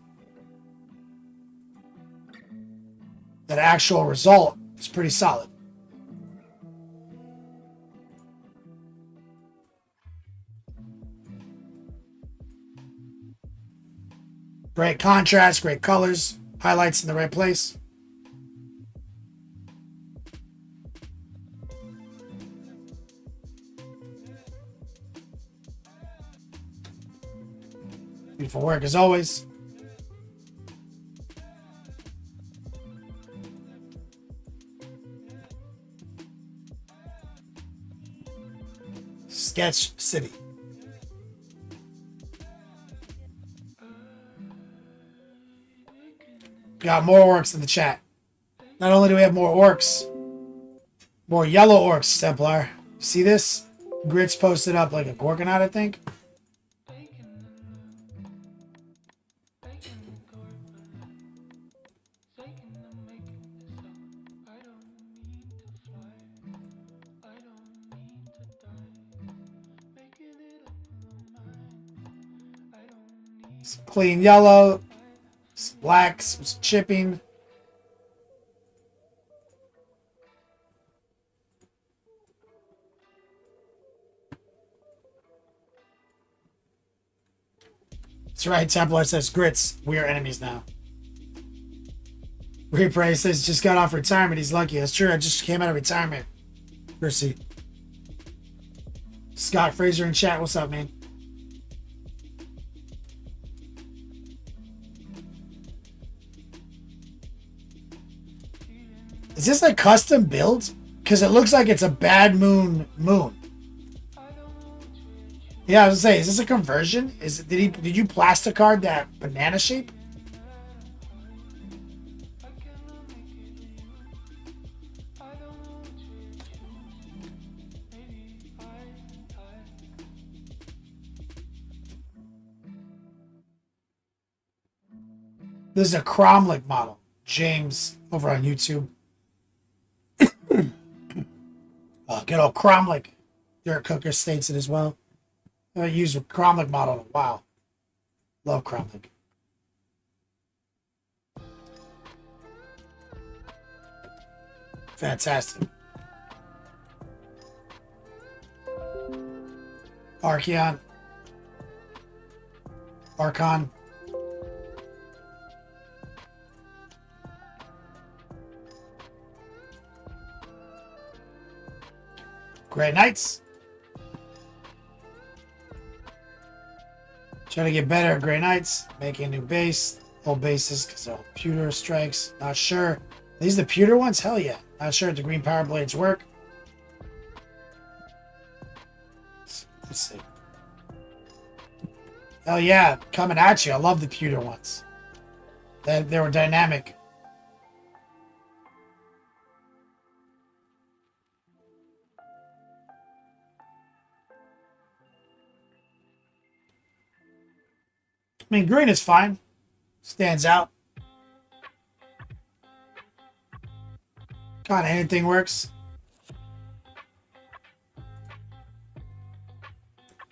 actual result is pretty solid. Great contrast, great colors, highlights in the right place. Beautiful work as always. Sketch City. Got more orcs in the chat. Not only do we have more orcs, more yellow orcs, Templar. See this? Grits posted up like a Gorgonaut, I think. Some clean yellow. Some black, some chipping. That's right, Templar says, Grits, we are enemies now. Repray says, just got off retirement, he's lucky. That's true, I just came out of retirement. Mercy. Scott Fraser in chat, what's up, man? Is this like custom build? Because it looks like it's a bad moon. Yeah, I was gonna say, is this a conversion? Did you plasticard that banana shape? This is a Cromlech model. James over on YouTube. Good old Cromlech. Dirt Cooker states it as well. I haven't used a Cromlech model in a while. Love Cromlech. Fantastic. Archeon. Archon. Grey Knights. Trying to get better at Grey Knights. Making a new base. Old bases because they're all pewter strikes. Not sure. These the pewter ones? Hell yeah. Not sure if the green power blades work. Let's see. Hell yeah. Coming at you. I love the pewter ones. They were dynamic. I mean, green is fine. Stands out. Kind of anything works.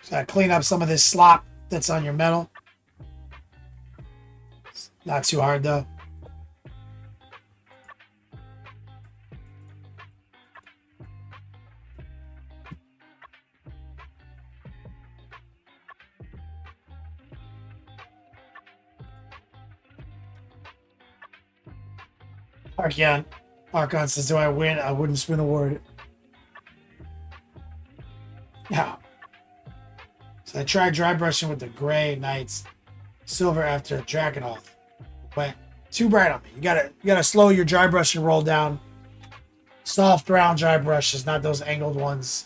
Just gotta clean up some of this slop that's on your metal. It's not too hard though. Archeon. Archon says, do I win? I wouldn't win award. Yeah. So I tried dry brushing with the Grey Knights Silver after Dragonoth. Went too bright on me. You gotta slow your dry brush and roll down. Soft round dry brushes, not those angled ones.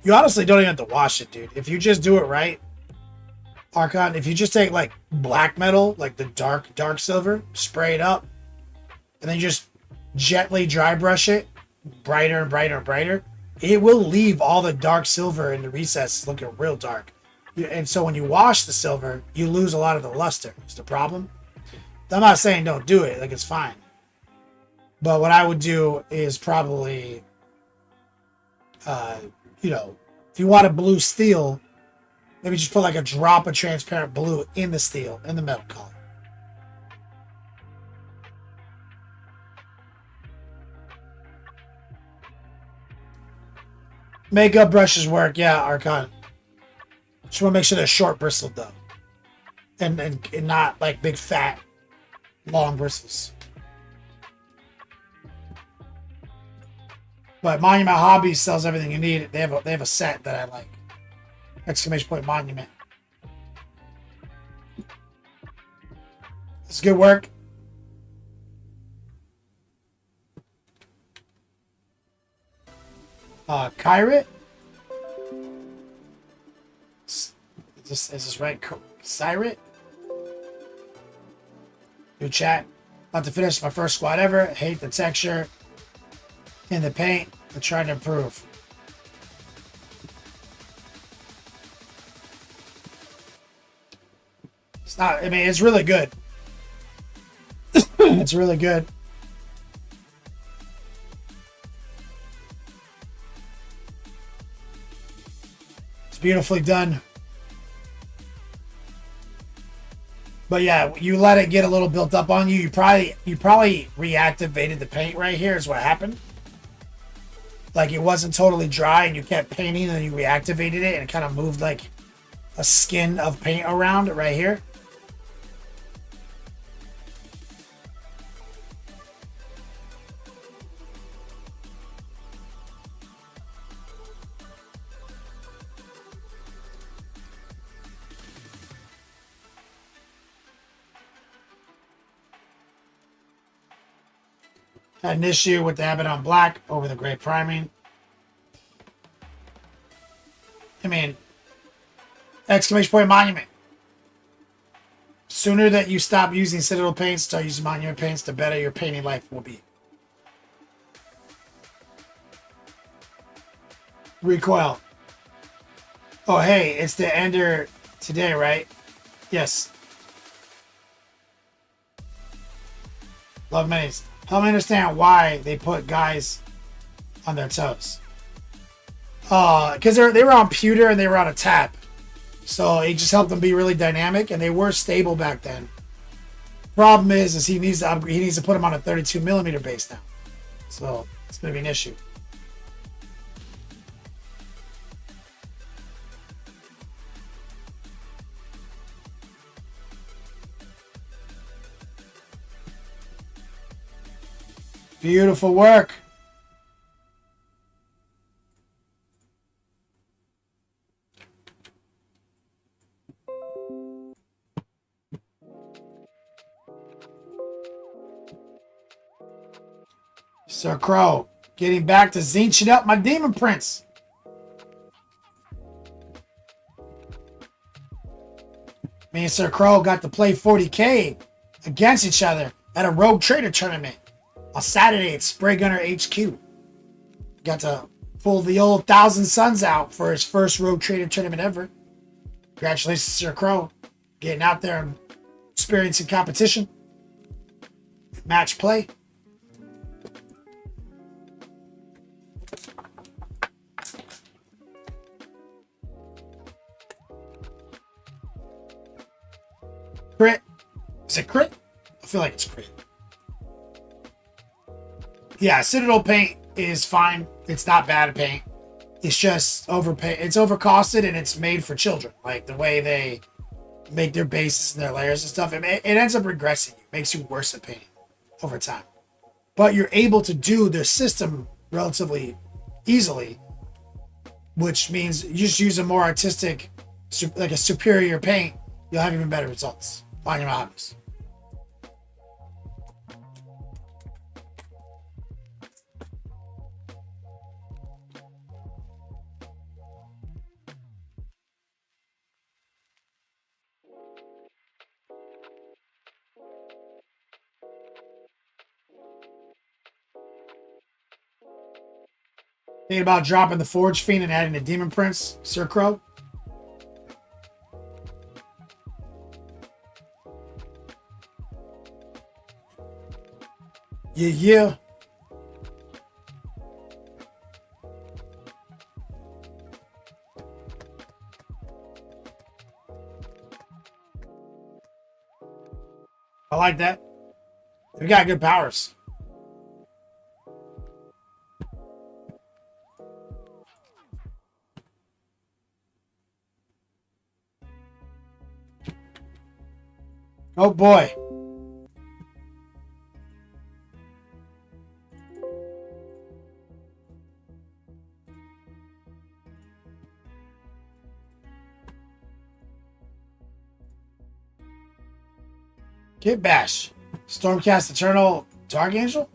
You honestly don't even have to wash it, dude. If you just do it right, Archon, if you just take like black metal, like the dark silver, spray it up, and then just gently dry brush it, brighter and brighter and brighter, it will leave all the dark silver in the recesses looking real dark. And so when you wash the silver, you lose a lot of the luster. It's the problem. I'm not saying don't do it, like it's fine. But what I would do is probably, if you want a blue steel, maybe just put like a drop of transparent blue in the steel, in the metal color. Makeup brushes work, yeah, Archon. Just want to make sure they're short bristled though. And not like big fat, long bristles. But Monument Hobbies sells everything you need. They have a set that I like. Exclamation point Monument. It's good work. Kyrit. Is this right? Kyrit. New chat. About to finish my first squad ever. Hate the texture in the paint, but trying to improve. It's not, I mean, it's really good. It's really good. It's beautifully done. But yeah, you let it get a little built up on you. You probably reactivated the paint right here is what happened. Like it wasn't totally dry and you kept painting and then you reactivated it and it kind of moved like a skin of paint around it right here. Had an issue with the Abaddon Black over the gray priming. I mean, exclamation point monument. Sooner that you stop using Citadel paints, start using monument paints, the better your painting life will be. Recoil. Oh, hey, it's the Ender today, right? Yes. Love minis. Help me understand why they put guys on their toes. Because they were on pewter and they were on a tap. So it just helped them be really dynamic, and they were stable back then. Problem is he needs to upgrade, he needs to put them on a 32 millimeter base now. So it's gonna be an issue. Beautiful work. Sir Crow, getting back to zinching up my Demon Prince. Me and Sir Crow got to play 40K against each other at a Rogue Trader tournament on Saturday at Spray Gunner HQ. Got to pull the old Thousand Suns out for his first Rogue Trader tournament ever. Congratulations, Sir Crow, getting out there and experiencing competition, match play. Crit. Is it crit? I feel like it's crit. Yeah, Citadel paint is fine. It's not bad paint. It's just overpaid. It's overcosted, and it's made for children. Like the way they make their bases and their layers and stuff. It ends up regressing you. It makes you worse at painting over time. But you're able to do the system relatively easily, which means you just use a more artistic, like a superior paint. You'll have even better results on your hobbies. Thinking about dropping the Forge Fiend and adding the Demon Prince, Sir Crow? Yeah. I like that. We got good powers. Oh boy. Kid Bash. Stormcast Eternal Dark Angel?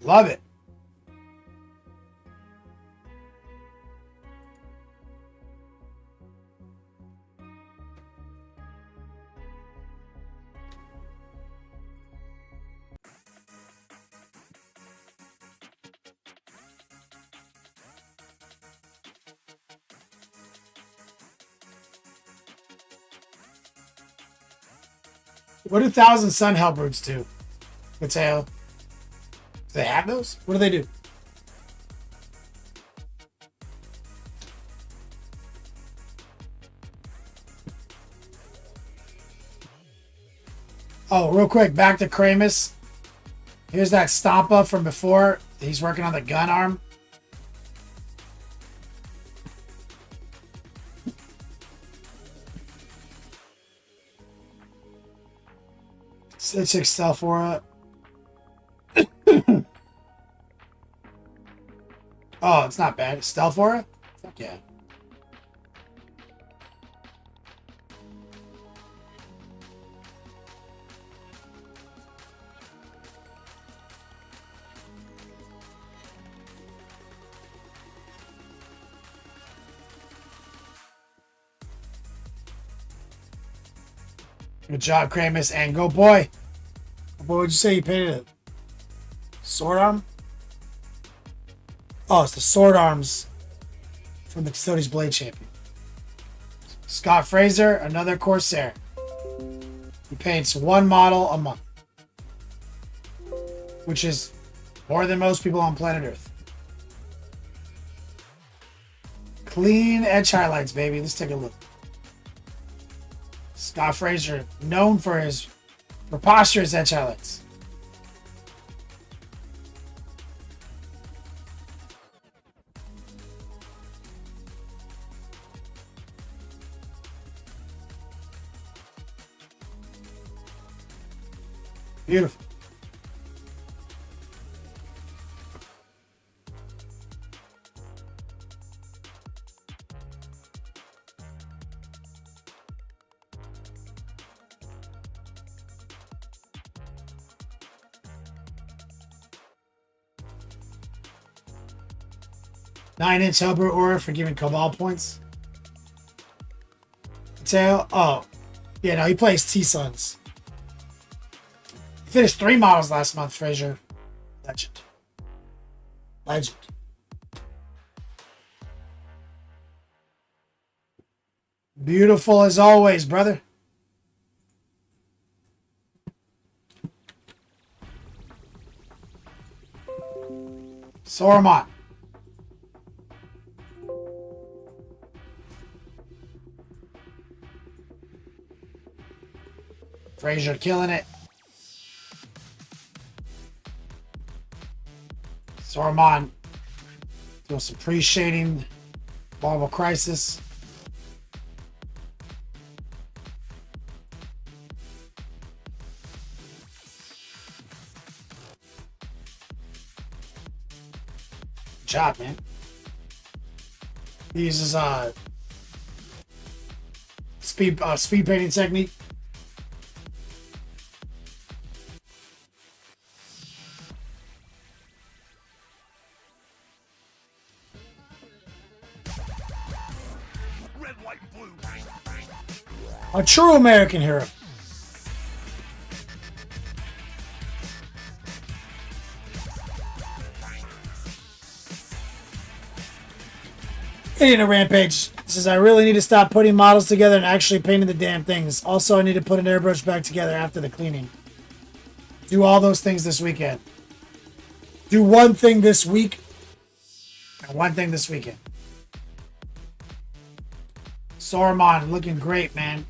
Love it. What do Thousand Sun Hellbrutes do? Mateo? Do they have those? What do they do? Oh, real quick, back to Kramus. Here's that Stompa from before. He's working on the gun arm. It's stealth aura. Oh, it's not bad. Stealth aura? Fuck yeah. Good job, Kramus. And go boy. What would you say you painted it? Sword arm? Oh, it's the sword arms from the Custodes Blade Champion. Scott Fraser, another Corsair. He paints one model a month, which is more than most people on planet Earth. Clean edge highlights, baby. Let's take a look. Scott Fraser, known for his preposterous edge highlights. Beautiful. Nine-inch Helber Aura for giving Cabal points. Tail. Oh, yeah, no, he plays T-Suns. Finished 3 models last month, Fraser. Legend. Legend. Beautiful as always, brother. Saruman. Fraser killing it. Saruman doing some pre-shading. Marvel Crisis. Good job, man. He uses speed painting technique. A true American hero. Idiot Rampage says, I really need to stop putting models together and actually painting the damn things. Also, I need to put an airbrush back together after the cleaning. Do all those things this weekend. Do one thing this week and one thing this weekend. Saruman looking great, man.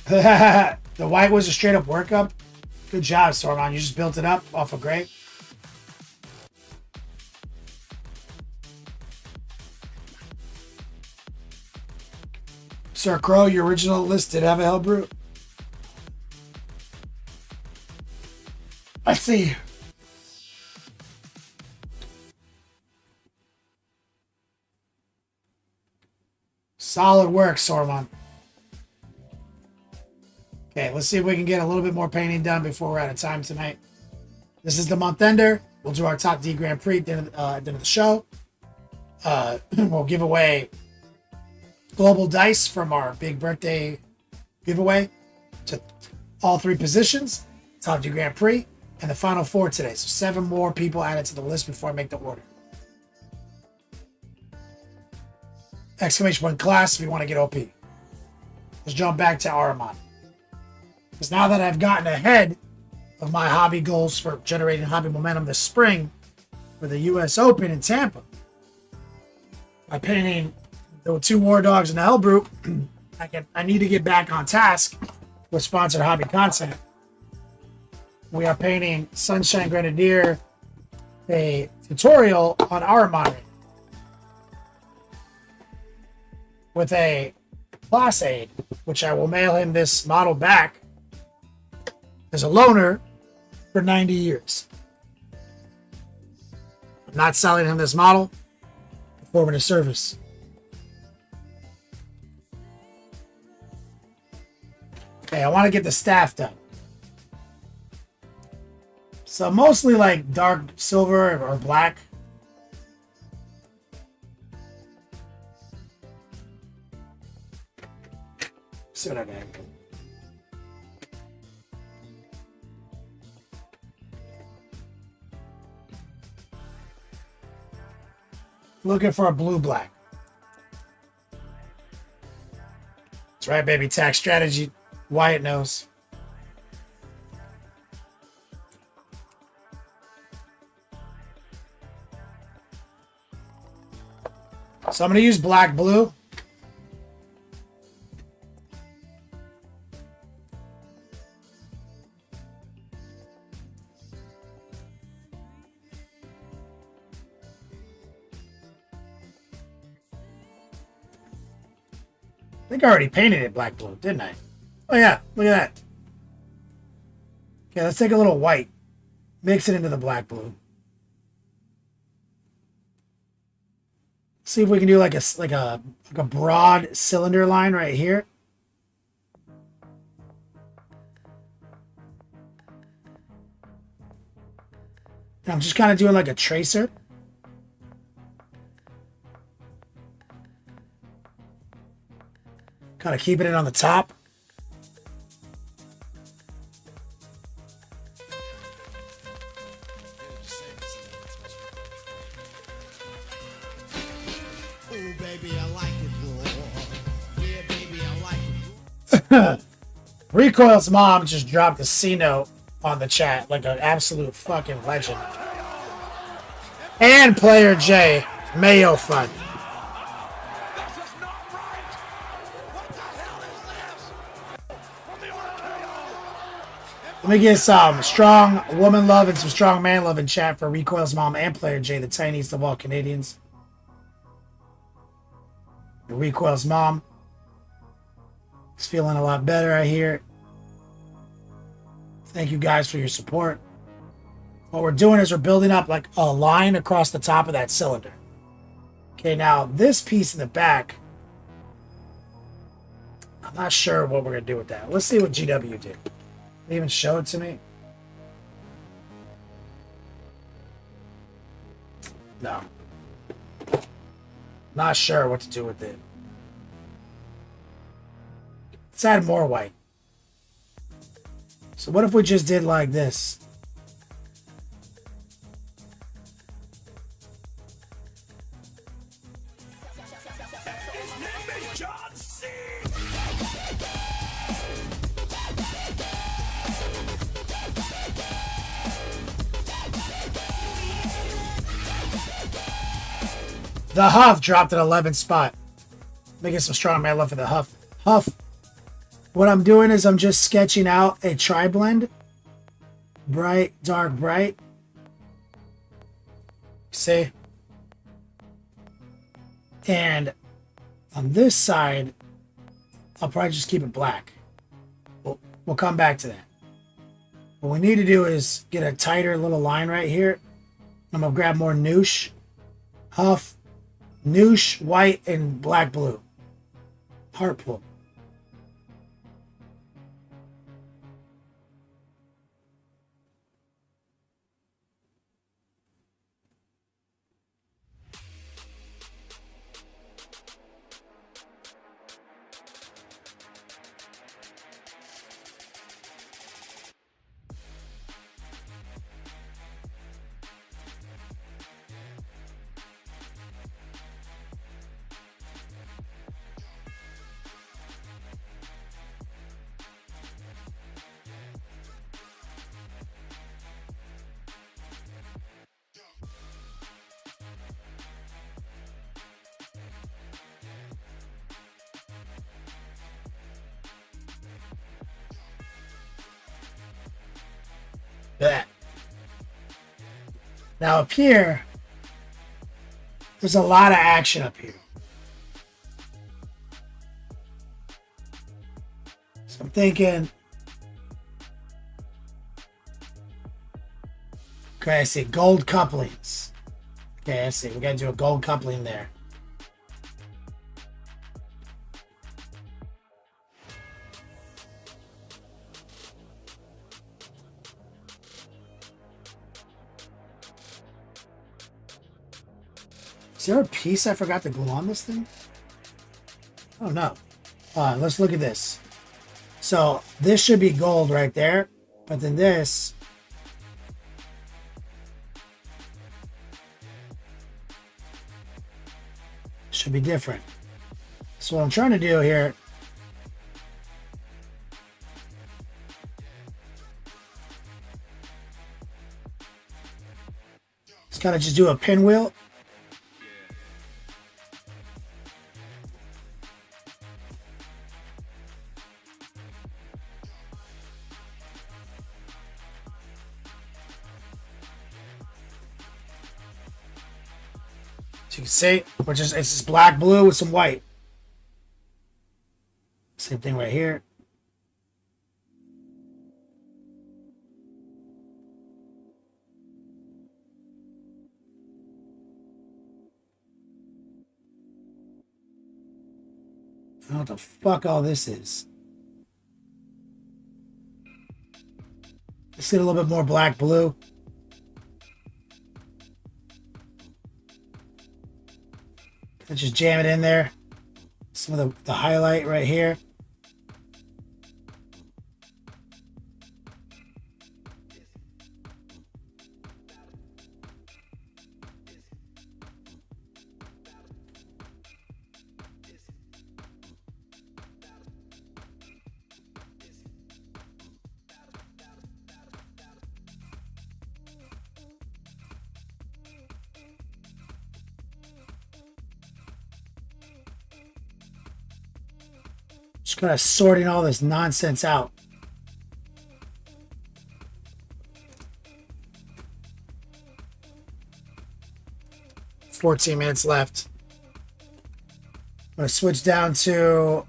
The white was a straight up workup. Good job, Saruman. You just built it up off a grape. Sir Crow, your original list did have a Hellbrute. I see. Solid work, Saruman. Okay, let's see if we can get a little bit more painting done before we're out of time tonight. This is the month ender. We'll do our top D Grand Prix at the end of the show. We'll give away global dice from our big birthday giveaway to all 3 positions, top D Grand Prix, and the final 4 today. So 7 more people added to the list before I make the order. Exclamation point class if you want to get OP. Let's jump back to Ahriman. Because now that I've gotten ahead of my hobby goals for generating hobby momentum this spring for the US Open in Tampa, by painting the 2 War Dogs and the Hellbrute, I need to get back on task with sponsored hobby content. We are painting Sunshine Grenadier, a tutorial on Ahriman with a class aid, which I will mail him this model back as a loaner for 90 years. I'm not selling him this model, performing a service. Okay, I want to get the staff done. So mostly like dark silver or black. see what I got. Looking for a blue-black. That's right, baby. Tax strategy. Wyatt knows. So I'm going to use black-blue. I think I already painted it black-blue, didn't I? Oh, yeah. Look at that. Okay, let's take a little white. Mix it into the black-blue. See if we can do like a broad cylinder line right here. And I'm just kind of doing like a tracer. Kind of keeping it on the top. Oh, baby, I like it raw. Yeah, baby, I like it. Recoil's mom just dropped a C note on the chat like an absolute fucking legend. And Player J, Mayo Fun. This is not right! What the hell is this? From the RKO! Let me get some strong woman love and some strong man love in chat for Recoil's mom and Player J, the tiniest of all Canadians. Recoil's mom is feeling a lot better, I hear. Thank you guys for your support. What we're doing is we're building up like a line across the top of that cylinder. Okay, now this piece in the back, I'm not sure what we're going to do with that. Let's see what GW did. They even show it to me? No. Not sure what to do with it. Let's add more white. So what if we just did like this? The Huff dropped an 11th spot. Making some strong man love for the Huff. Huff. What I'm doing is I'm just sketching out a tri-blend. Bright, dark, bright. See? And on this side, I'll probably just keep it black. We'll come back to that. What we need to do is get a tighter little line right here. I'm going to grab more Noosh. Huff. Noosh, white, and black blue. Heart pull. That. Now up here, there's a lot of action up here. So I'm thinking, okay, I see gold couplings. Okay, I see. We got to do a gold coupling there. Is there a piece I forgot to glue on this thing? Oh no. Let's look at this. So this should be gold right there, but then this should be different. So what I'm trying to do here is kind of just do a pinwheel. So you can see, it's just black, blue with some white. Same thing right here. I don't know what the fuck all this is. Let's get a little bit more black, blue. Let's just jam it in there. Some of the highlight right here. Just kind of sorting all this nonsense out. $14 minutes left. I'm going to switch down to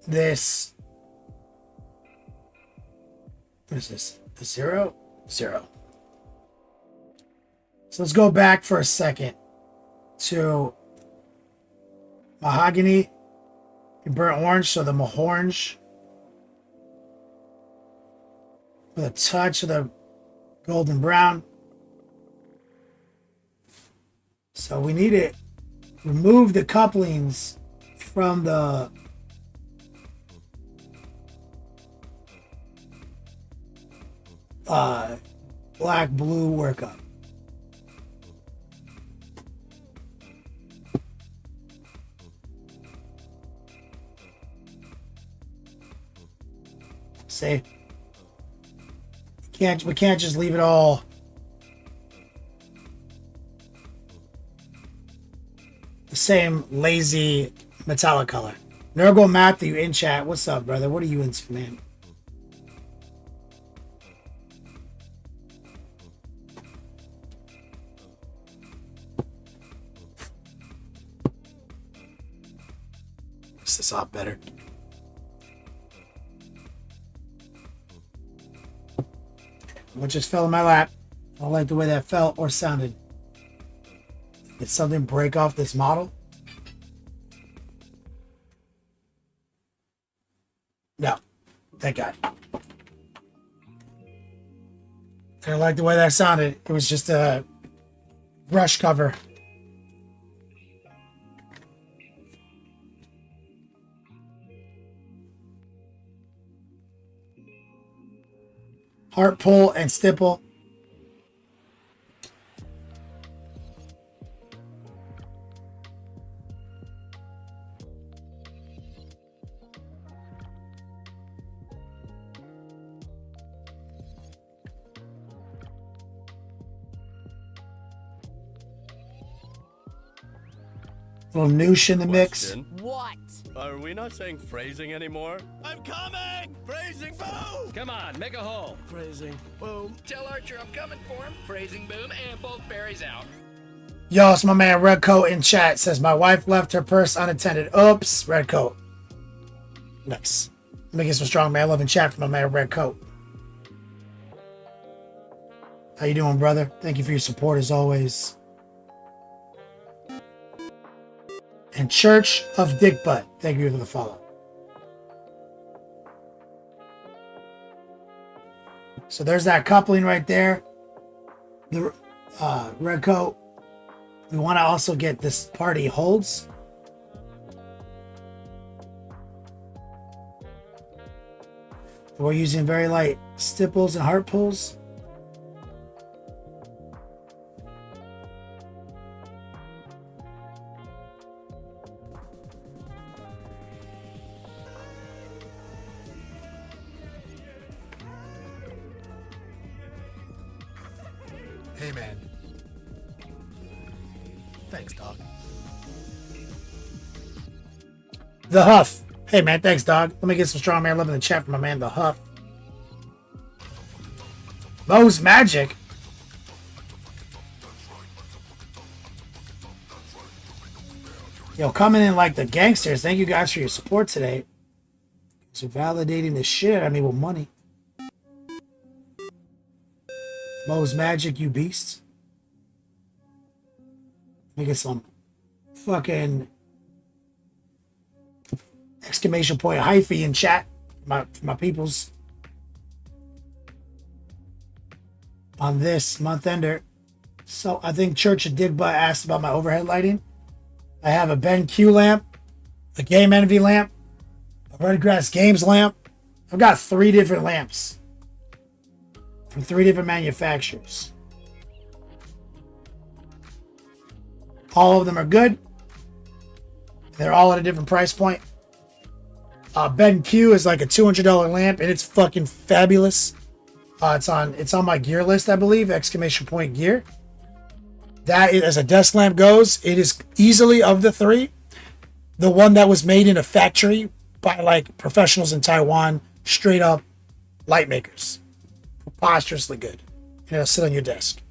this. What is this? A 0? 0. So let's go back for a second to mahogany and burnt orange. So the orange with a touch of the golden brown. So we need to remove the couplings from the black blue workup. See, we can't just leave it all the same lazy metallic color. Nurgle Matthew in chat, what's up, brother? What are you into, man? Makes this off better. What just fell in my lap? I don't like the way that felt or sounded. Did something break off this model? No. Thank God. I don't like the way that sounded. It was just a brush cover. Heart pull and stipple. Little noosh in the mix. What? Are we not saying phrasing anymore? I'm coming! Phrasing boom! Come on, make a hole. Phrasing boom. Tell Archer I'm coming for him. Phrasing boom and both berries out. Yo, it's my man Red Coat in chat. Says my wife left her purse unattended. Oops, Red Coat. Nice. Let me get some strong man love in chat for my man Red Coat. How you doing, brother? Thank you for your support as always. And Church of Dick Butt. Thank you for the follow. So there's that coupling right there. The red coat. We want to also get this party holds. We're using very light stipples and heart pulls. Hey, man. Thanks, dog. The Huff. Hey, man, thanks, dog. Let me get some strong man love in the chat for my man, The Huff. Mo's Magic. Yo, coming in like the gangsters. Thank you guys for your support today. So validating the shit out of me with money. Mo's Magic, you beast. Let me get some fucking exclamation point hyphy in chat for my peoples on this month ender. So I think Church of Digba asked about my overhead lighting. I have a Ben Q lamp, a Game Envy lamp, a Redgrass Games lamp. I've got 3 different lamps from 3 different manufacturers. All of them are good. They're all at a different price point. Ben Q is like a $200 lamp, and it's fucking fabulous. It's on my gear list, I believe. Exclamation point gear. That is, as a desk lamp goes, it is easily of the 3 the one that was made in a factory by like professionals in Taiwan, straight up light makers. Preposterously good. And it'll sit on your desk.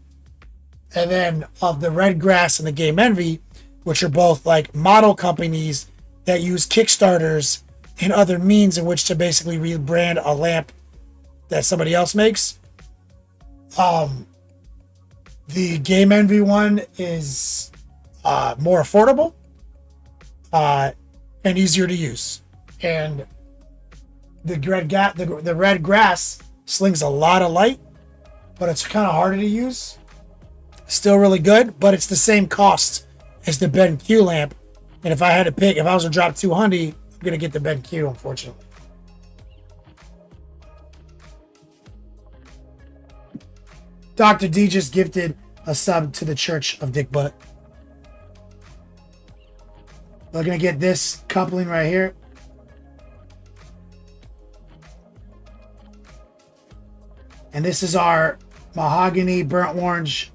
And then of the Red Grass and the Game Envy, which are both like model companies that use Kickstarters and other means in which to basically rebrand a lamp that somebody else makes. The Game Envy one is more affordable and easier to use. And the Red Grass slings a lot of light, but it's kind of harder to use. Still really good, but it's the same cost as the Ben Q lamp. And if I had to pick, if I was to drop 200, I'm going to get the Ben Q, unfortunately. Dr. D just gifted a sub to the Church of Dick Butt. We're going to get this coupling right here. And this is our mahogany, burnt orange,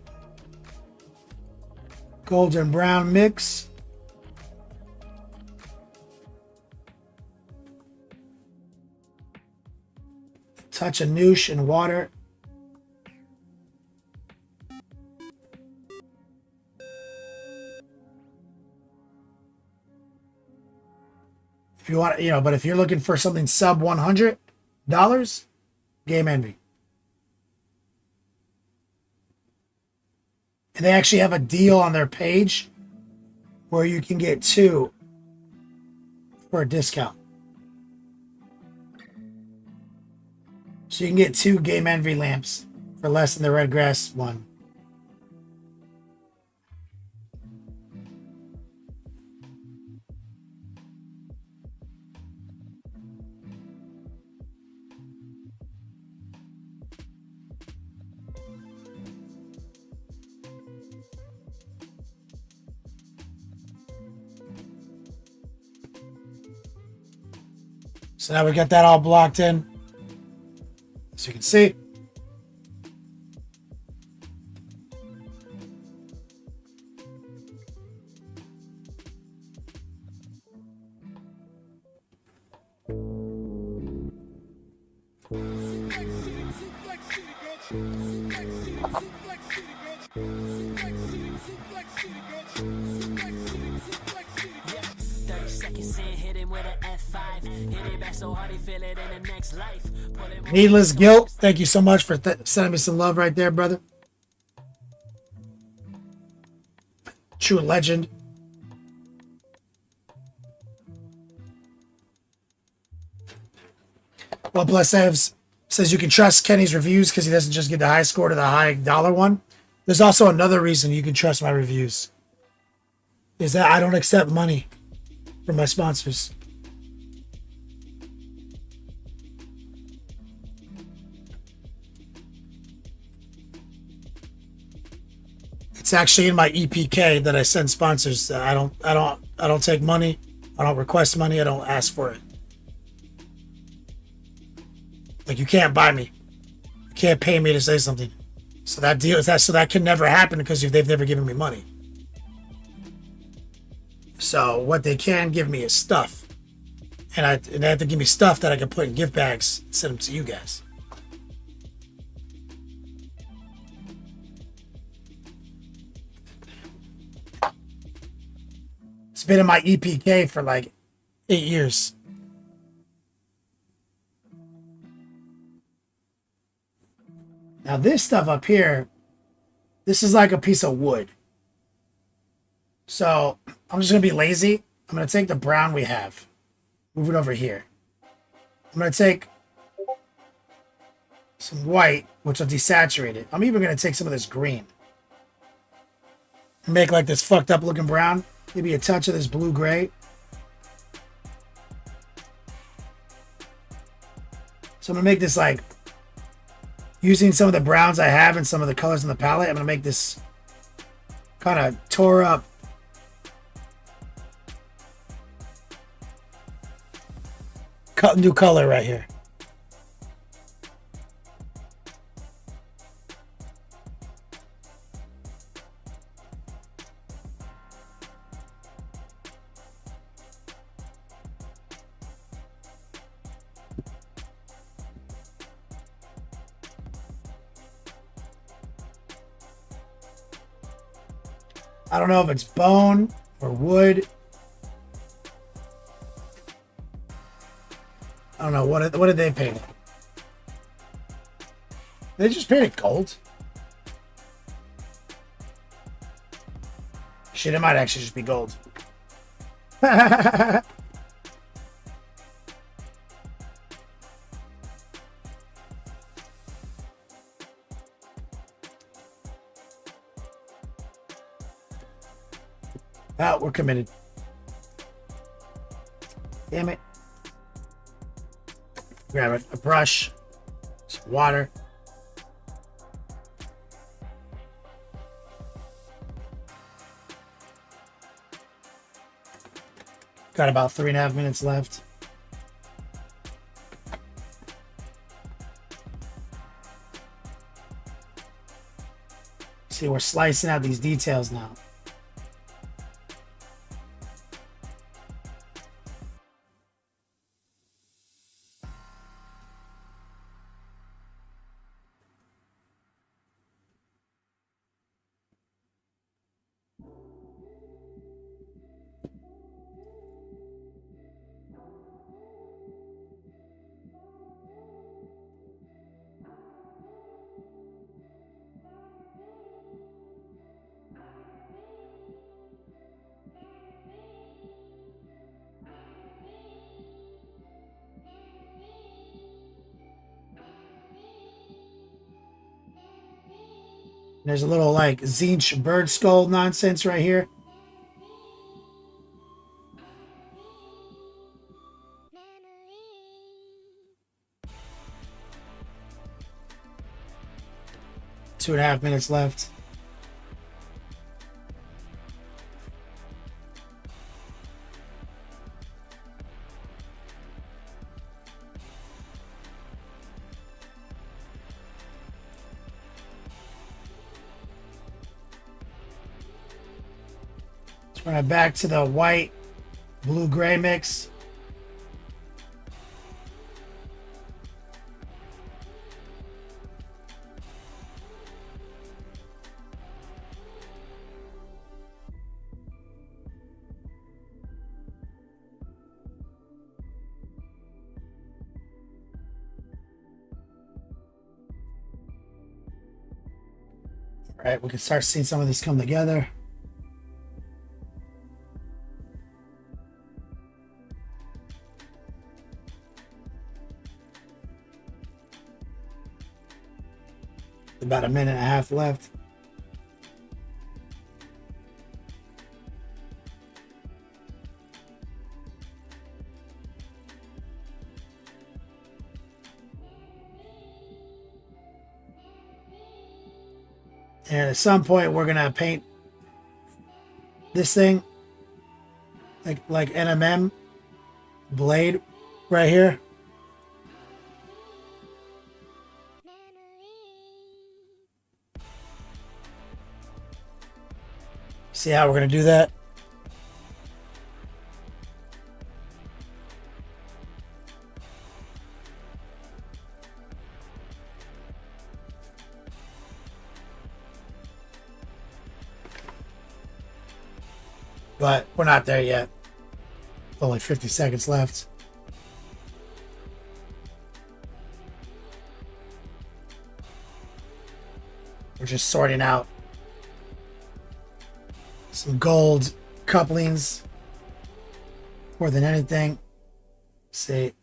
golden brown mix. Touch of noosh and water. If you want, but if you're looking for something sub $100, Game Envy. And they actually have a deal on their page where you can get 2 for a discount. So you can get 2 Game Envy lamps for less than the Red Grass one. So now we got that all blocked in. As you can see. Needless Guilt, thank you so much for sending me some love right there, brother. True legend. Well, Bless Evs says you can trust Kenny's reviews because he doesn't just get the high score to the high dollar one. There's also another reason you can trust my reviews. is that I don't accept money from my sponsors. It's actually in my EPK that I send sponsors. I don't take money. I don't request money. I don't ask for it. Like, you can't buy me. You can't pay me to say something. So that deal is that. So that can never happen because they've never given me money. So what they can give me is stuff, and they have to give me stuff that I can put in gift bags and send them to you guys. It's been in my EPK for like 8 years. Now this stuff up here, this is like a piece of wood. So I'm just going to be lazy. I'm going to take the brown we have, move it over here. I'm going to take some white, which will desaturate it. I'm even going to take some of this green. Make like this fucked up looking brown. Maybe a touch of this blue gray. So I'm going to make this like, using some of the browns I have and some of the colors in the palette, I'm going to make this kind of tore up new color right here. I don't know if it's bone or wood. I don't know. What did they paint it? They just painted gold. Shit, it might actually just be gold. Oh, we're committed. Damn it. Grab a brush, some water. Got about 3.5 minutes left. See, we're slicing out these details now. There's a little like Zinch bird skull nonsense right here. Two and a half minutes left. Run it back to the white blue gray mix. All right, we can start seeing some of these come together. About a minute and a half left. And at some point, we're gonna paint this thing like NMM blade right here. See how we're gonna do that? But we're not there yet. Only 50 seconds left. We're just sorting out some gold couplings more than anything. See.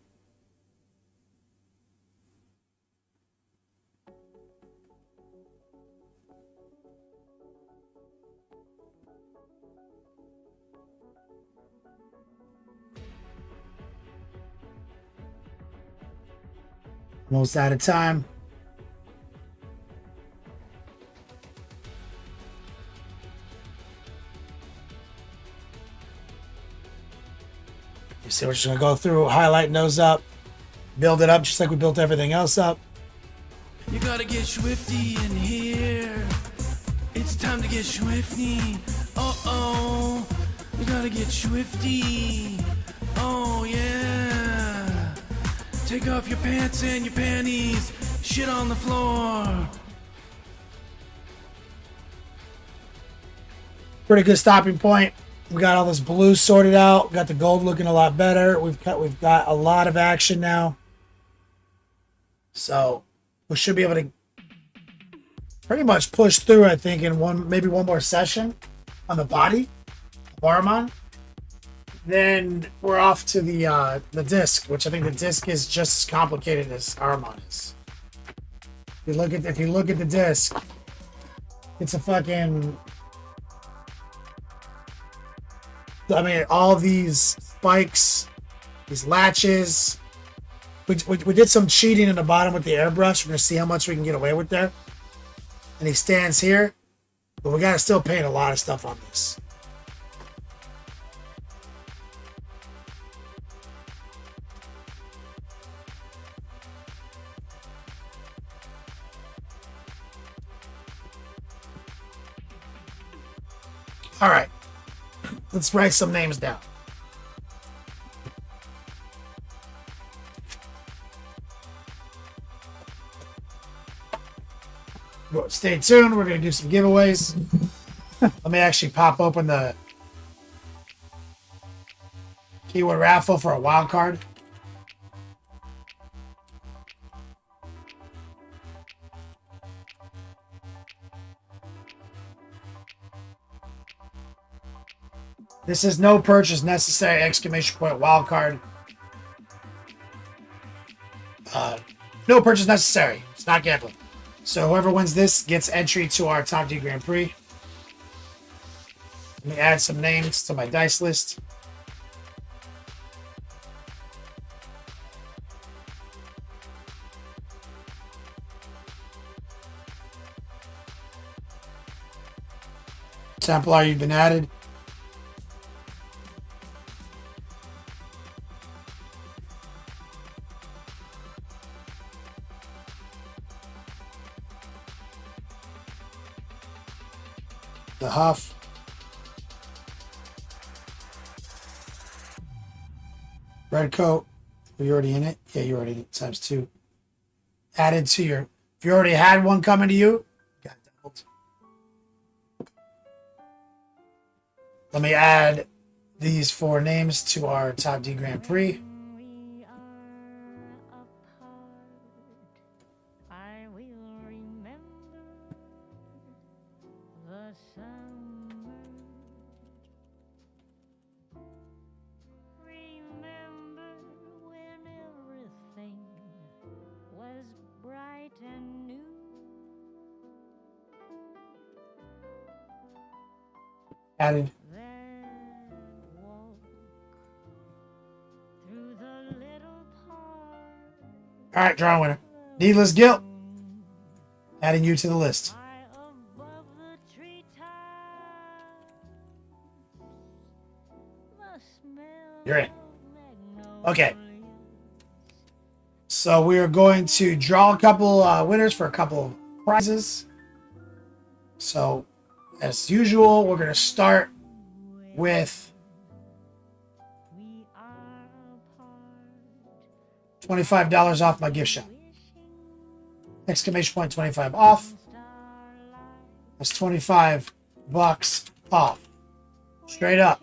Almost out of time. You see, we're just gonna go through, highlighting those up, build it up just like we built everything else up. You gotta get swifty in here. It's time to get swifty. Uh-oh. You gotta get swifty. Oh, yeah. Take off your pants and your panties. Shit on the floor. Pretty good stopping point. We got all this blue sorted out. Got the gold looking a lot better. We've got a lot of action now. So we should be able to pretty much push through, I think, in maybe one more session on the body of Ahriman. Then we're off to the disc, which I think the disc is just as complicated as Ahriman is. If you look at the disc, it's a fucking, I mean, all these spikes, these latches. We did some cheating in the bottom with the airbrush. We're gonna see how much we can get away with there. And he stands here, but we gotta still paint a lot of stuff on this. All right, let's write some names down. Well, stay tuned. We're going to do some giveaways. Let me actually pop open the keyword raffle for a wild card. This is no purchase necessary! Exclamation point wild card. No purchase necessary. It's not gambling. So whoever wins this gets entry to our Top D Grand Prix. Let me add some names to my dice list. Templar, you've been added. The Huff. Red coat. Are you already in it? Yeah, you're already in it. Times 2. Added to your... If you already had one coming to you, got doubled. Let me add these 4 names to our Top D Grand Prix. Added. All right, drawing winner. Needless guilt. Adding you to the list. Okay. So we are going to draw a couple winners for a couple of prizes. So, as usual, we're going to start with $25 off my gift shop. Exclamation point 25 off. That's $25 off. Straight up.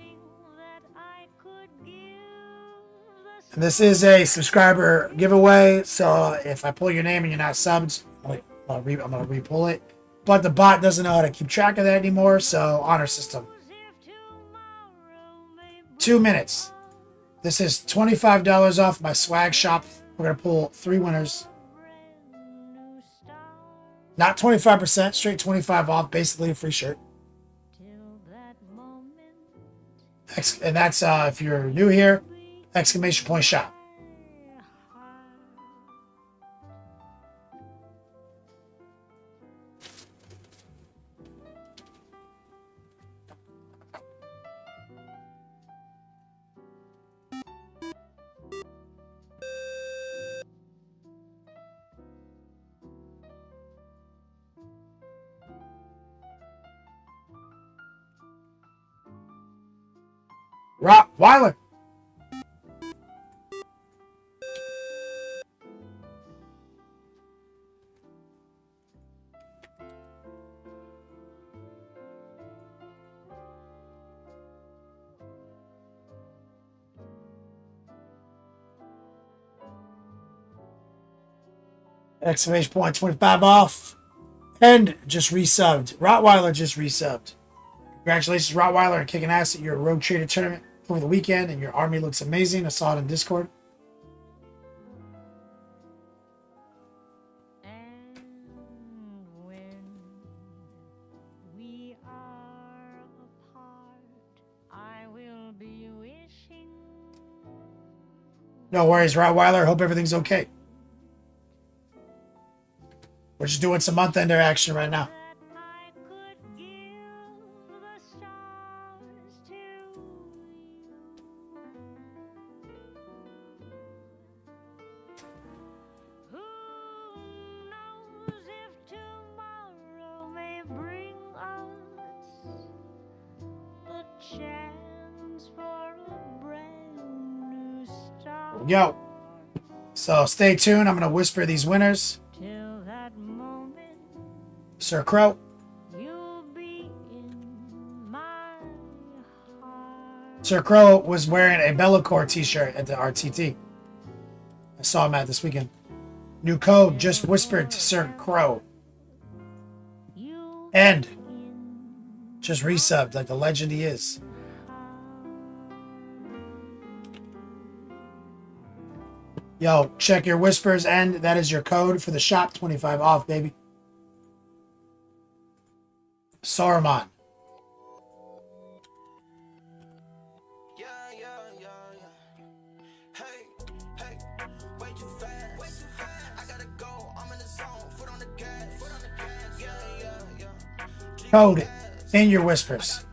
And this is a subscriber giveaway, so if I pull your name and you're not subbed, I'm going to re-pull it. But the bot doesn't know how to keep track of that anymore, so honor system. 2 minutes. This is $25 off my swag shop. We're going to pull 3 winners. Not 25%, straight 25 off, basically a free shirt. And that's, if you're new here, exclamation point shop. Rottweiler. Exclamation point 25 off. And just resubbed. Rottweiler just resubbed. Congratulations, Rottweiler, on kicking ass at your Rogue Trader tournament over the weekend, and your army looks amazing. I saw it in Discord. No worries, Rottweiler. Hope everything's okay. We're just doing some month-ender action right now. Yo, so stay tuned. I'm going to whisper these winners. Sir Crow. Sir Crow was wearing a Bellacore t-shirt at the RTT. I saw him at this weekend. New code just whispered to Sir Crow. And just resubbed like the legend he is. Yo, check your whispers, and that is your code for the shop. 25 off, baby. Saruman. Code in your whispers.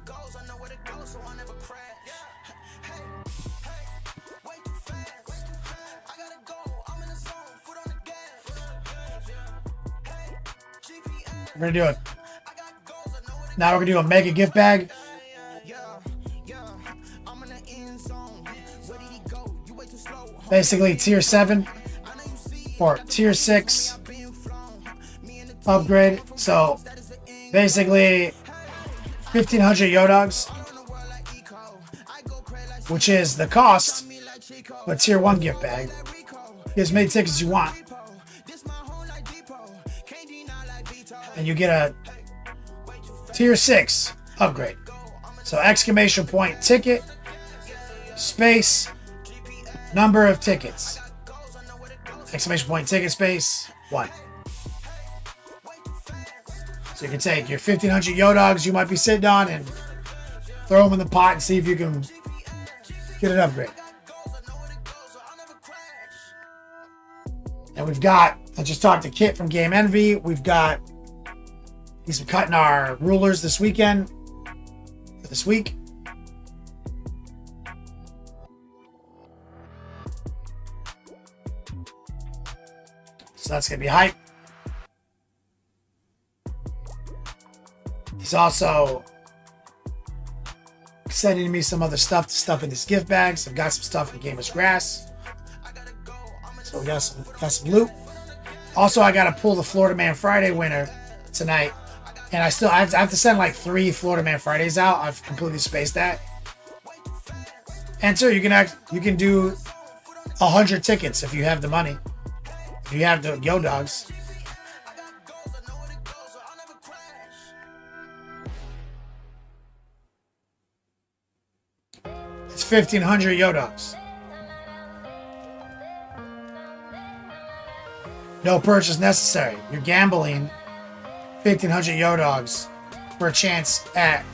We're gonna do it. Now we're gonna do a mega gift bag. Basically tier 7 or tier 6 upgrade. So basically 1,500 Yodogs, which is the cost, but tier 1 gift bag. Get as many tickets as you want. And you get a tier 6 upgrade. So exclamation point ticket, space, number of tickets. Exclamation point ticket space 1. So you can take your 1,500 Yodogs you might be sitting on and throw them in the pot and see if you can get an upgrade. And we've got, I just talked to Kit from Game Envy. We've got, he's cutting our rulers this weekend, this week. So that's going to be hype. He's also sending me some other stuff to stuff in his gift bags. I've got some stuff in Gamers Grass. So we got some loot. Also, I got to pull the Florida Man Friday winner tonight. And I have to send like 3 Florida Man Fridays out. I've completely spaced that. Enter. You can do 100 tickets if you have the money. If you have the Yo Dogs. It's 1,500 Yo Dogs. No purchase necessary. You're gambling 1,500 Yo Dogs for a chance at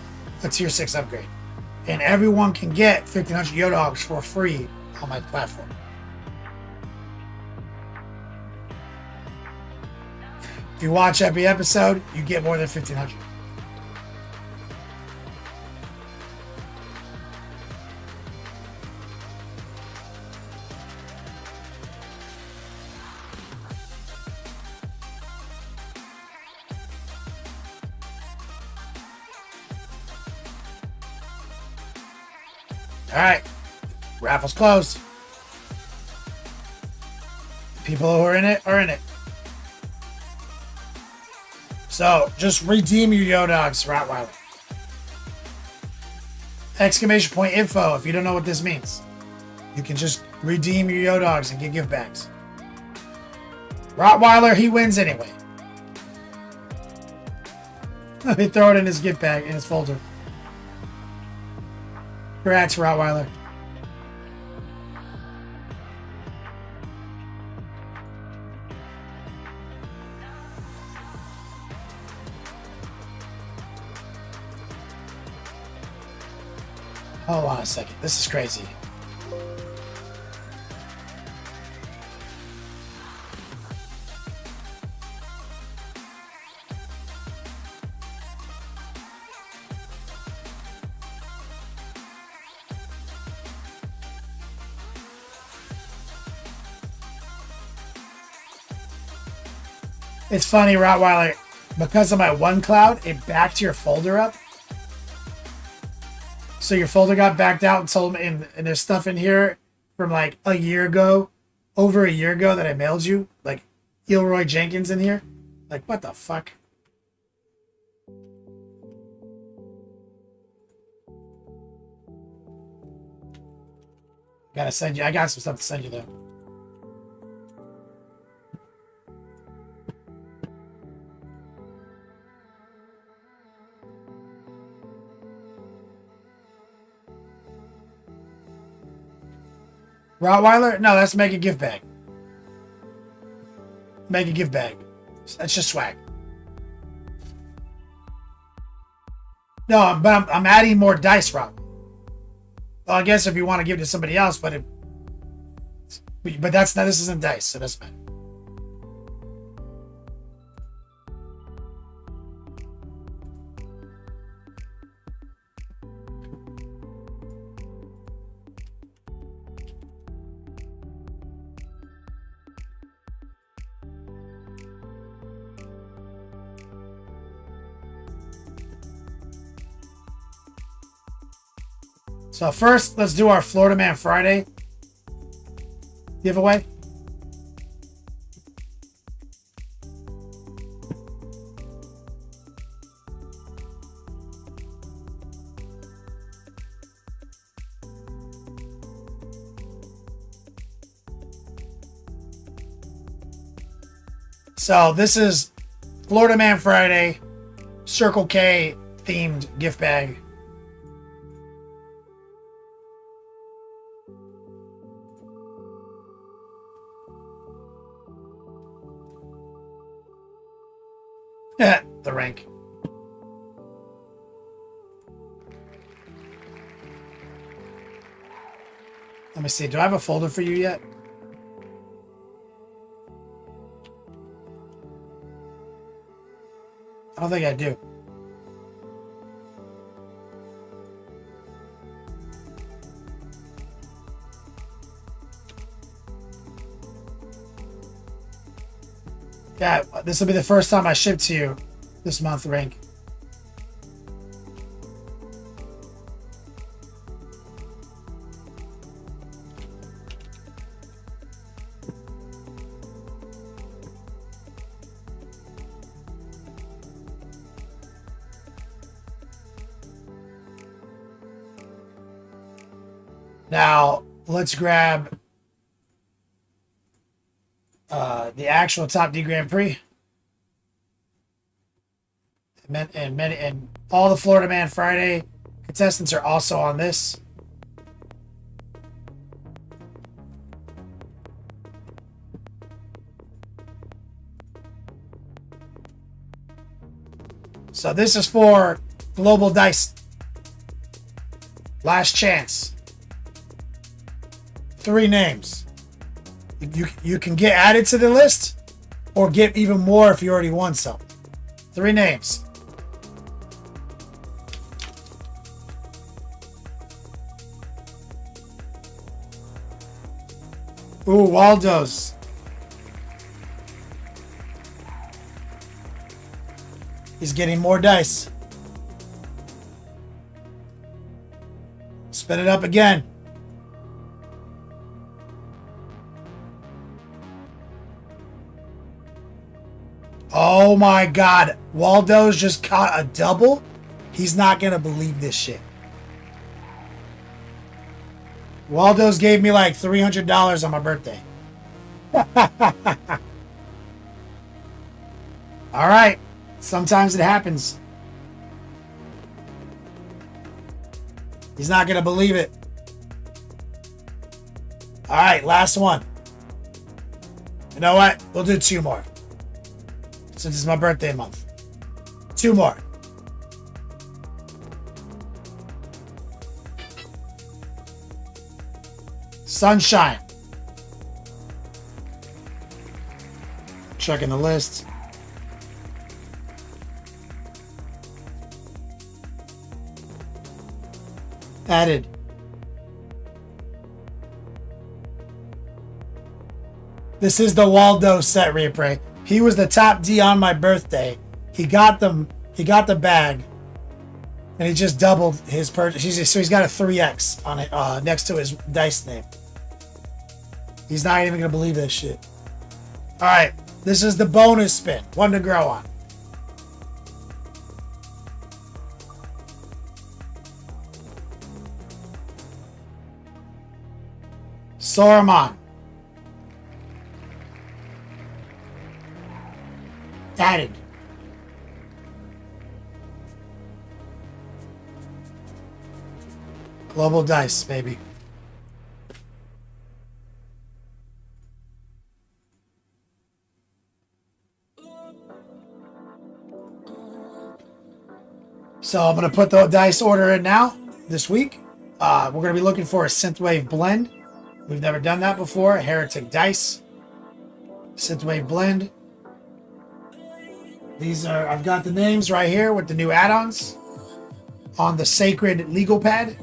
a tier 6 upgrade. And everyone can get 1,500 Yo Dogs for free on my platform. If you watch every episode, you get more than 1,500. All right, raffle's closed. People who are in it are in it. So just redeem your Yo Dogs, Rottweiler. Exclamation point info if you don't know what this means. You can just redeem your Yo Dogs and get gift bags. Rottweiler, he wins anyway. Let me throw it in his gift bag, in his folder. Congrats, Rottweiler. Hold on a second. This is crazy. It's funny, Rottweiler, because of my OneCloud, it backed your folder up. So your folder got backed out and told me, and there's stuff in here from like a year ago, over a year ago that I mailed you, like Elroy Jenkins in here. Like, what the fuck? Gotta send you, I got some stuff to send you though. Rottweiler? No, that's make a gift bag. Make a gift bag. That's just swag. No, but I'm adding more dice, Rob. Well, I guess if you want to give it to somebody else, but that's not. This isn't dice, so it doesn't matter. So first, let's do our Florida Man Friday giveaway. So this is Florida Man Friday, Circle K themed gift bag. The rank. Let me see. Do I have a folder for you yet? I don't think I do. Yeah, this will be the first time I ship to you this month, Rank. Now, let's grab the actual Top D Grand Prix. And all the Florida Man Friday contestants are also on this. So this is for Global Dice. Last chance. 3 names. You can get added to the list or get even more if you already won some. 3 names. Ooh, Waldo's. He's getting more dice. Spin it up again. Oh my God. Waldo's just caught a double. He's not going to believe this shit. Waldo's gave me like $300 on my birthday. All right. Sometimes it happens. He's not going to believe it. All right. Last one. You know what? We'll do 2 more. Since it's my birthday month. 2 more. Sunshine. Checking the list. Added. This is the Waldo set replay. He was the top D on my birthday. He got them. He got the bag, and he just doubled his purchase. So he's got a 3x on it next to his dice name. He's not even gonna believe this shit. All right, this is the bonus spin. 1 to grow on. Saruman. Added. Global Dice, baby. So I'm going to put the dice order in now this week. We're going to be looking for a Synthwave blend. We've never done that before. Heretic Dice. Synthwave blend. These are, I've got the names right here with the new add-ons on the Sacred Legal Pad.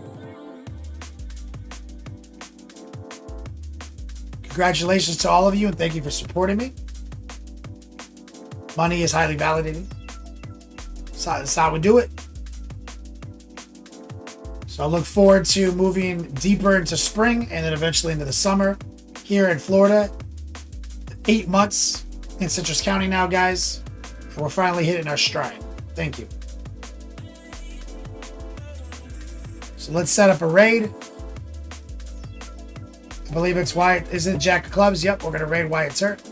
Congratulations to all of you and thank you for supporting me. Money is highly validated. That's how we do it. So I look forward to moving deeper into spring and then eventually into the summer here in Florida. 8 months in Citrus County now, guys. And we're finally hitting our stride. Thank you. So let's set up a raid. I believe it's Wyatt. Isn't it Jack of Clubs? Yep, we're going to raid Wyatt's Hurt.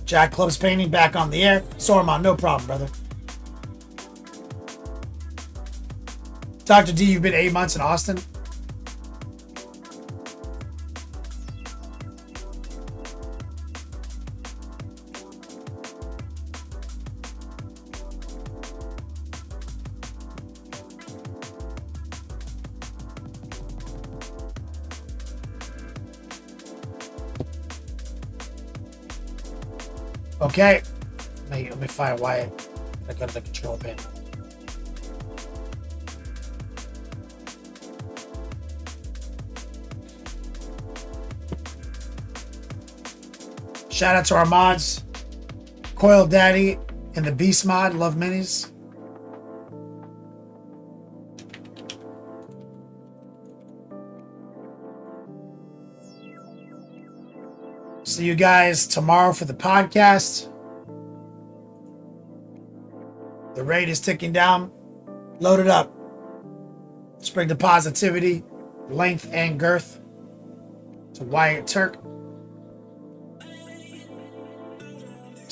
Jack Clubs painting back on the air. Saruman, no problem, brother. Dr. D, you've been 8 months in Austin. Okay, let me find Wyatt. I go to the control panel. Shout out to our mods. Coil Daddy and the Beast mod. Love minis. See you guys tomorrow for the podcast. The raid is ticking down. Load it up. Spread the positivity, length, and girth to Wyatt Turk.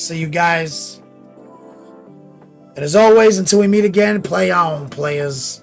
See you guys. And as always, until we meet again, play on, players.